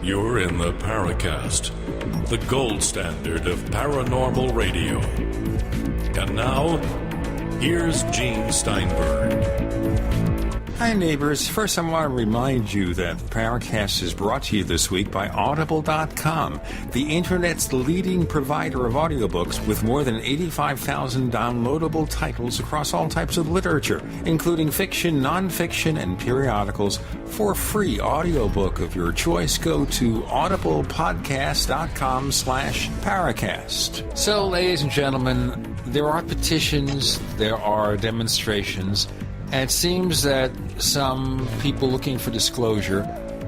You're in the Paracast, the gold standard of paranormal radio. And now, here's Gene Steinberg. Hi, neighbors. First, I want to remind you that the Paracast is brought to you this week by Audible.com, the Internet's leading provider of audiobooks with more than 85,000 downloadable titles across all types of literature, including fiction, nonfiction, and periodicals. For a free audiobook of your choice, go to audiblepodcast.com/Paracast. So, ladies and gentlemen, there are petitions, there are demonstrations, and it seems that some people looking for disclosure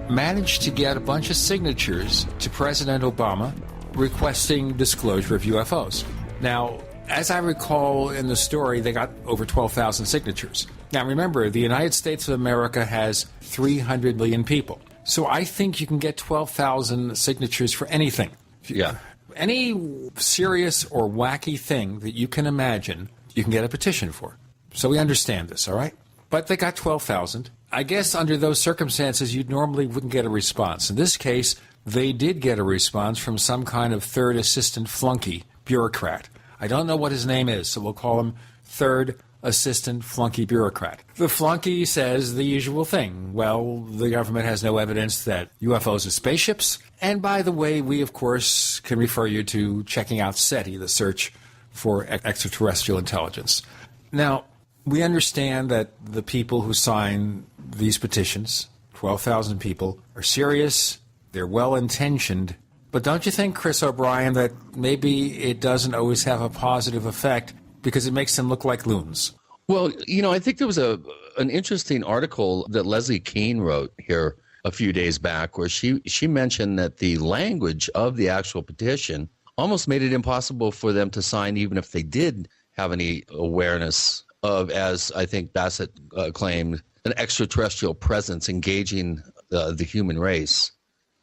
managed to get a bunch of signatures to President Obama requesting disclosure of UFOs. Now, as I recall in the story, they got over 12,000 signatures. Now, remember, the United States of America has 300 million people. So I think you can get 12,000 signatures for anything. Yeah. Any serious or wacky thing that you can imagine, you can get a petition for. So we understand this, all right? But they got 12,000. I guess under those circumstances, you normally wouldn't get a response. In this case, they did get a response from some kind of third assistant flunky bureaucrat. I don't know what his name is, so we'll call him third assistant flunky bureaucrat. The flunky says the usual thing. Well, the government has no evidence that UFOs are spaceships. And by the way, we, of course, can refer you to checking out SETI, the search for extraterrestrial intelligence. Now, we understand that the people who sign these petitions, 12,000 people, are serious, they're well-intentioned, but don't you think, Chris O'Brien, that maybe it doesn't always have a positive effect because it makes them look like loons? Well, I think there was an interesting article that Leslie Kean wrote here a few days back where she mentioned that the language of the actual petition almost made it impossible for them to sign even if they did have any awareness of, as I think Bassett claimed, an extraterrestrial presence engaging the human race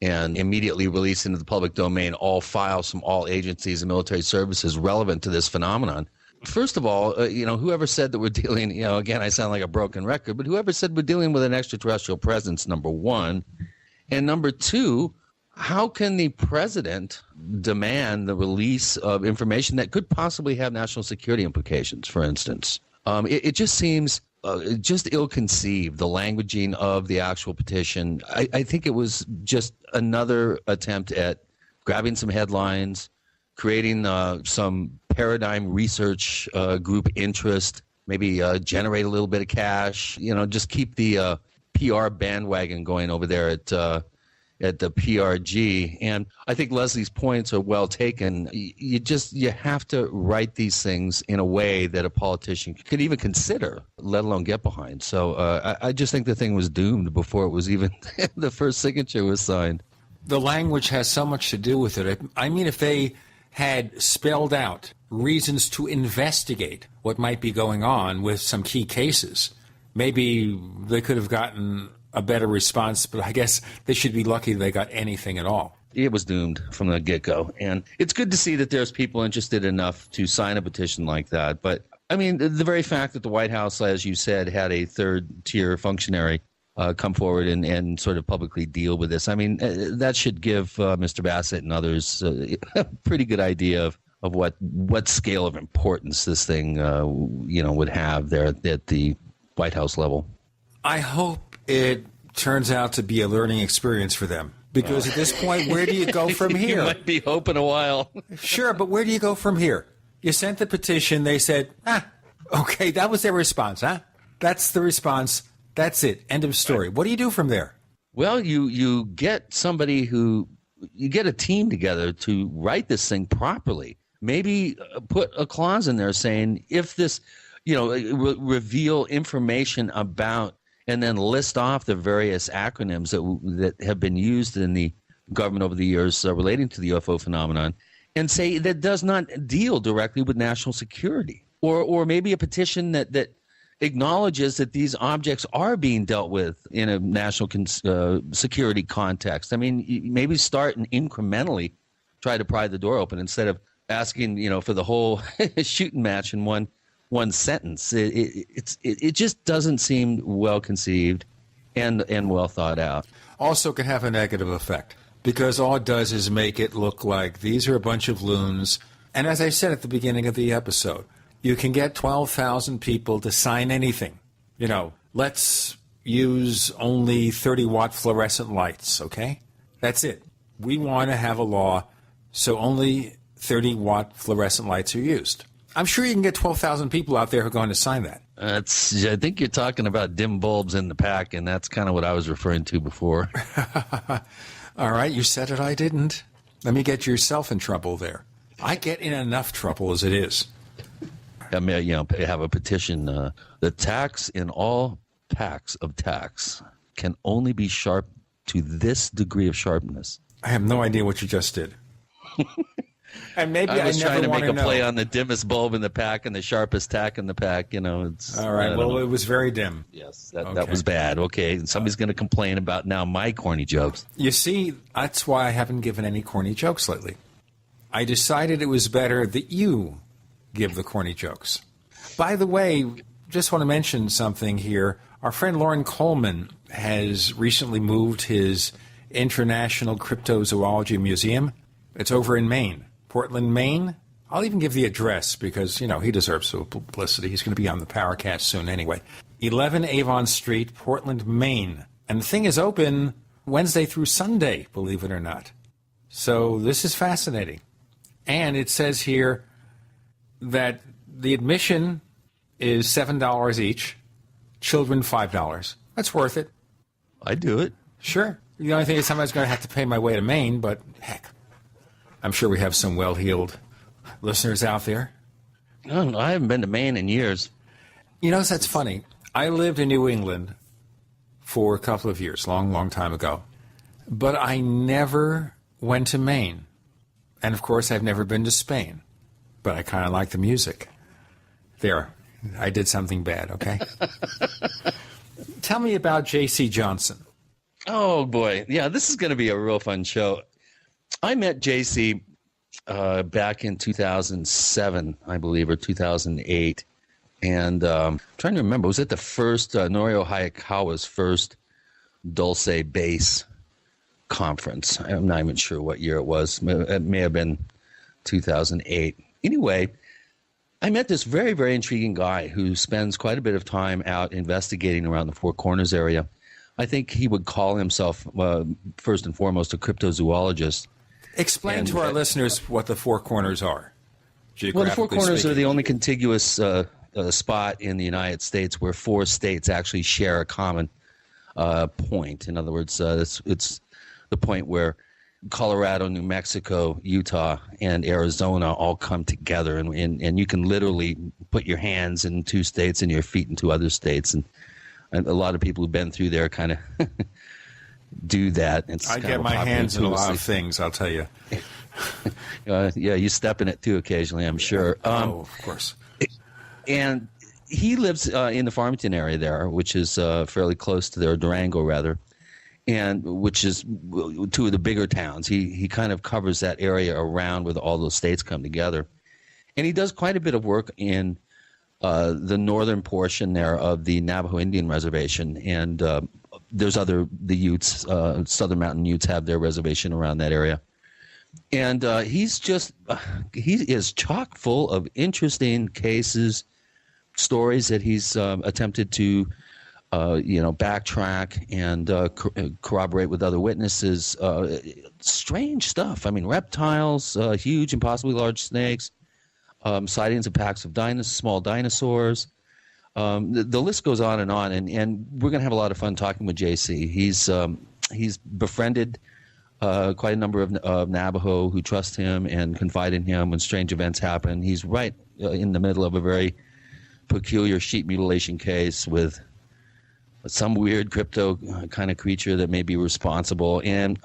and immediately release into the public domain all files from all agencies and military services relevant to this phenomenon. First of all, whoever said that we're dealing, again, I sound like a broken record, but whoever said we're dealing with an extraterrestrial presence, number one. And number two, how can the president demand the release of information that could possibly have national security implications, for instance? It just seems just ill-conceived, the languaging of the actual petition. I think it was just another attempt at grabbing some headlines, creating some paradigm research group interest, maybe generate a little bit of cash, just keep the PR bandwagon going over there at the PRG. And I think Leslie's points are well taken. You have to write these things in a way that a politician could even consider, let alone get behind. So I just think the thing was doomed before it was even the first signature was signed. The language has so much to do with it. I mean, if they had spelled out reasons to investigate what might be going on with some key cases, maybe they could have gotten a better response, but I guess they should be lucky they got anything at all. It was doomed from the get-go. And it's good to see that there's people interested enough to sign a petition like that. But, I mean, the very fact that the White House, as you said, had a third-tier functionary come forward and sort of publicly deal with this, I mean, that should give Mr. Bassett and others a pretty good idea of what scale of importance this thing, would have there at the White House level. I hope it turns out to be a learning experience for them. Because at this point, where do you go from here? You might be hoping a while. Sure, but where do you go from here? You sent the petition. They said, okay, that was their response, huh? That's the response. That's it. End of story. What do you do from there? Well, you get you get a team together to write this thing properly. Maybe put a clause in there saying if this, reveal information about and then list off the various acronyms that have been used in the government over the years relating to the UFO phenomenon, and say that does not deal directly with national security. Or maybe a petition that acknowledges that these objects are being dealt with in a national security context. I mean, maybe start and incrementally try to pry the door open instead of asking, for the whole shooting match in one sentence. It just doesn't seem well conceived and well thought out. Also can have a negative effect. because all it does is make it look like these are a bunch of loons. And as I said at the beginning of the episode, you can get 12,000 people to sign anything. You know, let's use only 30-watt fluorescent lights, okay? That's it. We want to have a law so only 30-watt fluorescent lights are used. I'm sure you can get 12,000 people out there who are going to sign that. I think you're talking about dim bulbs in the pack, and that's kind of what I was referring to before. All right, you said it, I didn't. Let me get yourself in trouble there. I get in enough trouble as it is. I mean, have a petition. The tax in all packs of tax can only be sharp to this degree of sharpness. I have no idea what you just did. And maybe I was never trying to make a know. play on the dimmest bulb in the pack and the sharpest tack in the pack. It's all right. Well, it was very dim. Yes, that was bad. Okay, somebody's going to complain about now my corny jokes. You see, that's why I haven't given any corny jokes lately. I decided it was better that you give the corny jokes. By the way, just want to mention something here. Our friend Lauren Coleman has recently moved his International Cryptozoology Museum. It's over in Maine, Portland, Maine. I'll even give the address because, he deserves some publicity. He's going to be on the Paracast soon anyway. 11 Avon Street, Portland, Maine. And the thing is open Wednesday through Sunday, believe it or not. So this is fascinating. And it says here that the admission is $7 each, children $5. That's worth it. I'd do it. Sure. The only thing is somebody's going to have to pay my way to Maine, but heck, I'm sure we have some well-heeled listeners out there. Oh, I haven't been to Maine in years. That's funny. I lived in New England for a couple of years, long time ago. But I never went to Maine. And, of course, I've never been to Spain. But I kind of like the music. There. I did something bad, okay? Tell me about J.C. Johnson. Oh, boy. Yeah, this is going to be a real fun show. I met J.C. Back in 2007, I believe, or 2008. And I'm trying to remember, was it the first, Norio Hayakawa's first Dulce Bass conference? I'm not even sure what year it was. It may have been 2008. Anyway, I met this very, very intriguing guy who spends quite a bit of time out investigating around the Four Corners area. I think he would call himself, first and foremost, a cryptozoologist. Explain to our listeners what the Four Corners are. Well, the Four Corners are the only contiguous spot in the United States where four states actually share a common point. In other words, it's the point where Colorado, New Mexico, Utah, and Arizona all come together, and you can literally put your hands in two states and your feet in two other states, and a lot of people who've been through there kind of do that. I get my hands in a lot of things, I'll tell you. Yeah, you step in it too occasionally, I'm sure. Of course. And he lives in the Farmington area there, which is fairly close to there, Durango rather, and which is two of the bigger towns. He kind of covers that area around where all those states come together. And he does quite a bit of work in the northern portion there of the Navajo Indian Reservation. And there's the Utes, Southern Mountain Utes have their reservation around that area. And he is chock full of interesting cases, stories that he's attempted to, backtrack and corroborate with other witnesses. Strange stuff. I mean, reptiles, huge and possibly large snakes, sightings of packs of small dinosaurs. The list goes on, and we're going to have a lot of fun talking with JC. He's befriended quite a number of Navajo who trust him and confide in him when strange events happen. He's right in the middle of a very peculiar sheep mutilation case with some weird crypto kind of creature that may be responsible. And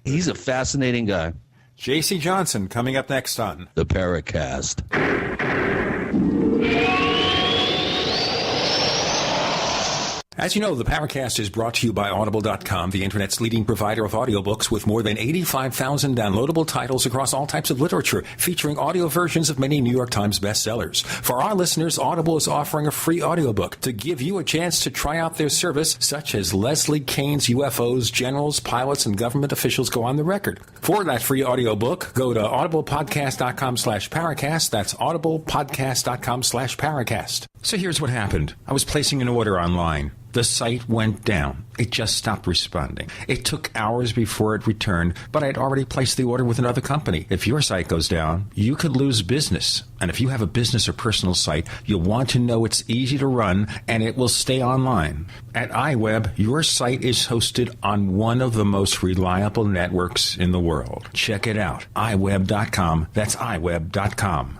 he's a fascinating guy. J.C. Johnson coming up next on the Paracast. As you know, the Paracast is brought to you by Audible.com, the Internet's leading provider of audiobooks with more than 85,000 downloadable titles across all types of literature, featuring audio versions of many New York Times bestsellers. For our listeners, Audible is offering a free audiobook to give you a chance to try out their service, such as Leslie Kane's UFOs, Generals, Pilots, and Government Officials Go on the Record. For that free audiobook, go to audiblepodcast.com/Paracast. That's audiblepodcast.com/Paracast. So here's what happened. I was placing an order online. The site went down. It just stopped responding. It took hours before it returned, but I'd already placed the order with another company. If your site goes down, you could lose business. And if you have a business or personal site, you'll want to know it's easy to run and it will stay online. At iWeb, your site is hosted on one of the most reliable networks in the world. Check it out. iWeb.com. That's iWeb.com.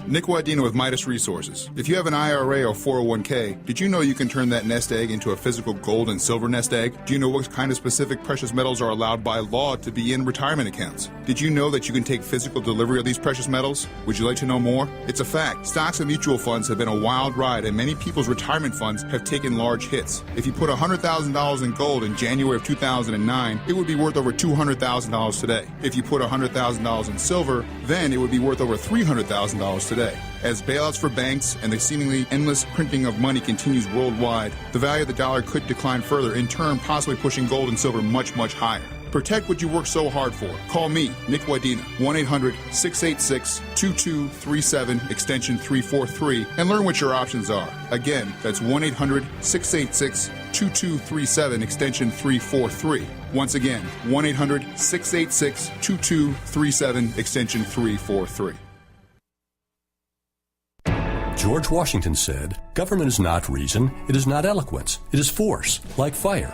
Nick Wadena with Midas Resources. If you have an IRA or 401k, did you know you can turn that nest egg into a physical gold and silver nest egg? Do you know what kind of specific precious metals are allowed by law to be in retirement accounts? Did you know that you can take physical delivery of these precious metals? Would you like to know more? It's a fact. Stocks and mutual funds have been a wild ride, and many people's retirement funds have taken large hits. If you put $100,000 in gold in January of 2009, it would be worth over $200,000 today. If you put $100,000 in silver, then it would be worth over $300,000 today. As bailouts for banks and the seemingly endless printing of money continues worldwide, the value of the dollar could decline further, in turn possibly pushing gold and silver much, much higher. Protect what you work so hard for. Call me, Nick Wadena, 1-800-686-2237, extension 343, and learn what your options are. Again, that's 1-800-686-2237, extension 343. Once again, 1-800-686-2237, extension 343. George Washington said, "Government is not reason, it is not eloquence, it is force, like fire.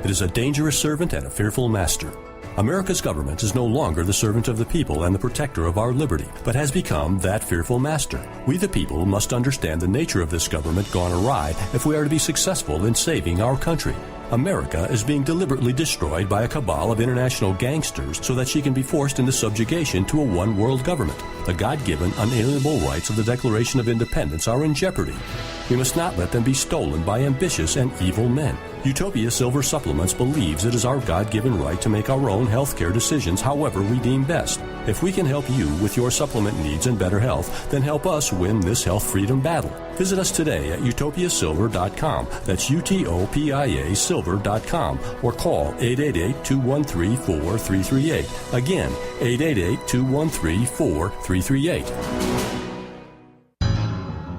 It is a dangerous servant and a fearful master." America's government is no longer the servant of the people and the protector of our liberty, but has become that fearful master. We the people must understand the nature of this government gone awry if we are to be successful in saving our country. America is being deliberately destroyed by a cabal of international gangsters so that she can be forced into subjugation to a one-world government. The God-given, unalienable rights of the Declaration of Independence are in jeopardy. We must not let them be stolen by ambitious and evil men. Utopia Silver Supplements believes it is our God-given right to make our own healthcare decisions however we deem best. If we can help you with your supplement needs and better health, then help us win this health freedom battle. Visit us today at utopiasilver.com. That's UTOPIA silver.com, or call 888-213-4338. Again, 888-213-4338.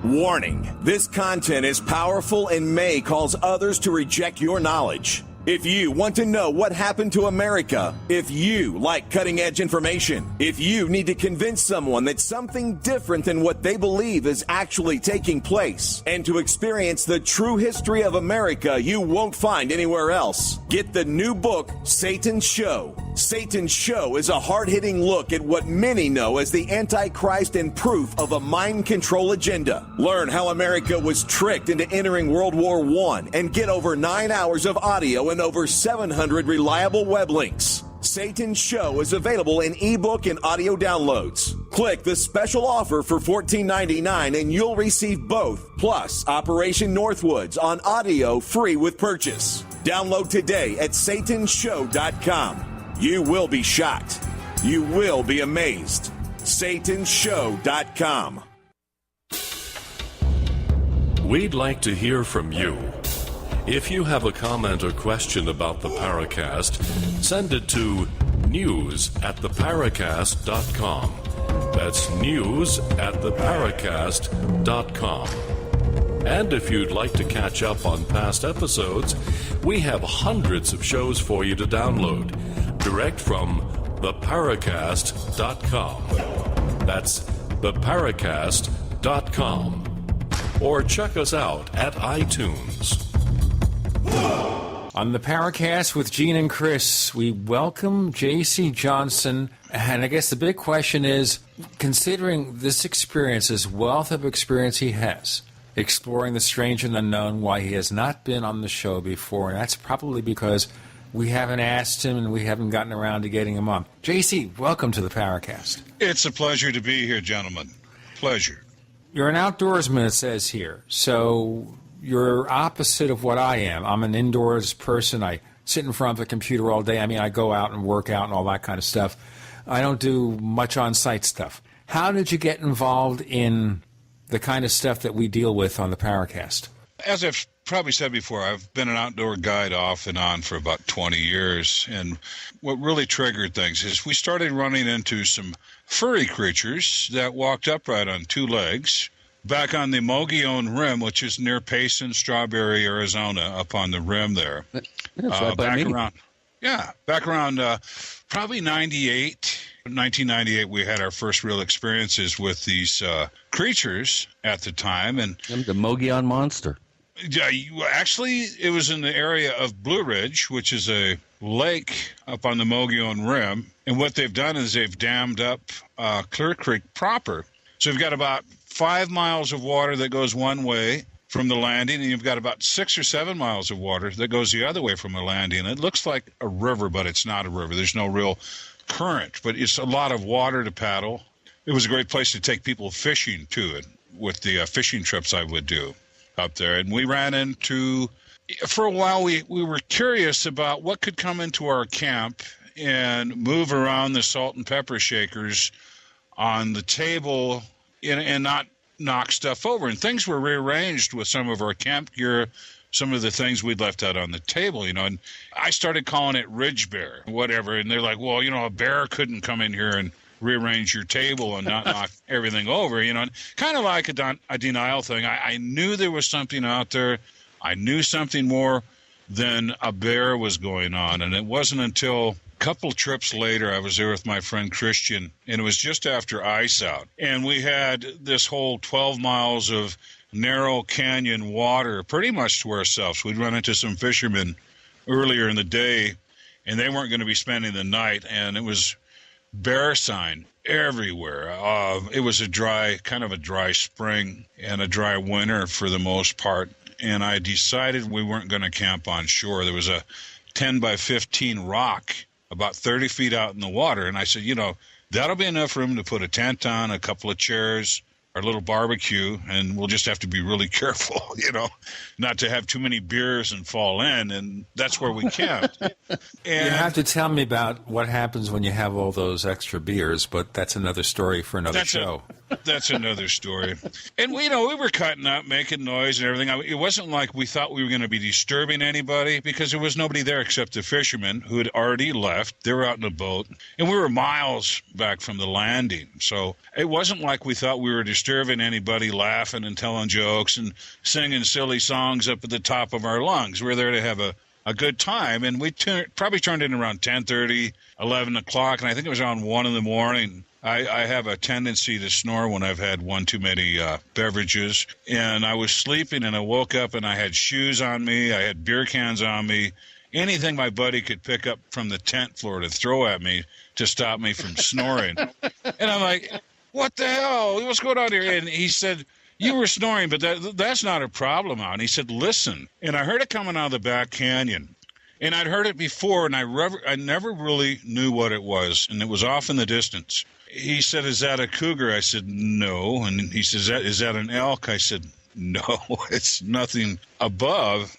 Warning, this content is powerful and may cause others to reject your knowledge. If you want to know what happened to America, if you like cutting-edge information, if you need to convince someone that something different than what they believe is actually taking place, and to experience the true history of America you won't find anywhere else, get the new book, Satan's Show. Satan's Show is a hard-hitting look at what many know as the Antichrist and proof of a mind control agenda. Learn how America was tricked into entering World War I and get over 9 hours of audio and over 700 reliable web links. Satan's Show is available in ebook and audio downloads. Click the special offer for $14.99 and you'll receive both, plus Operation Northwoods on audio free with purchase. Download today at satanshow.com. You will be shocked. You will be amazed. satanshow.com. We'd like to hear from you. If you have a comment or question about the Paracast, send it to news@theparacast.com. That's news@theparacast.com. And if you'd like to catch up on past episodes, we have hundreds of shows for you to download direct from theparacast.com. That's theparacast.com. Or check us out at iTunes. On the Paracast with Gene and Chris, we welcome J.C. Johnson. And I guess the big question is, considering this experience, this wealth of experience he has, exploring the strange and unknown, why he has not been on the show before, and that's probably because we haven't asked him and we haven't gotten around to getting him on. J.C., welcome to the Paracast. It's a pleasure to be here, gentlemen. Pleasure. You're an outdoorsman, it says here. So you're opposite of what I am. I'm an indoors person. I sit in front of a computer all day. I mean, I go out and work out and all that kind of stuff. I don't do much on-site stuff. How did you get involved in the kind of stuff that we deal with on the Paracast? As I've probably said before, I've been an outdoor guide off and on for about 20 years. And what really triggered things is we started running into some furry creatures that walked upright on two legs back on the Mogollon Rim, which is near Payson, Strawberry, Arizona, up on the rim there. That's right by me. Back around probably 1998, we had our first real experiences with these creatures at the time. And The Mogollon Monster. Actually, it was in the area of Blue Ridge, which is a lake up on the Mogollon Rim. And what they've done is they've dammed up Clear Creek proper. So you've got about 5 miles of water that goes one way from the landing, and you've got about 6 or 7 miles of water that goes the other way from the landing. It looks like a river, but it's not a river. There's no real current, but it's a lot of water to paddle. It was a great place to take people fishing, too, and with the fishing trips I would do up there. And we ran into, for a while, we were curious about what could come into our camp and move around the salt and pepper shakers on the table and not knock stuff over. And things were rearranged with some of our camp gear, some of the things we'd left out on the table, and I started calling it ridge bear, whatever. And they're like, well, a bear couldn't come in here and rearrange your table and not knock everything over, and kind of like a denial thing. I knew there was something out there. I knew something more than a bear was going on. And it wasn't until couple trips later, I was there with my friend Christian, and it was just after ice out. And we had this whole 12 miles of narrow canyon water pretty much to ourselves. We'd run into some fishermen earlier in the day, and they weren't going to be spending the night, and it was bear sign everywhere. It was kind of a dry spring and a dry winter for the most part, and I decided we weren't going to camp on shore. There was a 10 by 15 rock about 30 feet out in the water. And I said, that'll be enough room to put a tent on, a couple of chairs, our little barbecue, and we'll just have to be really careful, not to have too many beers and fall in. And that's where we camped. And you have to tell me about what happens when you have all those extra beers, but that's another story for another show. That's another story. And we were cutting up, making noise and everything. It wasn't like we thought we were going to be disturbing anybody, because there was nobody there except the fishermen who had already left. They were out in a boat, and we were miles back from the landing. So it wasn't like we thought we were disturbing anybody, laughing and telling jokes and singing silly songs up at the top of our lungs. We were there to have a good time, and we probably turned in around 10:30, 11 o'clock, and I think it was around 1 in the morning. I have a tendency to snore when I've had one too many beverages, and I was sleeping, and I woke up, and I had shoes on me, I had beer cans on me, anything my buddy could pick up from the tent floor to throw at me to stop me from snoring. And I'm like, what the hell? What's going on here? And he said, you were snoring, but that's not a problem, Al. And he said, listen. And I heard it coming out of the back canyon. And I'd heard it before, and I never really knew what it was, and it was off in the distance. He said, is that a cougar? I said, no. And he says, is that an elk? I said, no, it's nothing above.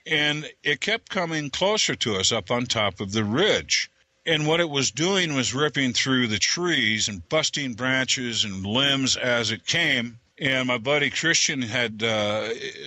And it kept coming closer to us up on top of the ridge. And what it was doing was ripping through the trees and busting branches and limbs as it came. And my buddy Christian had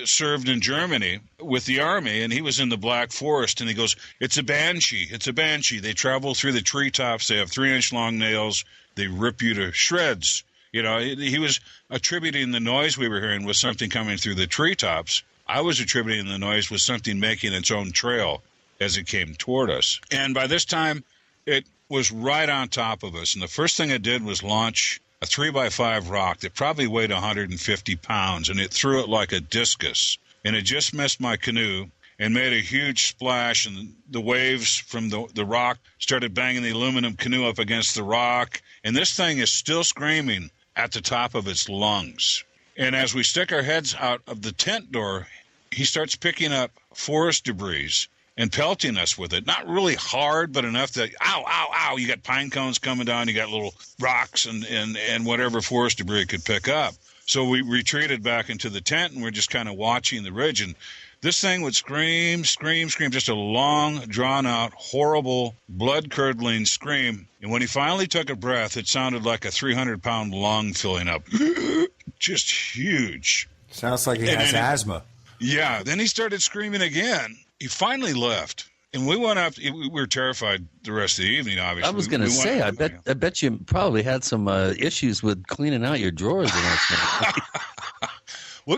served in Germany with the army, and he was in the Black Forest, and he goes, it's a banshee. It's a banshee. They travel through the treetops. They have 3-inch long nails. They rip you to shreds. He was attributing the noise we were hearing with something coming through the treetops. I was attributing the noise with something making its own trail as it came toward us. And by this time, it was right on top of us. And the first thing it did was launch a 3x5 rock that probably weighed 150 pounds, and it threw it like a discus. And it just missed my canoe and made a huge splash, and the waves from the rock started banging the aluminum canoe up against the rock. And this thing is still screaming at the top of its lungs. And as we stick our heads out of the tent door, he starts picking up forest debris and pelting us with it. Not really hard, but enough that, ow, ow, ow, you got pine cones coming down, you got little rocks and whatever forest debris it could pick up. So we retreated back into the tent, and we're just kind of watching the ridge. And this thing would scream, just a long, drawn-out, horrible, blood-curdling scream. And when he finally took a breath, it sounded like a 300-pound lung filling up. Just huge. Sounds like he has asthma. Yeah. Then he started screaming again. He finally left. And we went up. We were terrified the rest of the evening, obviously. I was going to say, I bet you probably had some issues with cleaning out your drawers the next night.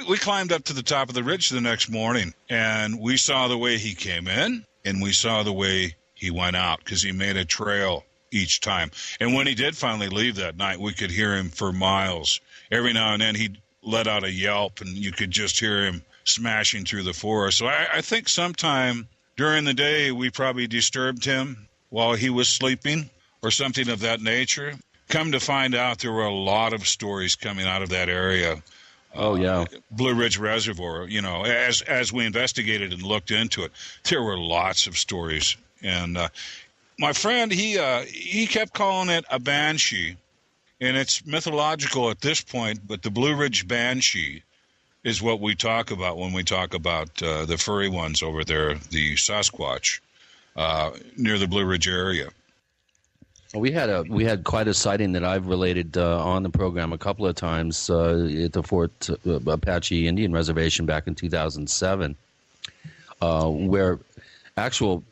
We climbed up to the top of the ridge the next morning, and we saw the way he came in, and we saw the way he went out, because he made a trail each time. And when he did finally leave that night, we could hear him for miles. Every now and then he'd let out a yelp, and you could just hear him smashing through the forest. So I think sometime during the day, we probably disturbed him while he was sleeping or something of that nature. Come to find out, there were a lot of stories coming out of that area. Oh, yeah. Blue Ridge Reservoir, as we investigated and looked into it, there were lots of stories. And my friend, he kept calling it a banshee. And it's mythological at this point, but the Blue Ridge Banshee is what we talk about when we talk about the furry ones over there, the Sasquatch, near the Blue Ridge area. We had quite a sighting that I've related on the program a couple of times at the Fort Apache Indian Reservation back in 2007, where actual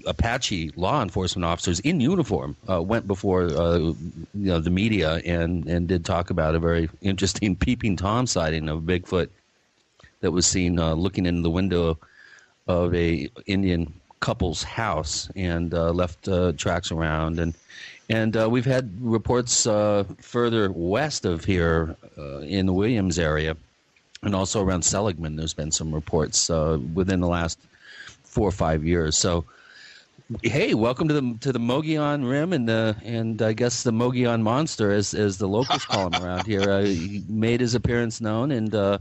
Apache law enforcement officers in uniform went before the media and did talk about a very interesting peeping Tom sighting of Bigfoot that was seen looking in the window of a Indian couple's house and left tracks around. And we've had reports further west of here in the Williams area and also around Seligman. There's been some reports within the last 4 or 5 years. So, hey, welcome to the Mogollon Rim and I guess the Mogollon Monster, as the locals call him around here. He made his appearance known, and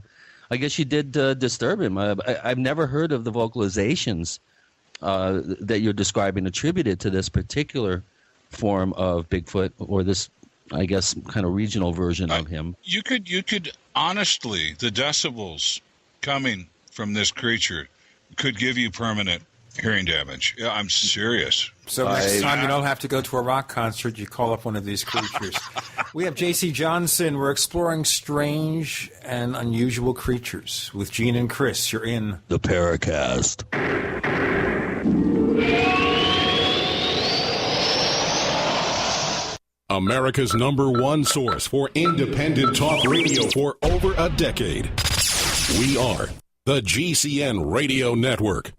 I guess you did disturb him. I've never heard of the vocalizations that you're describing attributed to this particular form of Bigfoot, or this, I guess, kind of regional version of him. You could honestly, the decibels coming from this creature could give you permanent hearing damage. Yeah, I'm serious. So next time you don't have to go to a rock concert, you call up one of these creatures. We have J.C. Johnson. We're exploring strange and unusual creatures with Gene and Chris. You're in the Paracast. America's #1 source for independent talk radio for over a decade. We are the GCN Radio Network.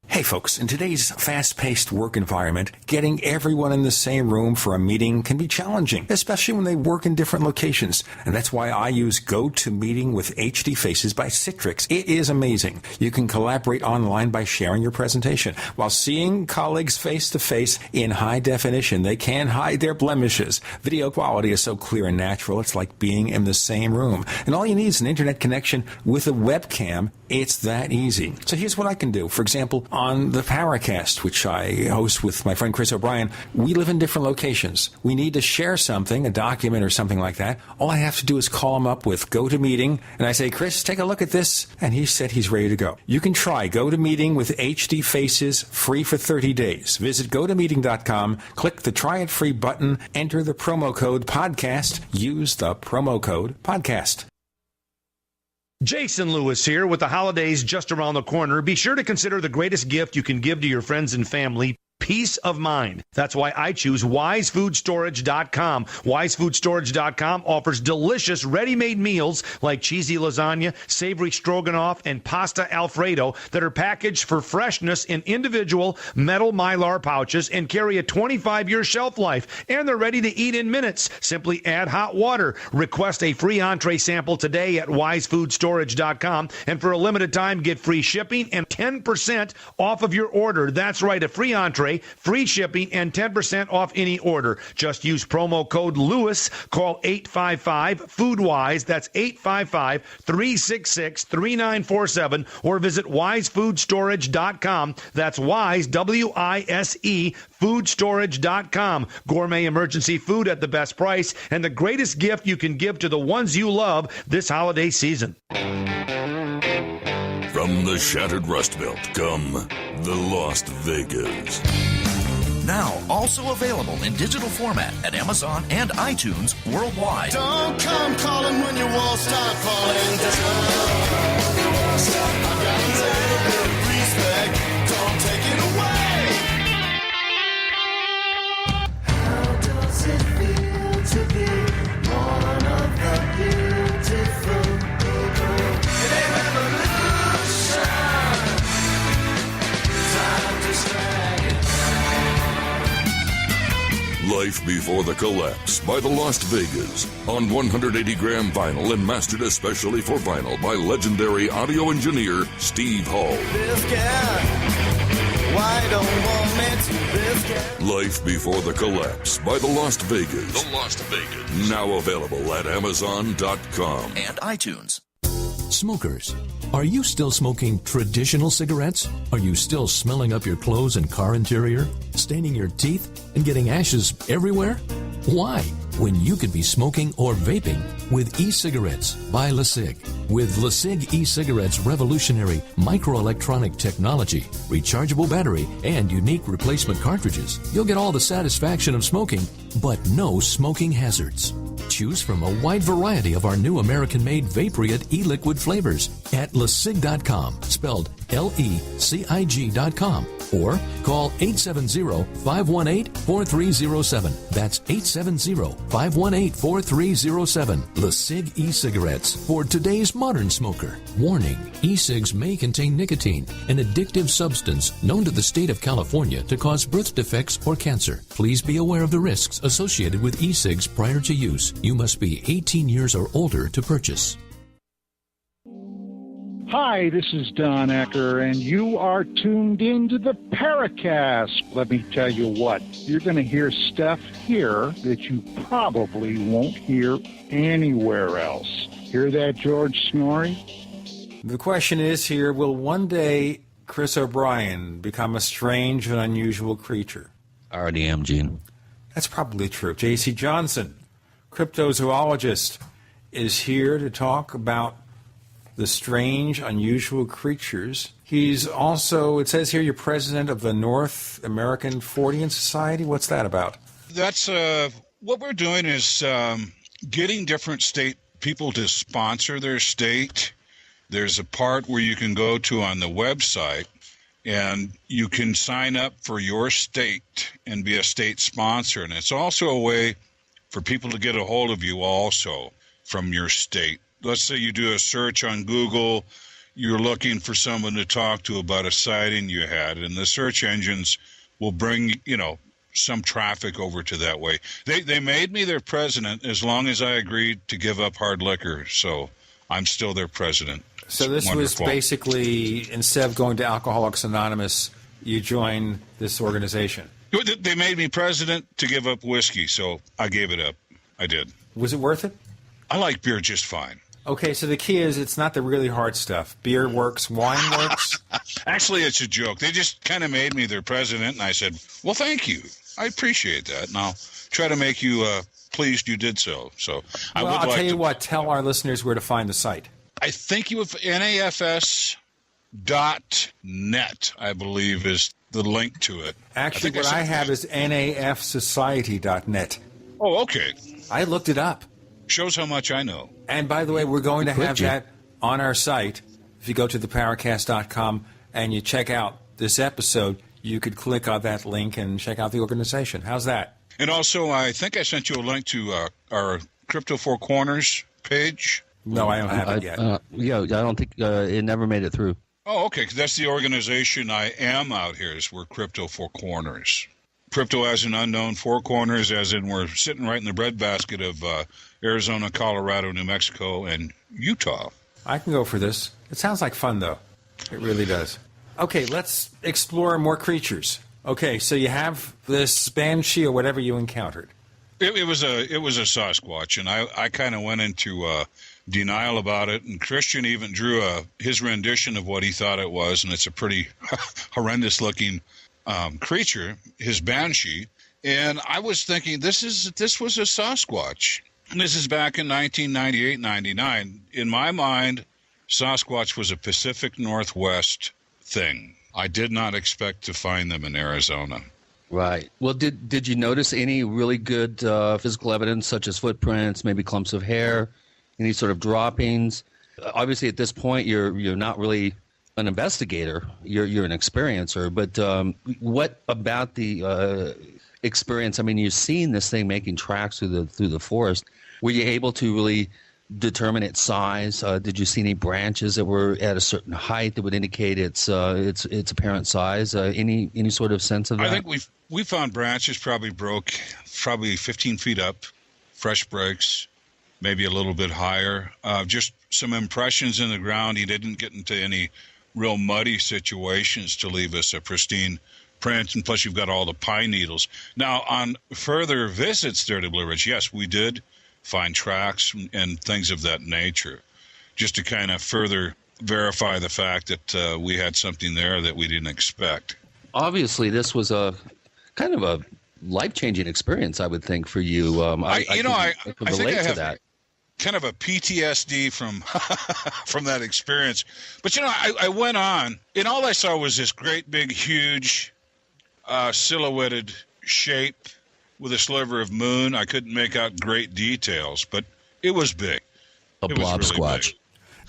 Hey folks, in today's fast-paced work environment, getting everyone in the same room for a meeting can be challenging, especially when they work in different locations. And that's why I use GoToMeeting with HD Faces by Citrix. It is amazing. You can collaborate online by sharing your presentation. While seeing colleagues face-to-face in high definition, they can hide their blemishes. Video quality is so clear and natural, it's like being in the same room. And all you need is an internet connection with a webcam. It's that easy. So here's what I can do. For example, on the Paracast, which I host with my friend Chris O'Brien, we live in different locations. We need to share something, a document or something like that. All I have to do is call him up with GoToMeeting, and I say, Chris, take a look at this, and he said he's ready to go. You can try GoToMeeting with HD Faces free for 30 days. Visit GoToMeeting.com, click the Try It Free button, enter the promo code PODCAST, use the promo code PODCAST. Jason Lewis here. With the holidays just around the corner, be sure to consider the greatest gift you can give to your friends and family: peace of mind. That's why I choose WiseFoodStorage.com. WiseFoodStorage.com offers delicious ready-made meals like cheesy lasagna, savory stroganoff, and pasta Alfredo that are packaged for freshness in individual metal Mylar pouches and carry a 25-year shelf life. And they're ready to eat in minutes. Simply add hot water. Request a free entree sample today at WiseFoodStorage.com. And for a limited time, get free shipping and 10% off of your order. That's right, a free entree day, free shipping, and 10% off any order. Just use promo code Lewis. Call 855-FOODWISE. That's 855-366-3947. Or visit wisefoodstorage.com. That's WISE, W-I-S-E, foodstorage.com. Gourmet emergency food at the best price and the greatest gift you can give to the ones you love this holiday season. From the shattered Rust Belt come the Lost Vegas. Now also available in digital format at Amazon and iTunes worldwide. Don't come calling when your walls start falling down. I got a little bit of respect. Don't take it away. How does it feel to be one of the beautiful people? It ain't revolution. Time to drag it. Life Before the Collapse by the Lost Vegas on 180-gram vinyl and mastered especially for vinyl by legendary audio engineer Steve Hall. This guy, why don't want me to this guy? Life Before the Collapse by the Lost Vegas. The Lost Vegas. Now available at Amazon.com. And iTunes. Smokers, are you still smoking traditional cigarettes? Are you still smelling up your clothes and car interior, staining your teeth, and getting ashes everywhere? Why? When you could be smoking or vaping with e-cigarettes by LeSig. With LeSig e-cigarettes' revolutionary microelectronic technology, rechargeable battery, and unique replacement cartridges, you'll get all the satisfaction of smoking, but no smoking hazards. Choose from a wide variety of our new American-made Vaporite e-liquid flavors at LeSig.com, spelled L-E-C-I-G.com, or call 870-518-4307. That's 870-518-4307. LeSig e-cigarettes for today's modern smoker. Warning, e-cigs may contain nicotine, an addictive substance known to the state of California to cause birth defects or cancer. Please be aware of the risks associated with e-cigs prior to use. You must be 18 years or older to purchase. Hi, this is Don Ecker, and you are tuned into the Paracast. Let me tell you what, you're going to hear stuff here that you probably won't hear anywhere else. Hear that, George Snorri? The question is here, will one day Chris O'Brien become a strange and unusual creature? I already am, Gene. That's probably true. J.C. Johnson, cryptozoologist, is here to talk about the strange, unusual creatures. He's also, it says here, you're president of the North American Fortean Society. What's that about? That's what we're doing is getting different state people to sponsor their state. There's a part where you can go to on the website, and you can sign up for your state and be a state sponsor. And it's also a way for people to get a hold of you also from your state. Let's say you do a search on Google, you're looking for someone to talk to about a sighting you had, and the search engines will bring, some traffic over to that way. They made me their president as long as I agreed to give up hard liquor, so I'm still their president. So this was basically, instead of going to Alcoholics Anonymous, you joined this organization. They made me president to give up whiskey, so I gave it up. I did. Was it worth it? I like beer just fine. Okay, so the key is it's not the really hard stuff. Beer works, wine works. Actually, it's a joke. They just kind of made me their president, and I said, well, thank you. I appreciate that, and I'll try to make you pleased you did so. So I'll tell you what, tell our listeners where to find the site. I think you have NAFS.net, I believe, is the link to it. Actually, what I have is NAFsociety.net. Oh, okay. I looked it up. Shows how much I know. And by the way, we're going to have that on our site. If you go to theparacast.com and you check out this episode, you could click on that link and check out the organization. How's that? And also, I think I sent you a link to our Crypto Four Corners page. No, I don't have it yet. I don't think it never made it through. Oh, okay, because that's the organization I am out here, is we're Crypto Four Corners. Crypto as an unknown, Four Corners as in we're sitting right in the breadbasket of Arizona, Colorado, New Mexico, and Utah. I can go for this. It sounds like fun, though. It really does. Okay, let's explore more creatures. Okay, so you have this banshee or whatever you encountered. It was a Sasquatch, and I kind of went into denial about it. And Christian even drew his rendition of what he thought it was, and it's a pretty horrendous-looking creature, his banshee. And I was thinking, this was a Sasquatch. And this is back in 1998, 99. In my mind, Sasquatch was a Pacific Northwest thing. I did not expect to find them in Arizona. Right. Well, did you notice any really good physical evidence, such as footprints, maybe clumps of hair, any sort of droppings? Obviously, at this point, you're not really an investigator. You're an experiencer. But what about the experience? I mean, you've seen this thing making tracks through the forest. Were you able to really determine its size? Did you see any branches that were at a certain height that would indicate its apparent size? Any sort of sense of that? I think we found branches probably 15 feet up, fresh breaks, maybe a little bit higher. Just some impressions in the ground. He didn't get into any real muddy situations to leave us a pristine print, and plus you've got all the pine needles. Now, on further visits there to Blue Ridge, yes, we did find tracks and things of that nature, just to kind of further verify the fact that we had something there that we didn't expect. Obviously, this was a kind of a life-changing experience, I would think, for you. I can relate to that. Kind of a PTSD from that experience. But, I went on, and all I saw was this great, big, huge, silhouetted shape with a sliver of moon. I couldn't make out great details, but it was big. A blob squatch.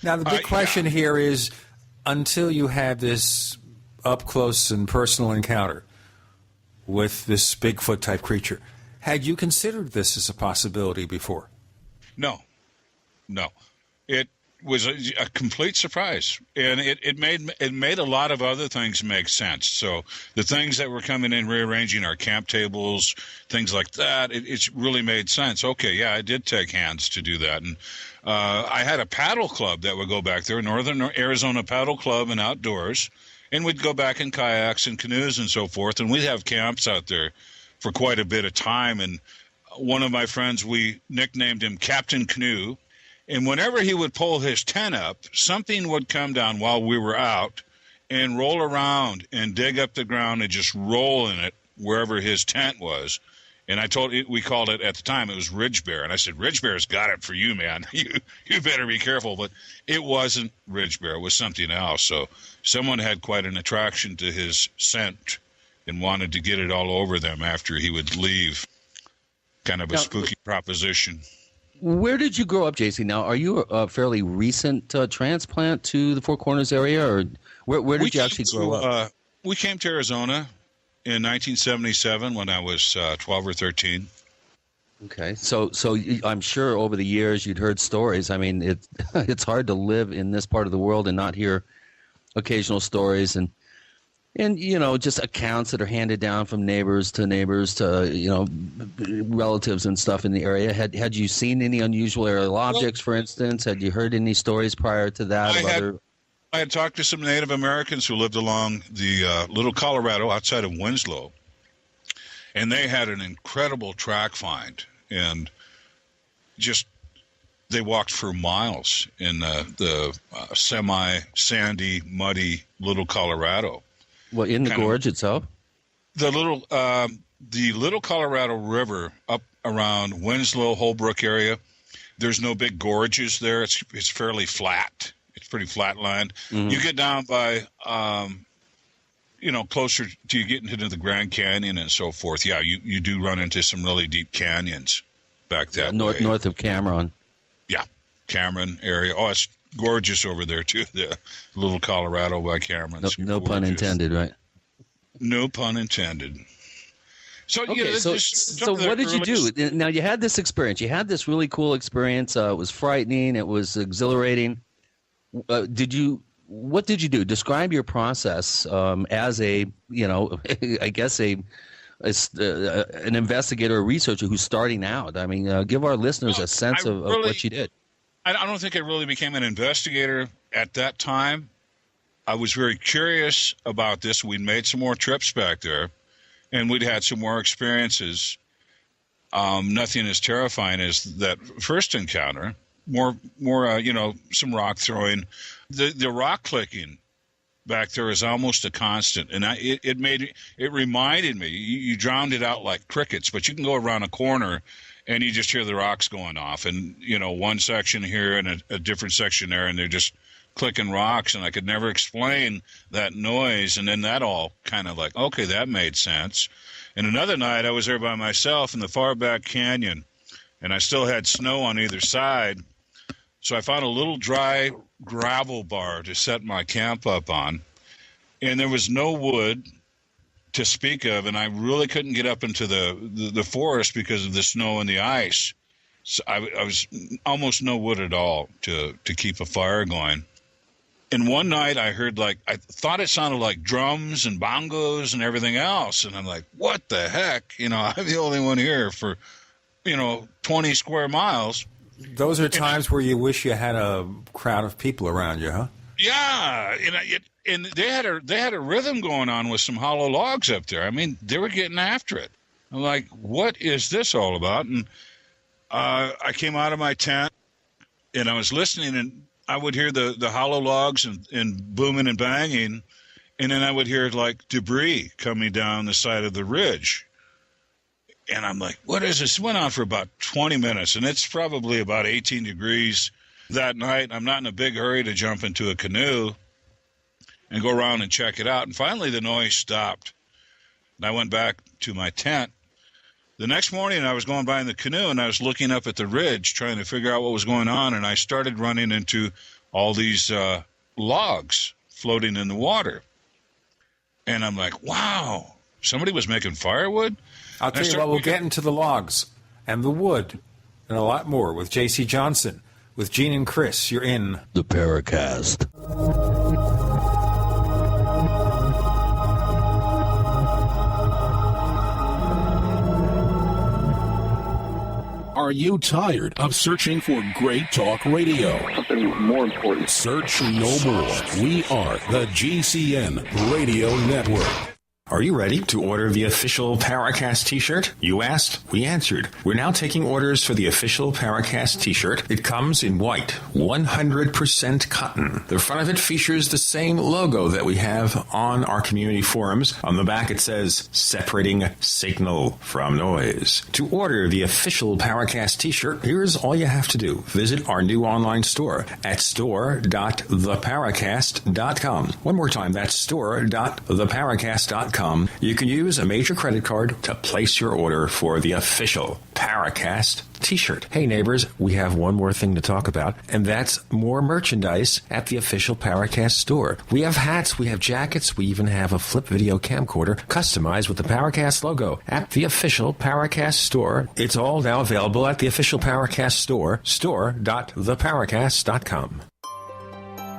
Now, the big question here is, until you had this up-close and personal encounter with this Bigfoot-type creature, had you considered this as a possibility before? No. It was a complete surprise, and it made a lot of other things make sense. So the things that were coming in, rearranging our camp tables, things like that, it really made sense. Okay, yeah, I did take hands to do that, and I had a paddle club that would go back there, Northern Arizona Paddle Club and Outdoors, and we'd go back in kayaks and canoes and so forth, and we'd have camps out there for quite a bit of time. And one of my friends, we nicknamed him Captain Canoe. And whenever he would pull his tent up, something would come down while we were out and roll around and dig up the ground and just roll in it wherever his tent was. And we called it, at the time, it was Ridge Bear. And I said, Ridge Bear's got it for you, man. You better be careful. But it wasn't Ridge Bear. It was something else. So someone had quite an attraction to his scent and wanted to get it all over them after he would leave. Kind of a spooky proposition. Where did you grow up, JC? Now, are you a fairly recent transplant to the Four Corners area, or where did you actually grow up? We came to Arizona in 1977 when I was 12 or 13. Okay, so I'm sure over the years you'd heard stories. I mean, it's hard to live in this part of the world and not hear occasional stories and just accounts that are handed down from neighbors to relatives and stuff in the area. Had you seen any unusual aerial objects, for instance? Had you heard any stories prior to that? I had talked to some Native Americans who lived along the Little Colorado outside of Winslow, and they had an incredible track find, and they walked for miles in the semi-sandy, muddy Little Colorado. Well, in the gorge itself? The Little Colorado River up around Winslow, Holbrook area, there's no big gorges there. It's fairly flat. It's pretty flat-lined. Mm-hmm. You get down by, closer to you getting into the Grand Canyon and so forth. Yeah, you do run into some really deep canyons back that way. North of Cameron. Yeah, Cameron area. Oh, it's gorgeous over there too. The Little Colorado by Cameron. No pun intended, right? No pun intended. So okay, so what did you do? Now you had this experience. You had this really cool experience. It was frightening. It was exhilarating. What did you do? Describe your process as I guess an investigator or researcher who's starting out. I mean, give our listeners a sense of what you did. I don't think I really became an investigator at that time. I was very curious about this. We made some more trips back there. and we'd had some more experiences. Nothing as terrifying as that first encounter. More, some rock throwing. The rock clicking back there is almost a constant, and it reminded me. You drowned it out like crickets, but you can go around a corner, and you just hear the rocks going off, and one section here and a different section there, and they're just clicking rocks, and I could never explain that noise, and then that all kind of like, okay, that made sense. And another night, I was there by myself in the far back canyon, and I still had snow on either side. So I found a little dry gravel bar to set my camp up on, and there was no wood to speak of, and I really couldn't get up into the forest because of the snow and the ice. So I was almost no wood at all to keep a fire going. And one night I heard I thought it sounded like drums and bongos and everything else. And I'm like, what the heck? I'm the only one here for, 20 square miles. Those are times where you wish you had a crowd of people around you, huh? Yeah. And they had a rhythm going on with some hollow logs up there. I mean, they were getting after it. I'm like, what is this all about? And I came out of my tent and I was listening, and I would hear the hollow logs and booming and banging, and then I would hear like debris coming down the side of the ridge. And I'm like, what is this? It went on for about 20 minutes, and it's probably about 18 degrees that night. I'm not in a big hurry to jump into a canoe and go around and check it out. And finally the noise stopped, and I went back to my tent. The next morning, I was going by in the canoe, and I was looking up at the ridge trying to figure out what was going on, and I started running into all these logs floating in the water. And I'm like, wow, somebody was making firewood? I'll tell you what, we'll get into the logs and the wood and a lot more with J.C. Johnson. With Gene and Chris, you're in the Paracast. Are you tired of searching for great talk radio? Something more important. Search no more. We are the GCN Radio Network. Are you ready to order the official Paracast t-shirt? You asked, we answered. We're now taking orders for the official Paracast t-shirt. It comes in white, 100% cotton. The front of it features the same logo that we have on our community forums. On the back it says, separating signal from noise. To order the official Paracast t-shirt, here's all you have to do. Visit our new online store at store.theparacast.com. One more time, that's store.theparacast.com. You can use a major credit card to place your order for the official Paracast t-shirt. Hey neighbors, we have one more thing to talk about, and that's more merchandise at the official Paracast store. We have hats, we have jackets, we even have a flip video camcorder customized with the Paracast logo at the official Paracast store. It's all now available at the official Paracast store, store.theparacast.com.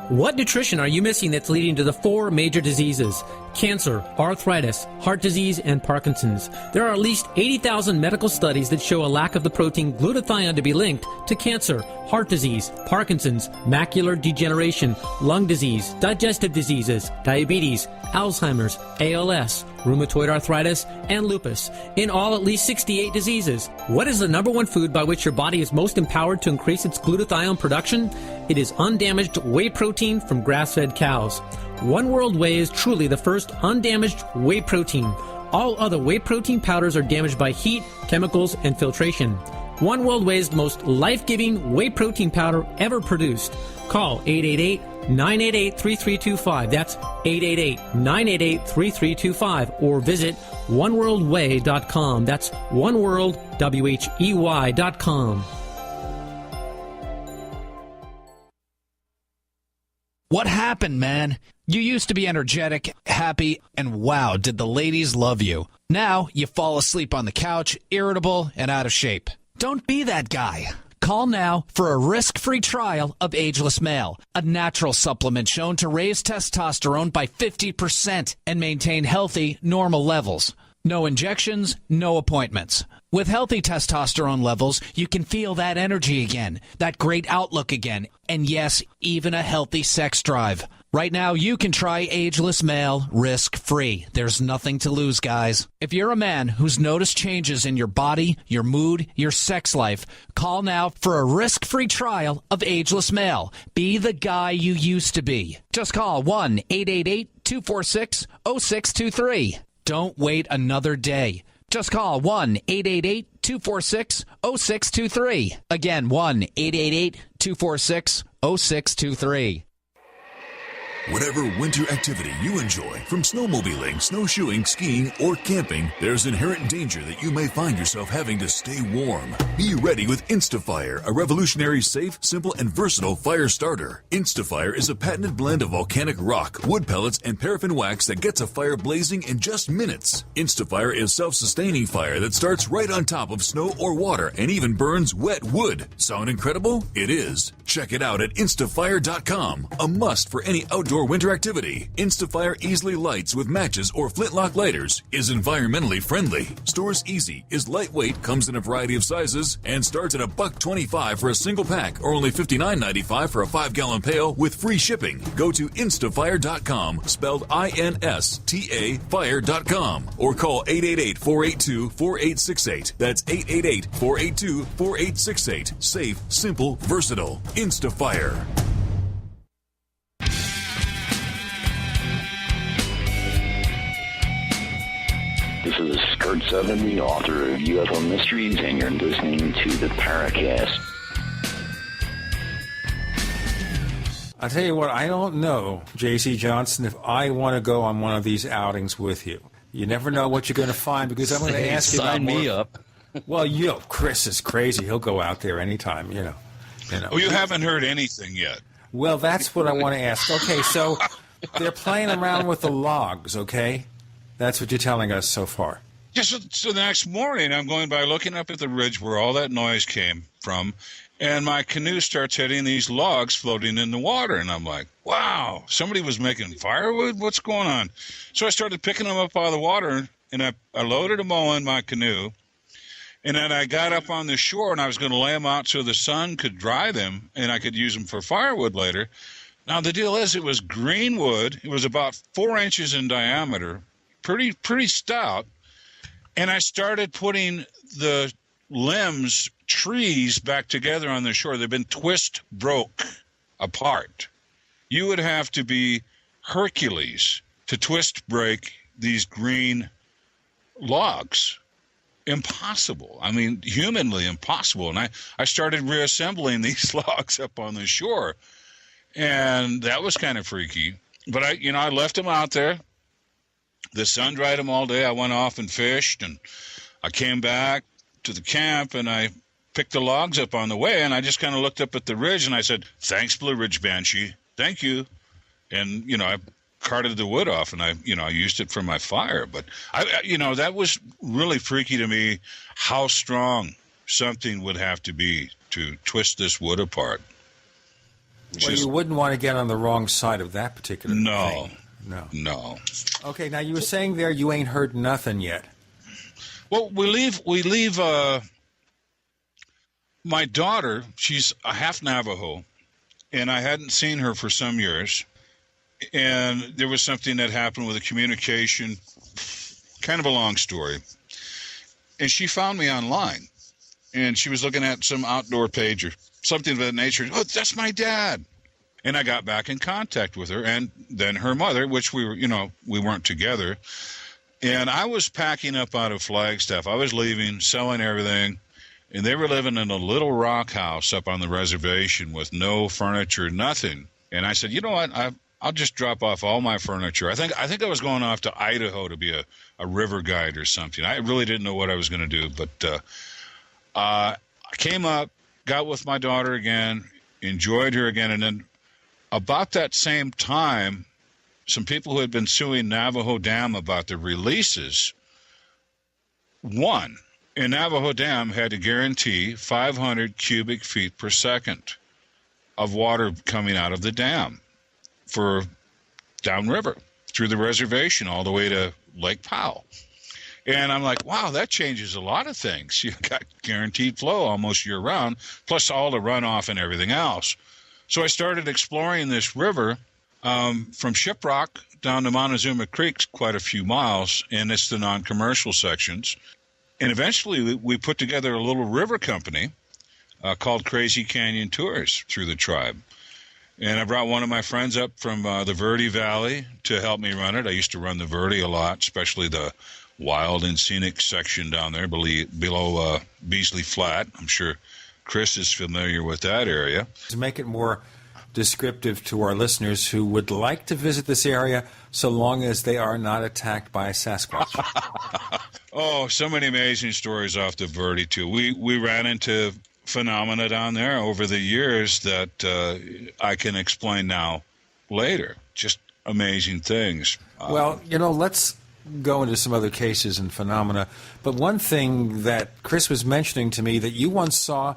What nutrition are you missing that's leading to the 4 major diseases? Cancer, arthritis, heart disease, and Parkinson's. There are at least 80,000 medical studies that show a lack of the protein glutathione to be linked to cancer, heart disease, Parkinson's, macular degeneration, lung disease, digestive diseases, diabetes, Alzheimer's, ALS, rheumatoid arthritis, and lupus. In all, at least 68 diseases. What is the number one food by which your body is most empowered to increase its glutathione production? It is undamaged whey protein from grass-fed cows. One World Whey is truly the first undamaged whey protein. All other whey protein powders are damaged by heat, chemicals, and filtration. One World Whey is the most life-giving whey protein powder ever produced. Call 888-988-3325. That's 888-988-3325. Or visit oneworldwhey.com. That's oneworldwhey.com. What happened, man? You used to be energetic, happy, and wow, did the ladies love you. Now you fall asleep on the couch, irritable, and out of shape. Don't be that guy. Call now for a risk-free trial of Ageless Male, a natural supplement shown to raise testosterone by 50% and maintain healthy, normal levels. No injections, no appointments. With healthy testosterone levels, you can feel that energy again, that great outlook again, and yes, even a healthy sex drive. Right now, you can try Ageless Male risk-free. There's nothing to lose, guys. If you're a man who's noticed changes in your body, your mood, your sex life, call now for a risk-free trial of Ageless Male. Be the guy you used to be. Just call 1-888-246-0623. Don't wait another day. Just call 1-888-246-0623. Again, 1-888-246-0623. Whatever winter activity you enjoy, from snowmobiling, snowshoeing, skiing, or camping, there's inherent danger that you may find yourself having to stay warm. Be ready with InstaFire, a revolutionary, safe, simple, and versatile fire starter. InstaFire is a patented blend of volcanic rock, wood pellets, and paraffin wax that gets a fire blazing in just minutes. InstaFire is self-sustaining fire that starts right on top of snow or water and even burns wet wood. Sound incredible? It is. Check it out at instafire.com. A must for any outdoor winter activity. InstaFire easily lights with matches or flintlock lighters, is environmentally friendly, stores easy, is lightweight, comes in a variety of sizes, and starts at $1.25 for a single pack or only $59.95 for a 5-gallon pail with free shipping. Go to instafire.com, spelled INSTA fire.com, or call 888-482-4868. That's 888-482-4868. Safe, simple, versatile. InstaFire. This is Kurt Sutton, the author of UFO Mysteries, and you're listening to the Paracast. I'll tell you what, I don't know, J.C. Johnson, if I want to go on one of these outings with you. You never know what you're going to find, because I'm going to ask you about Sign me more. up. Well, Chris is crazy. He'll go out there anytime, you know. Well, you haven't heard anything yet. Well, that's what I want to ask. Okay, so they're playing around with the logs, okay? That's what you're telling us so far. Yeah, so the next morning, I'm going by looking up at the ridge where all that noise came from, and my canoe starts hitting these logs floating in the water, and I'm like, wow, somebody was making firewood? What's going on? So I started picking them up out of the water, and I loaded them all in my canoe, and then I got up on the shore, and I was going to lay them out so the sun could dry them, and I could use them for firewood later. Now, the deal is, it was green wood. It was about 4 inches in diameter, pretty stout, and I started putting the limbs, trees, back together on the shore. They've been broke apart. You would have to be Hercules to break these green logs. Impossible. I mean, humanly impossible. And I started reassembling these logs up on the shore, and that was kind of freaky. But I left them out there. The sun dried them all day. I went off and fished, and I came back to the camp, and I picked the logs up on the way, and I just kind of looked up at the ridge, and I said, "Thanks, Blue Ridge Banshee. Thank you." And, I carted the wood off, and I used it for my fire. But, that was really freaky to me, how strong something would have to be to twist this wood apart. Well, you wouldn't want to get on the wrong side of that particular thing. No. Okay, now you were saying there you ain't heard nothing yet. Well, we leave my daughter, she's a half Navajo, and I hadn't seen her for some years. And there was something that happened with the communication, kind of a long story. And she found me online, and she was looking at some outdoor page or something of that nature. "Oh, that's my dad." And I got back in contact with her, and then her mother, which we weren't together. And I was packing up out of Flagstaff. I was leaving, selling everything, and they were living in a little rock house up on the reservation with no furniture, nothing. And I said, "You know what? I'll just drop off all my furniture." I think I was going off to Idaho to be a river guide or something. I really didn't know what I was going to do, but I came up, got with my daughter again, enjoyed her again, and then about that same time, some people who had been suing Navajo Dam about the releases won. And Navajo Dam had to guarantee 500 cubic feet per second of water coming out of the dam for downriver through the reservation all the way to Lake Powell. And I'm like, wow, that changes a lot of things. You got guaranteed flow almost year-round, plus all the runoff and everything else. So I started exploring this river from Shiprock down to Montezuma Creek, quite a few miles, and it's the non-commercial sections. And eventually we put together a little river company called Crazy Canyon Tours through the tribe. And I brought one of my friends up from the Verde Valley to help me run it. I used to run the Verde a lot, especially the wild and scenic section down there below Beasley Flat. I'm sure Chris is familiar with that area. To make it more descriptive to our listeners who would like to visit this area so long as they are not attacked by a Sasquatch. Oh, so many amazing stories off the Verde, too. We ran into phenomena down there over the years that I can explain now later. Just amazing things. Well, let's go into some other cases and phenomena. But one thing that Chris was mentioning to me, that you once saw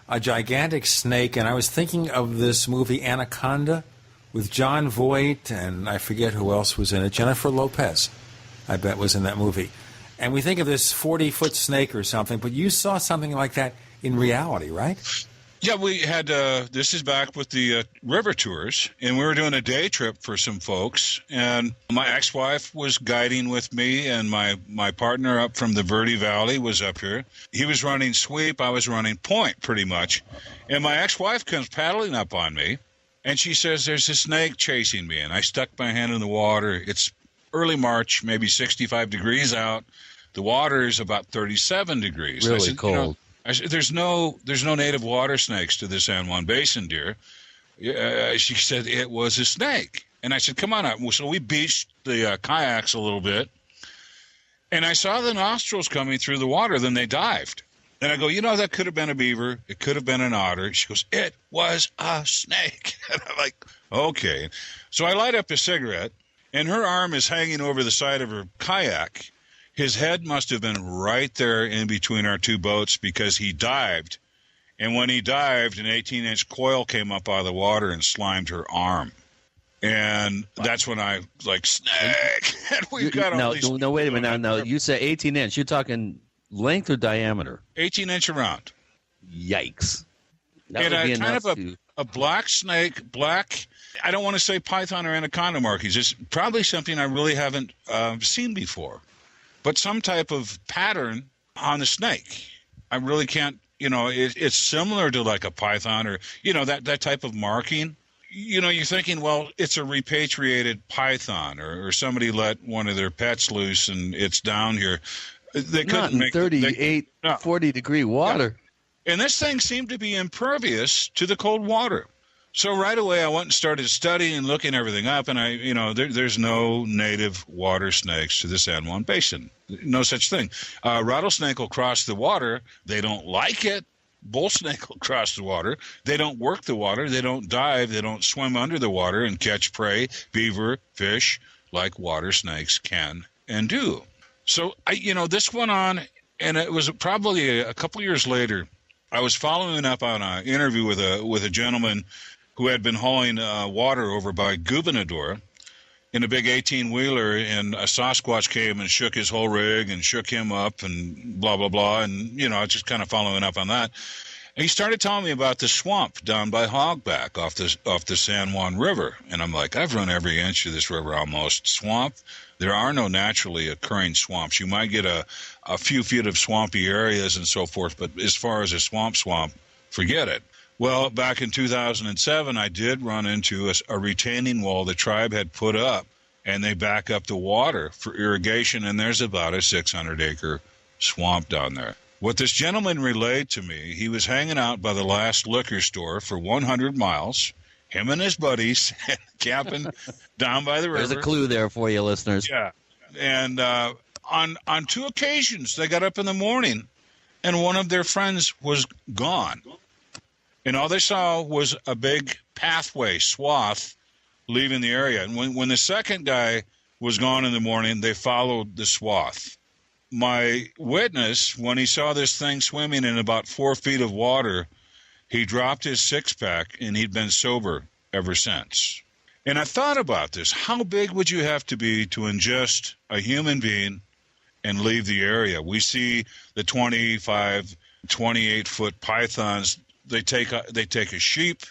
a gigantic snake, and I was thinking of this movie Anaconda with John Voight, and I forget who else was in it. Jennifer Lopez, I bet, was in that movie. And we think of this 40-foot snake or something, but you saw something like that in reality, right? Yeah, we had, this is back with the river tours, and we were doing a day trip for some folks, and my ex-wife was guiding with me, and my partner up from the Verde Valley was up here. He was running sweep, I was running point, pretty much, and my ex-wife comes paddling up on me, and she says, there's a snake chasing me, and I stuck my hand in the water. It's early March, maybe 65 degrees out. The water is about 37 degrees. Really I said, cold. I said, there's no native water snakes to the San Juan Basin, dear. She said it was a snake. And I said, come on up. So we beached the kayaks a little bit. And I saw the nostrils coming through the water. Then they dived. And I go, that could have been a beaver. It could have been an otter. She goes, it was a snake. And I'm like, okay. So I light up a cigarette, and her arm is hanging over the side of her kayak. His head must have been right there in between our two boats because he dived. And when he dived, an 18-inch coil came up out of the water and slimed her arm. And that's when I was like, snake! And we've got all these... No, wait a minute. Now, you say 18-inch. You're talking length or diameter? 18-inch around. Yikes. That and would be kind enough of a black snake, I don't want to say python or anaconda markings. It's probably something I really haven't seen before. But some type of pattern on the snake. I really can't, it's similar to like a python or, that type of marking. You're thinking, well, it's a repatriated python or somebody let one of their pets loose and it's down here. They Not in 40-degree water. Yeah. And this thing seemed to be impervious to the cold water. So right away, I went and started studying and looking everything up, and there's no native water snakes to the San Juan Basin. No such thing. Rattlesnake will cross the water. They don't like it. Bull snake will cross the water. They don't work the water. They don't dive. They don't swim under the water and catch prey, beaver, fish, like water snakes can and do. So, this went on, and it was probably a couple years later. I was following up on an interview with a gentleman who had been hauling water over by Gubernador in a big 18-wheeler, and a Sasquatch came and shook his whole rig and shook him up and blah, blah, blah. And, just kind of following up on that. And he started telling me about the swamp down by Hogback off the San Juan River. And I'm like, I've run every inch of this river almost. Swamp? There are no naturally occurring swamps. You might get a few feet of swampy areas and so forth, but as far as a swamp, forget it. Well, back in 2007, I did run into a retaining wall the tribe had put up, and they back up the water for irrigation, and there's about a 600-acre swamp down there. What this gentleman relayed to me, he was hanging out by the last liquor store for 100 miles, him and his buddies, camping down by the river. There's a clue there for you, listeners. Yeah. And on two occasions, they got up in the morning, and one of their friends was gone. And all they saw was a big pathway swath leaving the area. And when the second guy was gone in the morning, they followed the swath. My witness, when he saw this thing swimming in about 4 feet of water, he dropped his six-pack, and he'd been sober ever since. And I thought about this. How big would you have to be to ingest a human being and leave the area. We see the 25, 28-foot pythons. They take a sheep,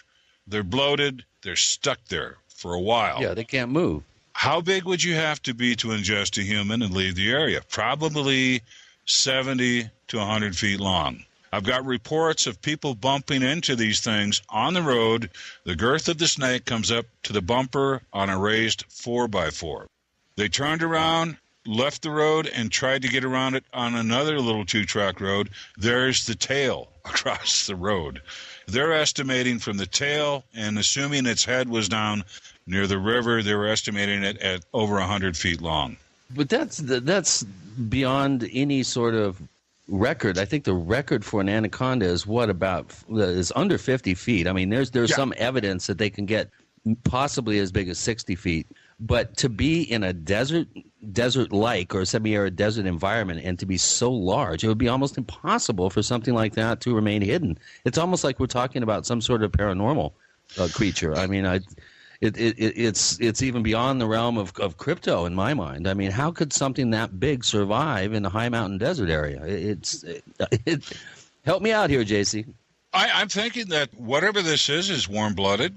they're bloated, they're stuck there for a while. Yeah, they can't move. How big would you have to be to ingest a human and leave the area? Probably 70 to 100 feet long. I've got reports of people bumping into these things on the road. The girth of the snake comes up to the bumper on a raised 4x4. They turned around, left the road, and tried to get around it on another little 2-track road. There's the tail across the road. They're estimating from the tail, and assuming its head was down near the river, they were estimating it at over 100 feet long. But that's beyond any sort of record. I think the record for an anaconda is is under 50 feet. I mean, there's some evidence that they can get possibly as big as 60 feet. But to be in a desert-like or semi-arid desert environment and to be so large, it would be almost impossible for something like that to remain hidden. It's almost like we're talking about some sort of paranormal creature. I mean, it's even beyond the realm of crypto in my mind. I mean, how could something that big survive in a high mountain desert area? Help me out here, JC. I'm thinking that whatever this is warm-blooded.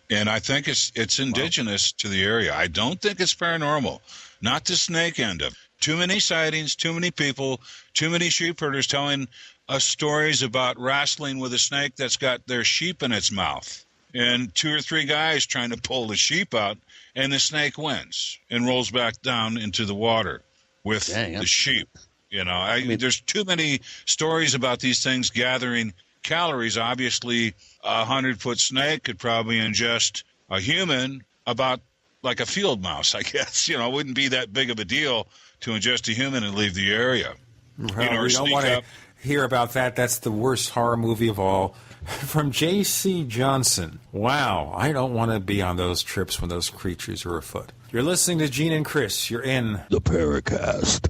And I think it's indigenous to the area. I don't think it's paranormal. Not the snake end of it. Too many sightings, too many people, too many sheep herders telling us stories about wrestling with a snake that's got their sheep in its mouth. And 2 or 3 guys trying to pull the sheep out, and the snake wins and rolls back down into the water with the sheep. You know, I mean, there's too many stories about these things gathering calories. Obviously, a 100-foot snake could probably ingest a human about like a field mouse, I guess. You know, it wouldn't be that big of a deal to ingest a human and leave the area. Well, we don't want to hear about that. That's the worst horror movie of all. From J.C. Johnson. Wow, I don't want to be on those trips when those creatures are afoot. You're listening to Gene and Chris. You're in the Paracast.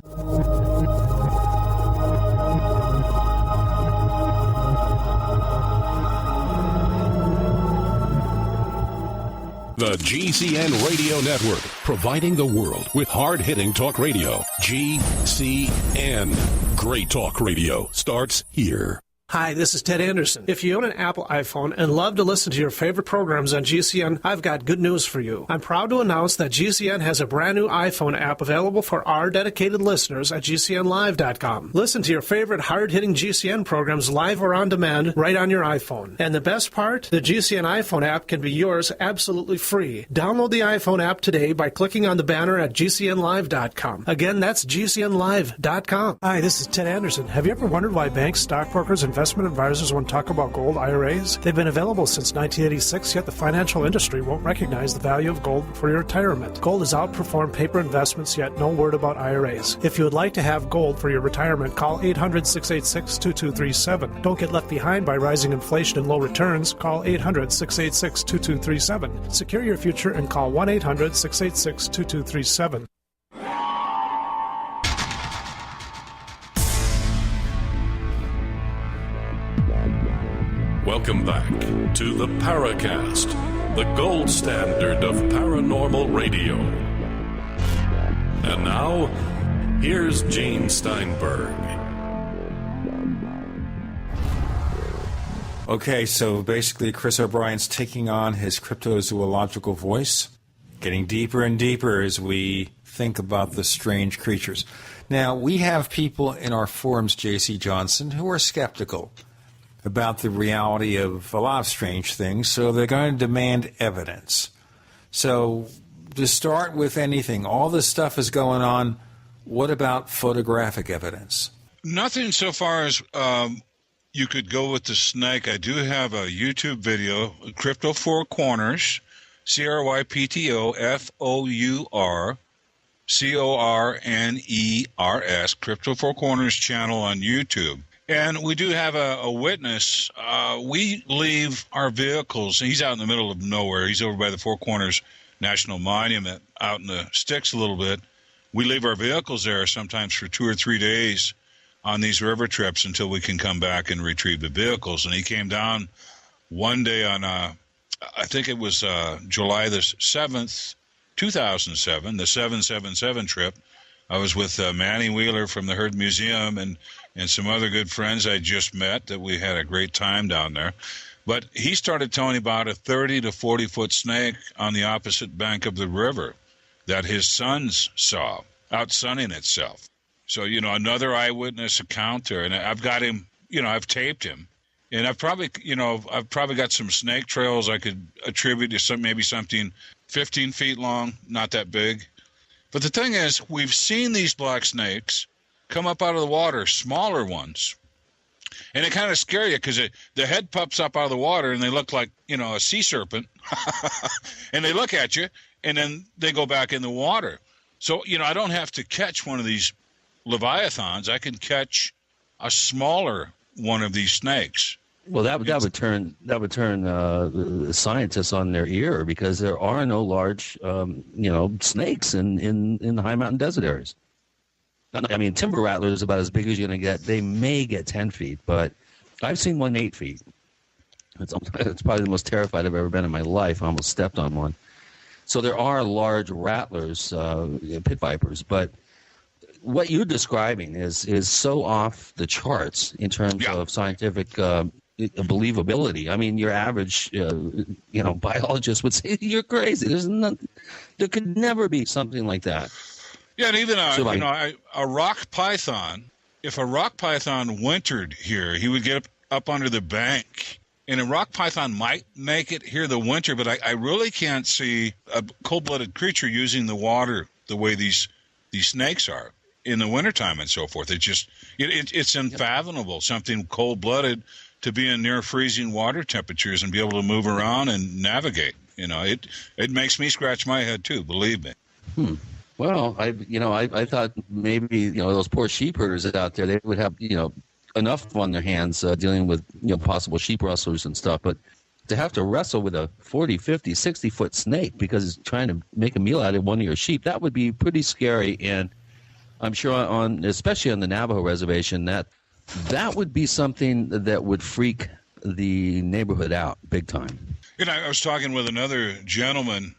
The GCN Radio Network, providing the world with hard-hitting talk radio. GCN. Great talk radio starts here. Hi, this is Ted Anderson. If you own an Apple iPhone and love to listen to your favorite programs on GCN, I've got good news for you. I'm proud to announce that GCN has a brand new iPhone app available for our dedicated listeners at GCNlive.com. Listen to your favorite hard-hitting GCN programs live or on demand right on your iPhone. And the best part? The GCN iPhone app can be yours absolutely free. Download the iPhone app today by clicking on the banner at GCNlive.com. Again, that's GCNlive.com. Hi, this is Ted Anderson. Have you ever wondered why banks, stockbrokers, investment advisors want to talk about gold IRAs? They've been available since 1986, yet the financial industry won't recognize the value of gold for your retirement. Gold has outperformed paper investments, yet no word about IRAs. If you would like to have gold for your retirement, call 800-686-2237. Don't get left behind by rising inflation and low returns. Call 800-686-2237. Secure your future and call 1-800-686-2237. Welcome back to the Paracast, the gold standard of paranormal radio. And now, here's Gene Steinberg. Okay, so basically Chris O'Brien's taking on his cryptozoological voice, getting deeper and deeper as we think about the strange creatures. Now, we have people in our forums, J.C. Johnson, who are skeptical about the reality of a lot of strange things, so they're going to demand evidence. So to start with anything, all this stuff is going on. What about photographic evidence? Nothing so far as you could go with the snake. I do have a YouTube video, Crypto Four Corners, CryptoFourCorners, Crypto Four Corners channel on YouTube. And we do have a witness. We leave our vehicles. He's out in the middle of nowhere. He's over by the Four Corners National Monument, out in the sticks a little bit. We leave our vehicles there sometimes for 2 or 3 days on these river trips until we can come back and retrieve the vehicles. And he came down one day on, I think it was July the 7th, 2007, the 777 trip. I was with Manny Wheeler from the Herd Museum and some other good friends I just met that we had a great time down there. But he started telling me about a 30 to 40-foot snake on the opposite bank of the river that his sons saw out sunning itself. So, another eyewitness account there. And I've got him, I've taped him. And I've probably got some snake trails I could attribute to maybe something 15 feet long, not that big. But the thing is, we've seen these black snakes come up out of the water, smaller ones. And they kind of scare you because the head pops up out of the water and they look like, a sea serpent. And they look at you and then they go back in the water. So, I don't have to catch one of these leviathans. I can catch a smaller one of these snakes. Well, that would turn scientists on their ear because there are no large, snakes in the high mountain desert areas. I mean, timber rattler is about as big as you're going to get. They may get 10 feet, but I've seen one 8 feet. It's probably the most terrified I've ever been in my life. I almost stepped on one. So there are large rattlers, pit vipers, but what you're describing is so off the charts in terms of scientific believability. I mean, your average, biologist would say you're crazy. There could never be something like that. Yeah, and even a rock python. If a rock python wintered here, he would get up under the bank, and a rock python might make it here the winter. But I really can't see a cold-blooded creature using the water the way these snakes are in the wintertime and so forth. It's unfathomable, something cold-blooded to be in near freezing water temperatures and be able to move around and navigate. It makes me scratch my head too, believe me. Well, I thought maybe those poor sheep herders out there, they would have enough on their hands dealing with possible sheep rustlers and stuff, but to have to wrestle with a 40, 50, 60-foot snake because it's trying to make a meal out of one of your sheep, that would be pretty scary. And I'm sure especially on the Navajo Reservation, that would be something that would freak the neighborhood out big time. I was talking with another gentleman.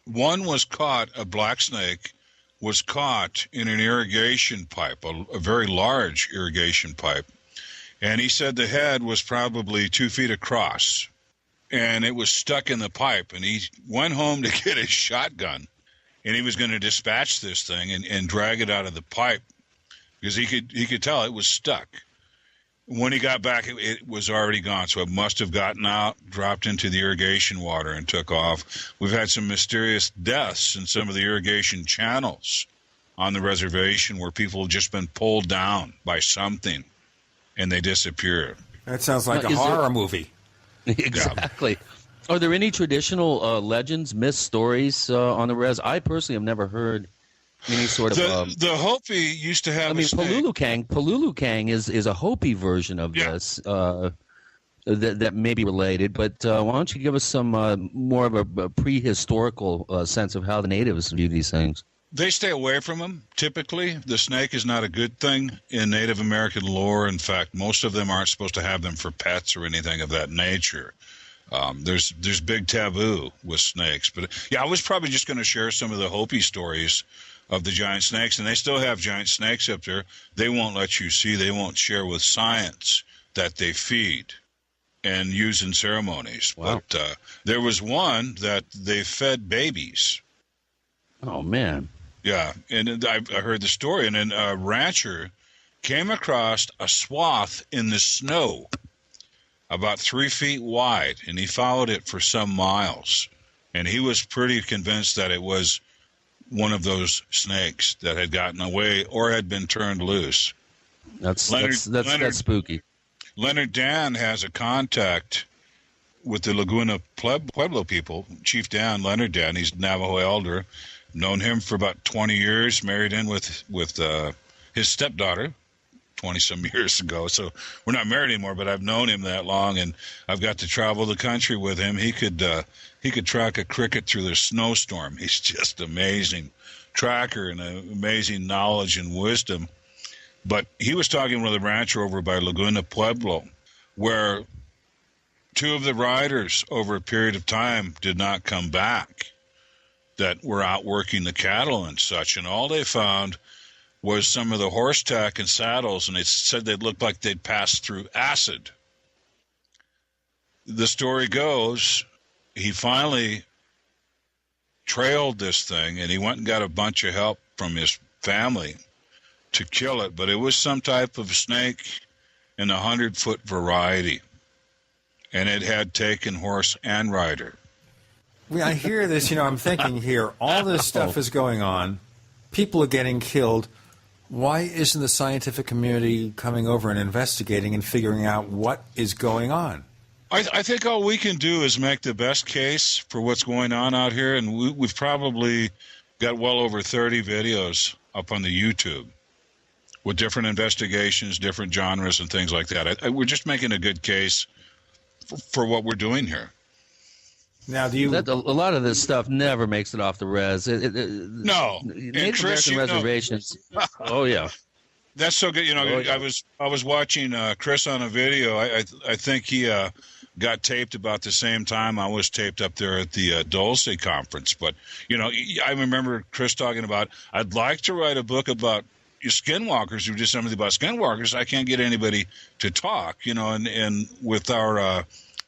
One was caught, a black snake was caught in an irrigation pipe, a very large irrigation pipe. And he said the head was probably 2 feet across, and it was stuck in the pipe. And he went home to get his shotgun, and he was going to dispatch this thing and drag it out of the pipe because he could tell it was stuck. When he got back, it was already gone, so it must have gotten out, dropped into the irrigation water, and took off. We've had some mysterious deaths in some of the irrigation channels on the reservation where people have just been pulled down by something, and they disappear. That sounds like a horror movie. Exactly. Yeah. Are there any traditional legends, myths, stories on the res? I personally have never heard any sort of the Hopi used to have. Palulu Kang is a Hopi version of this that may be related. But why don't you give us some more of a prehistorical sense of how the natives view these things? They stay away from them. Typically, the snake is not a good thing in Native American lore. In fact, most of them aren't supposed to have them for pets or anything of that nature. There's big taboo with snakes. But I was probably just going to share some of the Hopi stories of the giant snakes, and they still have giant snakes up there. They won't let you see. They won't share with science that they feed and use in ceremonies. Wow. But there was one that they fed babies. Oh, man. Yeah, and I heard the story, and then a rancher came across a swath in the snow about 3 feet wide, and he followed it for some miles, and he was pretty convinced that it was one of those snakes that had gotten away or had been turned loose. That's spooky. Leonard Dan has a contact with the Laguna Pueblo people. Chief Dan, Leonard Dan, he's Navajo elder. Known him for about 20 years, married in with his stepdaughter 20-some years ago. So we're not married anymore, but I've known him that long, and I've got to travel the country with him. He could track a cricket through the snowstorm. He's just amazing tracker and amazing knowledge and wisdom. But he was talking with a rancher over by Laguna Pueblo, where two of the riders over a period of time did not come back, that were out working the cattle and such, and all they found was some of the horse tack and saddles, and they said they looked like they'd passed through acid. The story goes, he finally trailed this thing, and he went and got a bunch of help from his family to kill it, but it was some type of snake in the 100-foot variety, and it had taken horse and rider. When I hear this, I'm thinking here, all this stuff is going on, people are getting killed. Why isn't the scientific community coming over and investigating and figuring out what is going on? I think all we can do is make the best case for what's going on out here, and we've probably got well over 30 videos up on the YouTube with different investigations, different genres, and things like that. We're just making a good case for what we're doing here. Now, a lot of this stuff never makes it off the res. No, Native Chris, American reservations. Oh yeah, that's so good. I was watching Chris on a video. I think he got taped about the same time I was taped up there at the Dulce conference. But I remember Chris talking about, I'd like to write a book about skinwalkers, or just something about skinwalkers. I can't get anybody to talk. And with our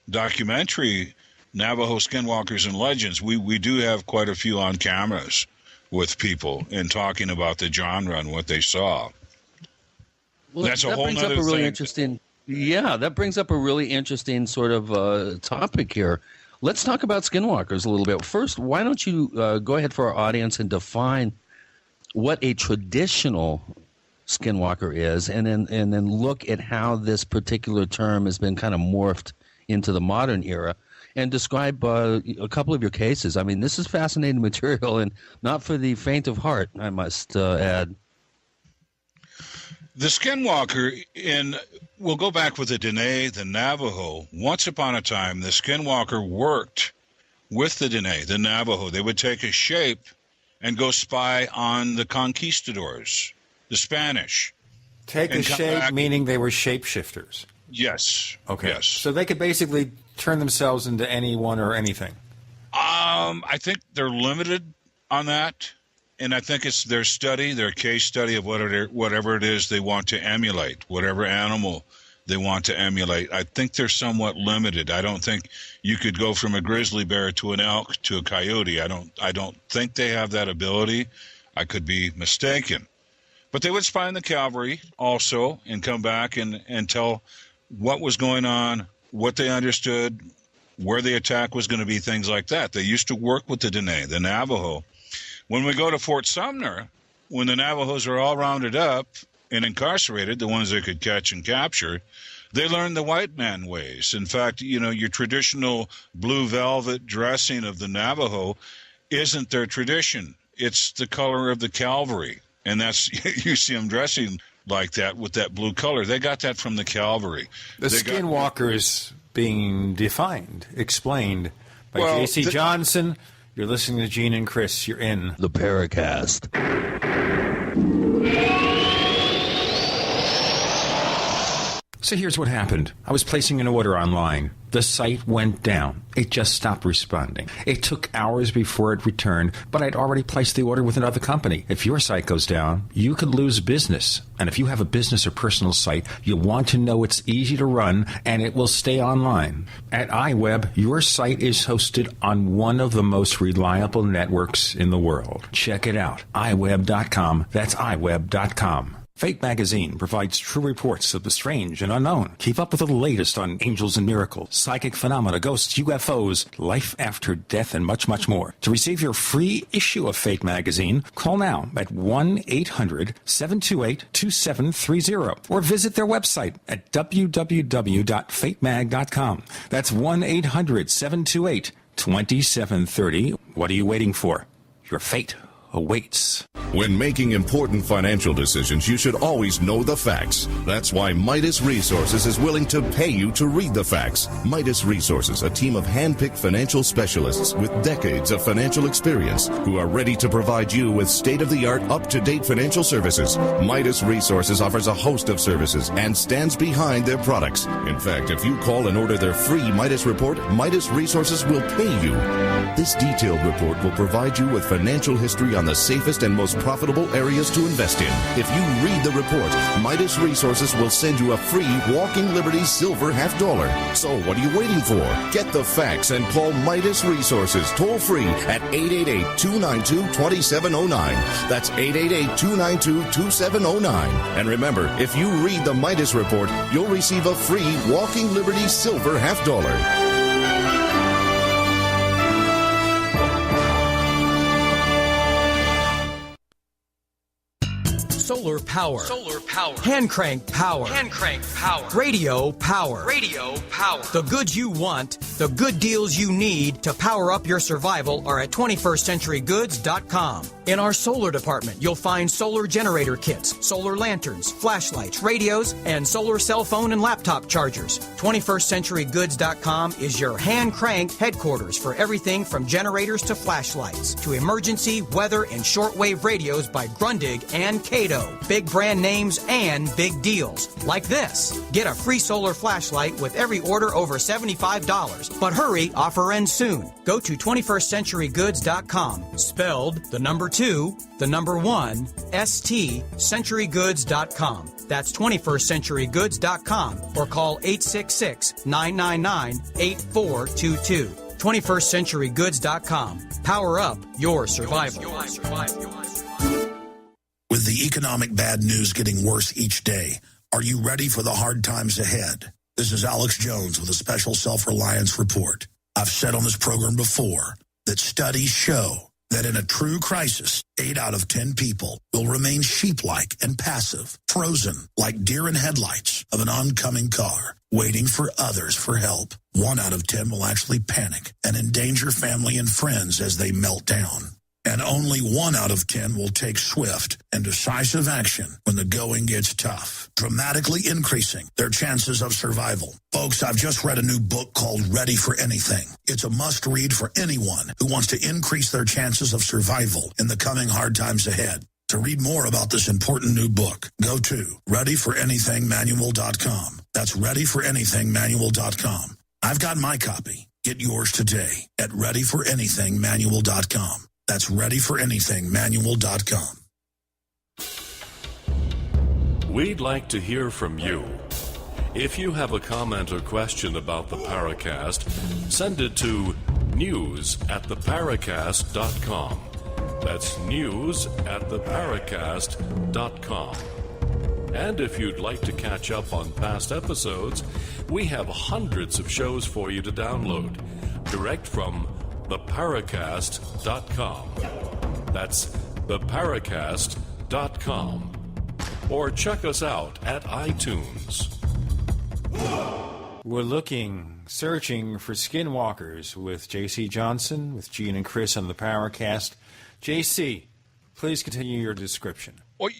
documentary, Navajo Skinwalkers and Legends, we do have quite a few on cameras with people and talking about the genre and what they saw. Well, that's a whole nother thing. That brings up a really interesting sort of topic here. Let's talk about skinwalkers a little bit. First, why don't you go ahead for our audience and define what a traditional skinwalker is, and then look at how this particular term has been kind of morphed into the modern era. And describe a couple of your cases. I mean, this is fascinating material, and not for the faint of heart, I must add. The skinwalker, we'll go back with the Dene, the Navajo. Once upon a time, the skinwalker worked with the Dene, the Navajo. They would take a shape and go spy on the conquistadors, the Spanish. Take a shape, meaning they were shapeshifters. Yes. Okay. Yes. So they could basically turn themselves into anyone or anything. I think they're limited on that, and I think it's their study, their case study of whatever it is they want to emulate, whatever animal they want to emulate. I think they're somewhat limited. I don't think you could go from a grizzly bear to an elk to a coyote. I don't think they have that ability. I could be mistaken. But they would spy on the cavalry also and come back and tell what was going on, what they understood, where the attack was going to be, things like that. They used to work with the Dene, the Navajo. When we go to Fort Sumner, when the Navajos are all rounded up and incarcerated, the ones they could catch and capture, they learned the white man ways. In fact, your traditional blue velvet dressing of the Navajo isn't their tradition. It's the color of the cavalry. And that's, you see them dressing like that with that blue color. They got that from the cavalry. The skinwalkers being defined, explained by J.C. Johnson. You're listening to Gene and Chris. You're in the Paracast. So here's what happened. I was placing an order online. The site went down. It just stopped responding. It took hours before it returned, but I'd already placed the order with another company. If your site goes down, you could lose business. And if you have a business or personal site, you want to know it's easy to run and it will stay online. At iWeb, your site is hosted on one of the most reliable networks in the world. Check it out. iWeb.com. That's iWeb.com. Fate magazine provides true reports of the strange and unknown. Keep up with the latest on angels and miracles, psychic phenomena, ghosts, UFOs, life after death, and much, much more. To receive your free issue of Fate magazine, call now at 1-800-728-2730 or visit their website at www.fatemag.com. That's 1-800-728-2730. What are you waiting for? Your fate awaits. When making important financial decisions, you should always know the facts. That's why Midas Resources is willing to pay you to read the facts. Midas Resources, a team of hand-picked financial specialists with decades of financial experience who are ready to provide you with state-of-the-art, up-to-date financial services. Midas Resources offers a host of services and stands behind their products. In fact, if you call and order their free Midas report, Midas Resources will pay you. This detailed report will provide you with financial history on on the safest and most profitable areas to invest in. If you read the report, Midas Resources will send you a free Walking Liberty Silver $50. So what are you waiting for? Get the facts and call Midas Resources toll free at 888-292-2709. That's 888-292-2709. And remember, if you read the Midas report, you'll receive a free Walking Liberty Silver $50. Solar power. Solar power. Hand crank power. Hand crank power. Radio power. Radio power. The goods you want, the good deals you need to power up your survival are at 21stcenturygoods.com. In our solar department, you'll find solar generator kits, solar lanterns, flashlights, radios, and solar cell phone and laptop chargers. 21stcenturygoods.com is your hand-crank headquarters for everything from generators to flashlights to emergency, weather, and shortwave radios by Grundig and Cato. Big brand names and big deals. Like this. Get a free solar flashlight with every order over $75. But hurry, offer ends soon. Go to 21stcenturygoods.com. Spelled the number 2, the number 1, ST, centurygoods.com. That's 21stcenturygoods.com or call 866-999-8422. 21stcenturygoods.com. Power up your survival. With the economic bad news getting worse each day, are you ready for the hard times ahead? This is Alex Jones with a special self-reliance report. I've said on this program before that studies show that in a true crisis, 8 out of 10 people will remain sheep-like and passive, frozen like deer in headlights of an oncoming car, waiting for others for help. 1 out of 10 will actually panic and endanger family and friends as they melt down. And only 1 out of 10 will take swift and decisive action when the going gets tough, dramatically increasing their chances of survival. Folks, I've just read a new book called Ready for Anything. It's a must-read for anyone who wants to increase their chances of survival in the coming hard times ahead. To read more about this important new book, go to readyforanythingmanual.com. That's readyforanythingmanual.com. I've got my copy. Get yours today at readyforanythingmanual.com. That's readyforanythingmanual.com. We'd like to hear from you. If you have a comment or question about the Paracast, send it to news@theparacast.com. That's news@theparacast.com. And if you'd like to catch up on past episodes, we have hundreds of shows for you to download, direct from theparacast.com. That's theparacast.com. Or check us out at iTunes. We're searching for skinwalkers with J.C. Johnson, with Gene and Chris on the Paracast. J.C., please continue your description. Well,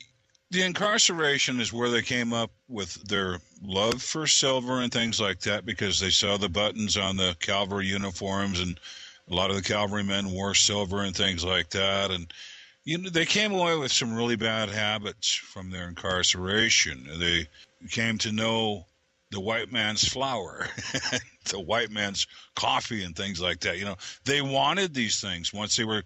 the incarceration is where they came up with their love for silver and things like that, because they saw the buttons on the cavalry uniforms, and a lot of the cavalrymen wore silver and things like that. And they came away with some really bad habits from their incarceration. They came to know the white man's flour, the white man's coffee and things like that. They wanted these things once they were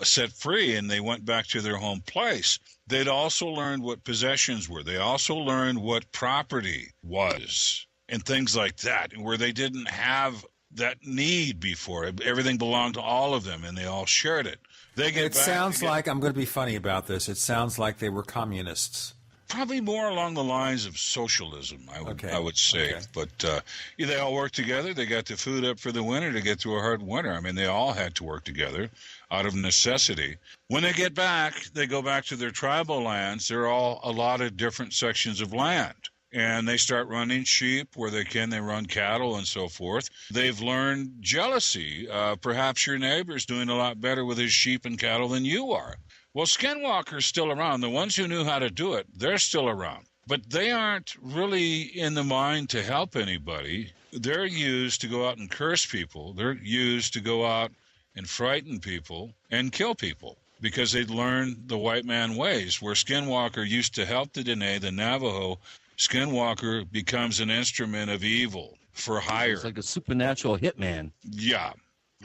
set free and they went back to their home place. They'd also learned what possessions were. They also learned what property was and things like that, where they didn't have that need before. Everything belonged to all of them, and they all shared it. It sounds like, I'm going to be funny about this, it sounds like they were communists. Probably more along the lines of socialism, I would say. Okay. But they all worked together. They got the food up for the winter to get through a hard winter. I mean, they all had to work together out of necessity. When they get back, they go back to their tribal lands. They're all allotted different sections of land. And they start running sheep where they can. They run cattle and so forth. They've learned jealousy. Perhaps your neighbor's doing a lot better with his sheep and cattle than you are. Well, skinwalkers still around. The ones who knew how to do it, they're still around. But they aren't really in the mind to help anybody. They're used to go out and curse people. They're used to go out and frighten people and kill people, because they'd learned the white man ways. Where Skinwalker used to help the Dene, the Navajo, Skinwalker becomes an instrument of evil for hire. It's like a supernatural hitman. Yeah.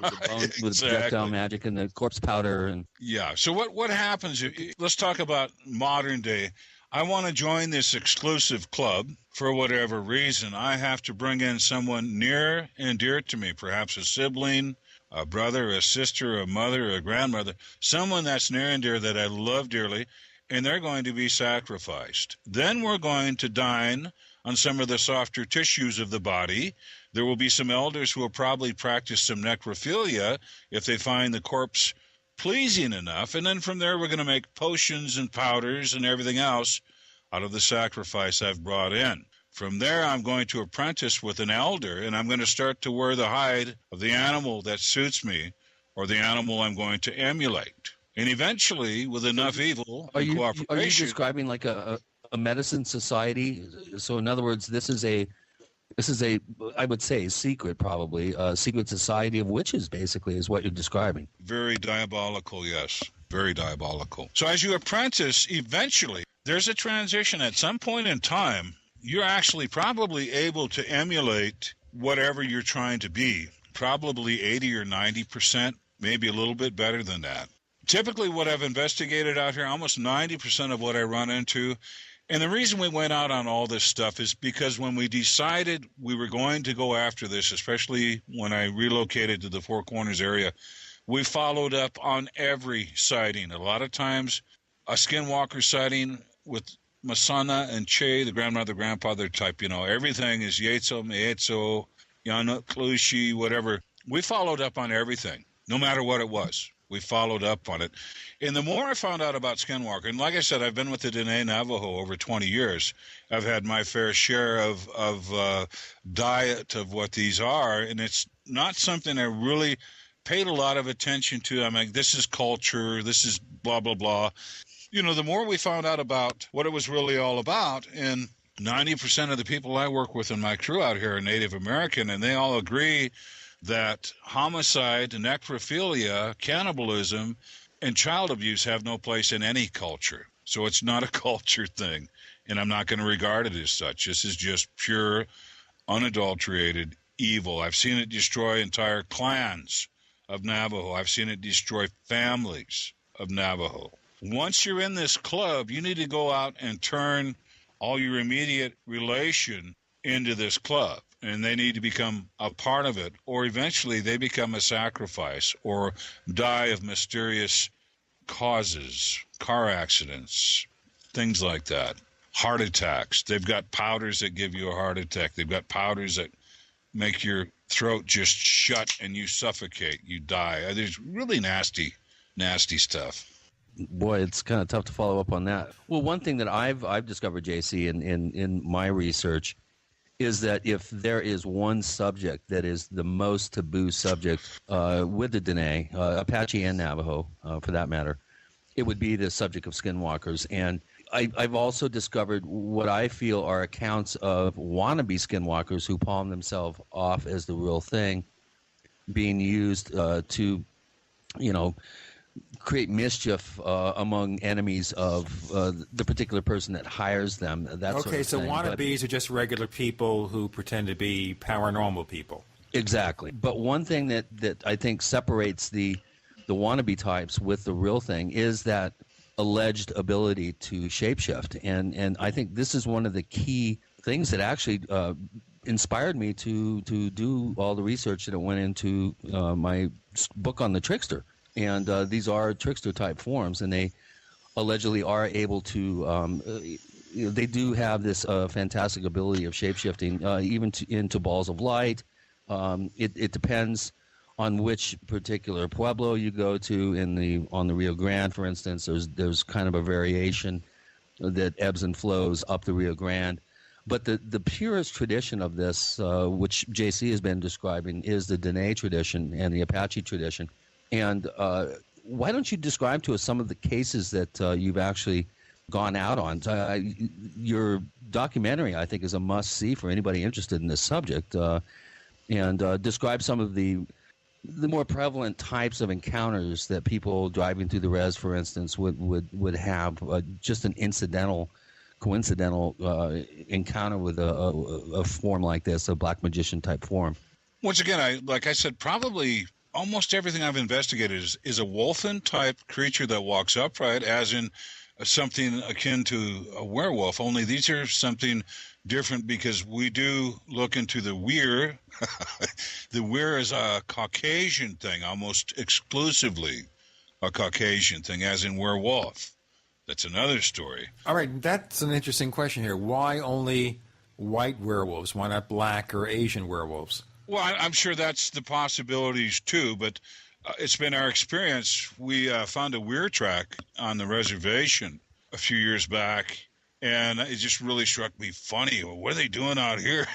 with projectile magic and the corpse powder. And yeah. So what happens? Let's talk about modern day. I want to join this exclusive club for whatever reason. I have to bring in someone near and dear to me, perhaps a sibling, a brother, a sister, a mother, a grandmother, someone that's near and dear that I love dearly, and they're going to be sacrificed. Then we're going to dine on some of the softer tissues of the body. There will be some elders who will probably practice some necrophilia if they find the corpse pleasing enough. And then from there, we're going to make potions and powders and everything else out of the sacrifice I've brought in. From there, I'm going to apprentice with an elder, and I'm going to start to wear the hide of the animal that suits me or the animal I'm going to emulate. And eventually, with enough evil and cooperation... Are you describing like a medicine society? So in other words, this is a, I would say, secret, probably, a secret society of witches, basically, is what you're describing. Very diabolical, yes. Very diabolical. So as you apprentice, eventually, there's a transition. At some point in time, you're actually probably able to emulate whatever you're trying to be. Probably 80 or 90%, maybe a little bit better than that. Typically, what I've investigated out here, almost 90% of what I run into, and the reason we went out on all this stuff is because when we decided we were going to go after this, especially when I relocated to the Four Corners area, we followed up on every sighting. A lot of times, a skinwalker sighting with Masana and Che, the grandmother, grandfather type, everything is Yetso, Meetso, Yanuklushi, whatever. We followed up on everything, no matter what it was. We followed up on it. And the more I found out about skinwalker, and like I said, I've been with the Dene Navajo over 20 years. I've had my fair share of diet of what these are, and it's not something I really paid a lot of attention to. I'm like, this is culture, this is blah, blah, blah. The more we found out about what it was really all about, and 90% of the people I work with in my crew out here are Native American, and they all agree that homicide, necrophilia, cannibalism, and child abuse have no place in any culture. So it's not a culture thing, and I'm not going to regard it as such. This is just pure, unadulterated evil. I've seen it destroy entire clans of Navajo. I've seen it destroy families of Navajo. Once you're in this club, you need to go out and turn all your immediate relation into this club, and they need to become a part of it, or eventually they become a sacrifice or die of mysterious causes, car accidents, things like that, heart attacks. They've got powders that give you a heart attack. They've got powders that make your throat just shut and you suffocate, you die. There's really nasty stuff. Boy, it's kind of tough to follow up on that. Well, one thing that I've discovered, JC, in my research is that if there is one subject that is the most taboo subject with the Dene, Apache and Navajo, for that matter, it would be the subject of skinwalkers. And I've also discovered what I feel are accounts of wannabe skinwalkers who palm themselves off as the real thing, being used to, create mischief among enemies of the particular person that hires them. That sort of so thing. wannabes are just regular people who pretend to be paranormal people. Exactly. But one thing that I think separates the wannabe types with the real thing is that alleged ability to shapeshift. And I think this is one of the key things that actually inspired me to do all the research that went into my book on the trickster. And these are trickster-type forms, and they allegedly are able to they do have this fantastic ability of shapeshifting, even into balls of light. It depends on which particular pueblo you go to. On the Rio Grande, for instance, there's kind of a variation that ebbs and flows up the Rio Grande. But the purest tradition of this, which JC has been describing, is the Dene tradition and the Apache tradition. And why don't you describe to us some of the cases that you've actually gone out on? Your documentary, I think, is a must-see for anybody interested in this subject. And describe some of the more prevalent types of encounters that people driving through the res, for instance, would have just an coincidental encounter with a form like this, a black magician type form. Once again, like I said, probably almost everything I've investigated is a wolfen-type creature that walks upright, as in something akin to a werewolf, only these are something different because we do look into the weir. The weir is a Caucasian thing, almost exclusively a Caucasian thing, as in werewolf. That's another story. All right, that's an interesting question here. Why only white werewolves? Why not black or Asian werewolves? Well, I'm sure that's the possibilities too, but it's been our experience. We found a weir track on the reservation a few years back, and it just really struck me funny. Well, what are they doing out here?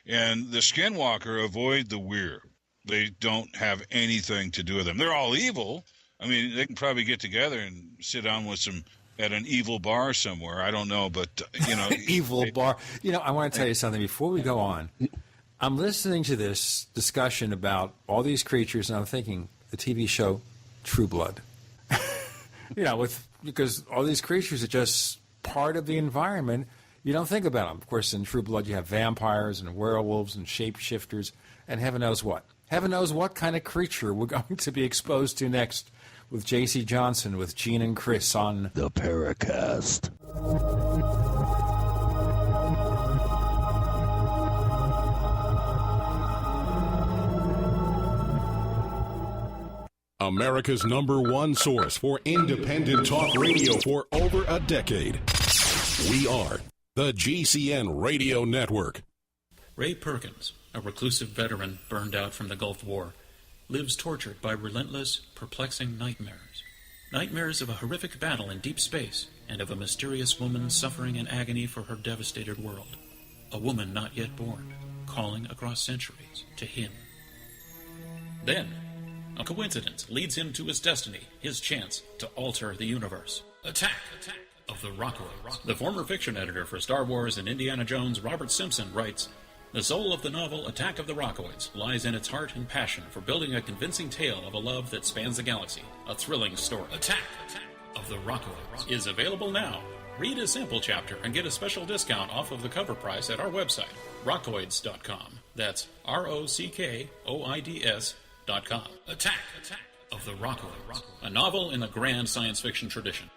And the skinwalker avoid the weir. They don't have anything to do with them. They're all evil. I mean, they can probably get together and sit down with some at an evil bar somewhere. I don't know, but, you know. Evil bar. You know, I want to tell you something before we go on. I'm listening to this discussion about all these creatures, and I'm thinking the TV show True Blood. You know, because all these creatures are just part of the environment. You don't think about them. Of course, in True Blood, you have vampires and werewolves and shapeshifters and heaven knows what. Heaven knows what kind of creature we're going to be exposed to next with J.C. Johnson, with Gene and Chris on The Paracast. America's #1 source for independent talk radio for over a decade. We are the GCN Radio Network. Ray Perkins, a reclusive veteran burned out from the Gulf War, lives tortured by relentless, perplexing nightmares. Nightmares of a horrific battle in deep space and of a mysterious woman suffering in agony for her devastated world. A woman not yet born, calling across centuries to him. Then, a coincidence leads him to his destiny, his chance to alter the universe. Attack of the Rockoids. The former fiction editor for Star Wars and Indiana Jones, Robert Simpson, writes, "The soul of the novel Attack of the Rockoids lies in its heart and passion for building a convincing tale of a love that spans the galaxy. A thrilling story. Attack of the Rockoids is available now. Read a sample chapter and get a special discount off of the cover price at our website, rockoids.com. That's ROCKOIDS.com. Attack of the Rockoids, a novel in the grand science fiction tradition."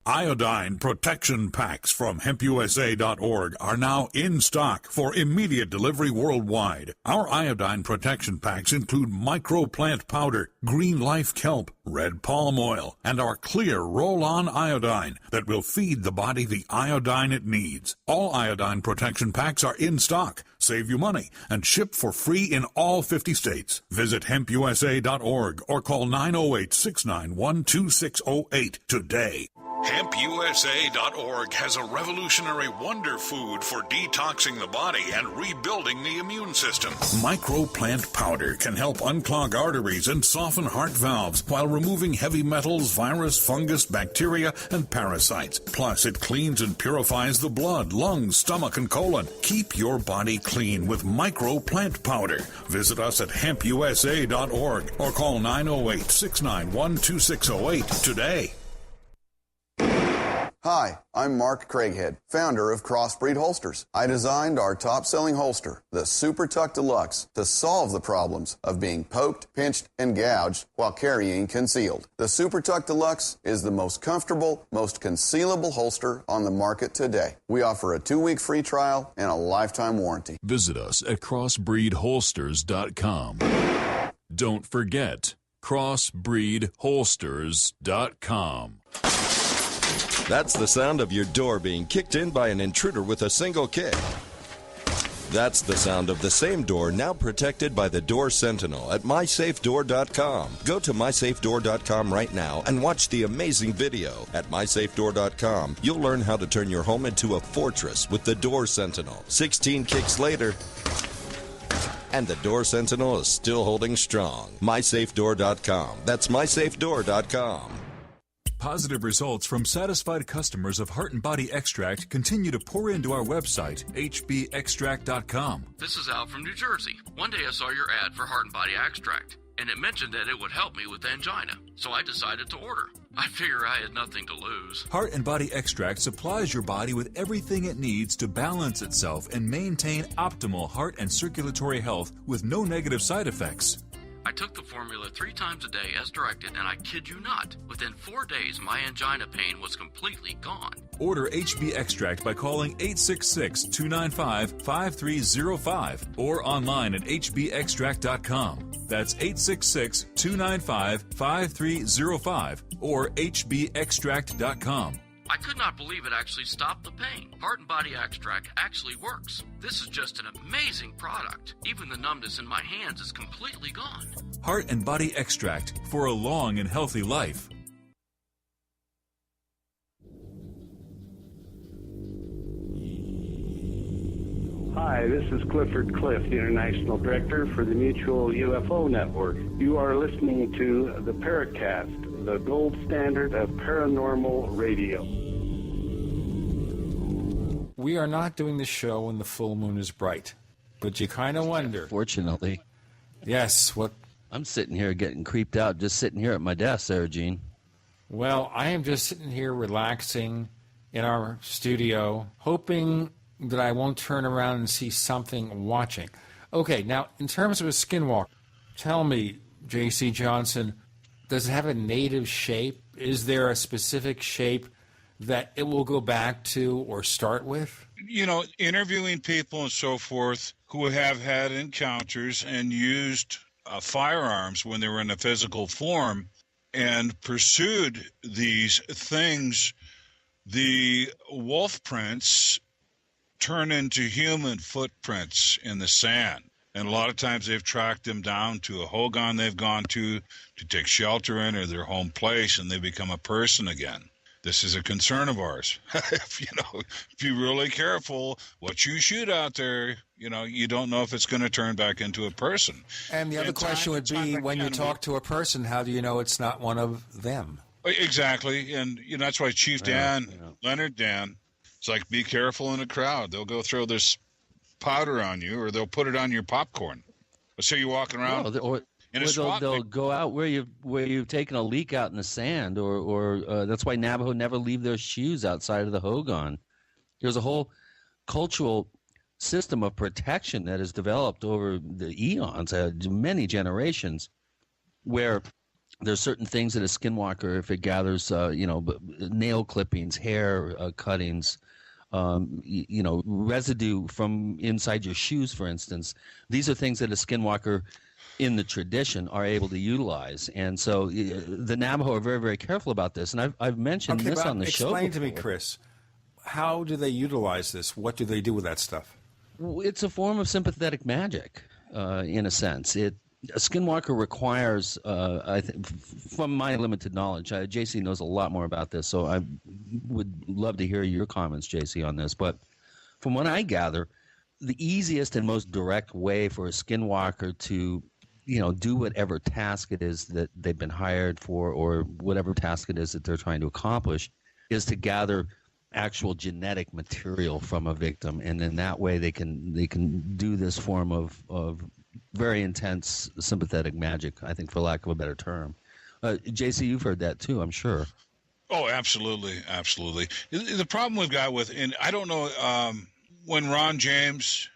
Iodine protection packs from hempusa.org are now in stock for immediate delivery worldwide. Our iodine protection packs include microplant powder, green life kelp, red palm oil, and our clear roll-on iodine that will feed the body the iodine it needs. All iodine protection packs are in stock, save you money, and ship for free in all 50 states. Visit hempusa.org or call 908-691-2608 today. HempUSA.org has a revolutionary wonder food for detoxing the body and rebuilding the immune system. Microplant powder can help unclog arteries and soften heart valves while removing heavy metals, virus, fungus, bacteria, and parasites. Plus, it cleans and purifies the blood, lungs, stomach, and colon. Keep your body clean with microplant powder. Visit us at HempUSA.org or call 908-691-2608 today. Hi, I'm Mark Craighead, founder of Crossbreed Holsters. I designed our top-selling holster, the Super Tuck Deluxe, to solve the problems of being poked, pinched, and gouged while carrying concealed. The Super Tuck Deluxe is the most comfortable, most concealable holster on the market today. We offer a 2-week free trial and a lifetime warranty. Visit us at crossbreedholsters.com. Don't forget, crossbreedholsters.com. That's the sound of your door being kicked in by an intruder with a single kick. That's the sound of the same door now protected by the Door Sentinel at mysafedoor.com. Go to mysafedoor.com right now and watch the amazing video. At mysafedoor.com, you'll learn how to turn your home into a fortress with the Door Sentinel. 16 kicks later, and the Door Sentinel is still holding strong. mysafedoor.com. That's mysafedoor.com. Positive results from satisfied customers of Heart and Body Extract continue to pour into our website, hbextract.com. This is Al from New Jersey. One day I saw your ad for Heart and Body Extract. and it mentioned that it would help me with angina, so I decided to order. I figure I had nothing to lose. Heart and Body Extract supplies your body with everything it needs to balance itself and maintain optimal heart and circulatory health with no negative side effects. I took the formula 3 times a day as directed, and I kid you not, within 4 days my angina pain was completely gone. Order HB Extract by calling 866-295-5305 or online at hbextract.com. That's 866-295-5305 or hbextract.com. I could not believe it actually stopped the pain. Heart and Body Extract actually works. This is just an amazing product. Even the numbness in my hands is completely gone. Heart and Body Extract for a long and healthy life. Hi, this is Clifford Cliff, the International Director for the Mutual UFO Network. You are listening to the Paracast, the gold standard of paranormal radio. We are not doing the show when the full moon is bright, but you kind of wonder. Fortunately. Yes, what? I'm sitting here getting creeped out, just sitting here at my desk, Sarah Jean. Well, I am just sitting here relaxing in our studio, hoping that I won't turn around and see something watching. Okay, now, in terms of a skinwalker, tell me, J.C. Johnson, does it have a native shape? Is there a specific shape that it will go back to or start with? You know, interviewing people and so forth who have had encounters and used firearms when they were in a physical form and pursued these things, the wolf prints turn into human footprints in the sand. And a lot of times they've tracked them down to a hogan they've gone to take shelter in or their home place, and they become a person again. This is a concern of ours. If you're really careful what you shoot out there, you don't know if it's going to turn back into a person. And the other question would be, when you talk to a person, how do you know it's not one of them? Exactly. And that's why Chief Dan, Leonard Dan, it's like, be careful in a crowd. They'll go throw this powder on you, or they'll put it on your popcorn. Let's say you're walking around in a SWAT. They'll go out where you've taken a leak out in the sand, or that's why Navajo never leave their shoes outside of the hogan. There's a whole cultural system of protection that has developed over the eons, many generations, where there's certain things that a skinwalker, if it gathers, nail clippings, hair cuttings, residue from inside your shoes, for instance. These are things that a skinwalker in the tradition are able to utilize. And so the Navajo are very, very careful about this. And I've mentioned this on the show. Explain to me, Chris, how do they utilize this? What do they do with that stuff? It's a form of sympathetic magic, in a sense. A skinwalker requires, I think, from my limited knowledge, JC knows a lot more about this, so I would love to hear your comments, JC, on this. But from what I gather, the easiest and most direct way for a skinwalker to, do whatever task it is that they've been hired for, or whatever task it is that they're trying to accomplish, is to gather actual genetic material from a victim, and in that way they can do this form of very intense sympathetic magic, I think, for lack of a better term. JC, you've heard that too, I'm sure. Oh, absolutely, absolutely. The problem we've got with, and I don't know, when Ron James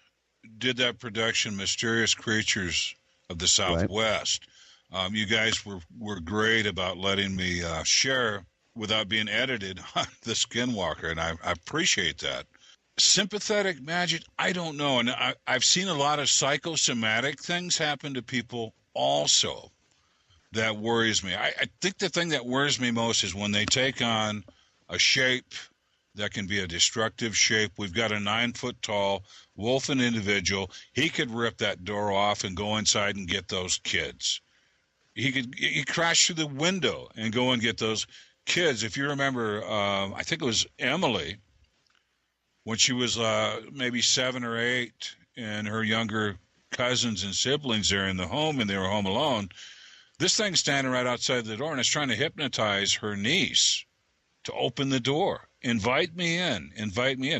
did that production, Mysterious Creatures of the Southwest, right. You guys were great about letting me share without being edited on the Skinwalker, and I appreciate that. Sympathetic magic, I don't know. And I've seen a lot of psychosomatic things happen to people also that worries me. I think the thing that worries me most is when they take on a shape that can be a destructive shape. We've got a 9-foot-tall wolfen individual. He could rip that door off and go inside and get those kids. He crashed through the window and go and get those kids. If you remember, I think it was Emily, when she was maybe 7 or 8, and her younger cousins and siblings there in the home, and they were home alone, this thing's standing right outside the door, and it's trying to hypnotize her niece to open the door. Invite me in.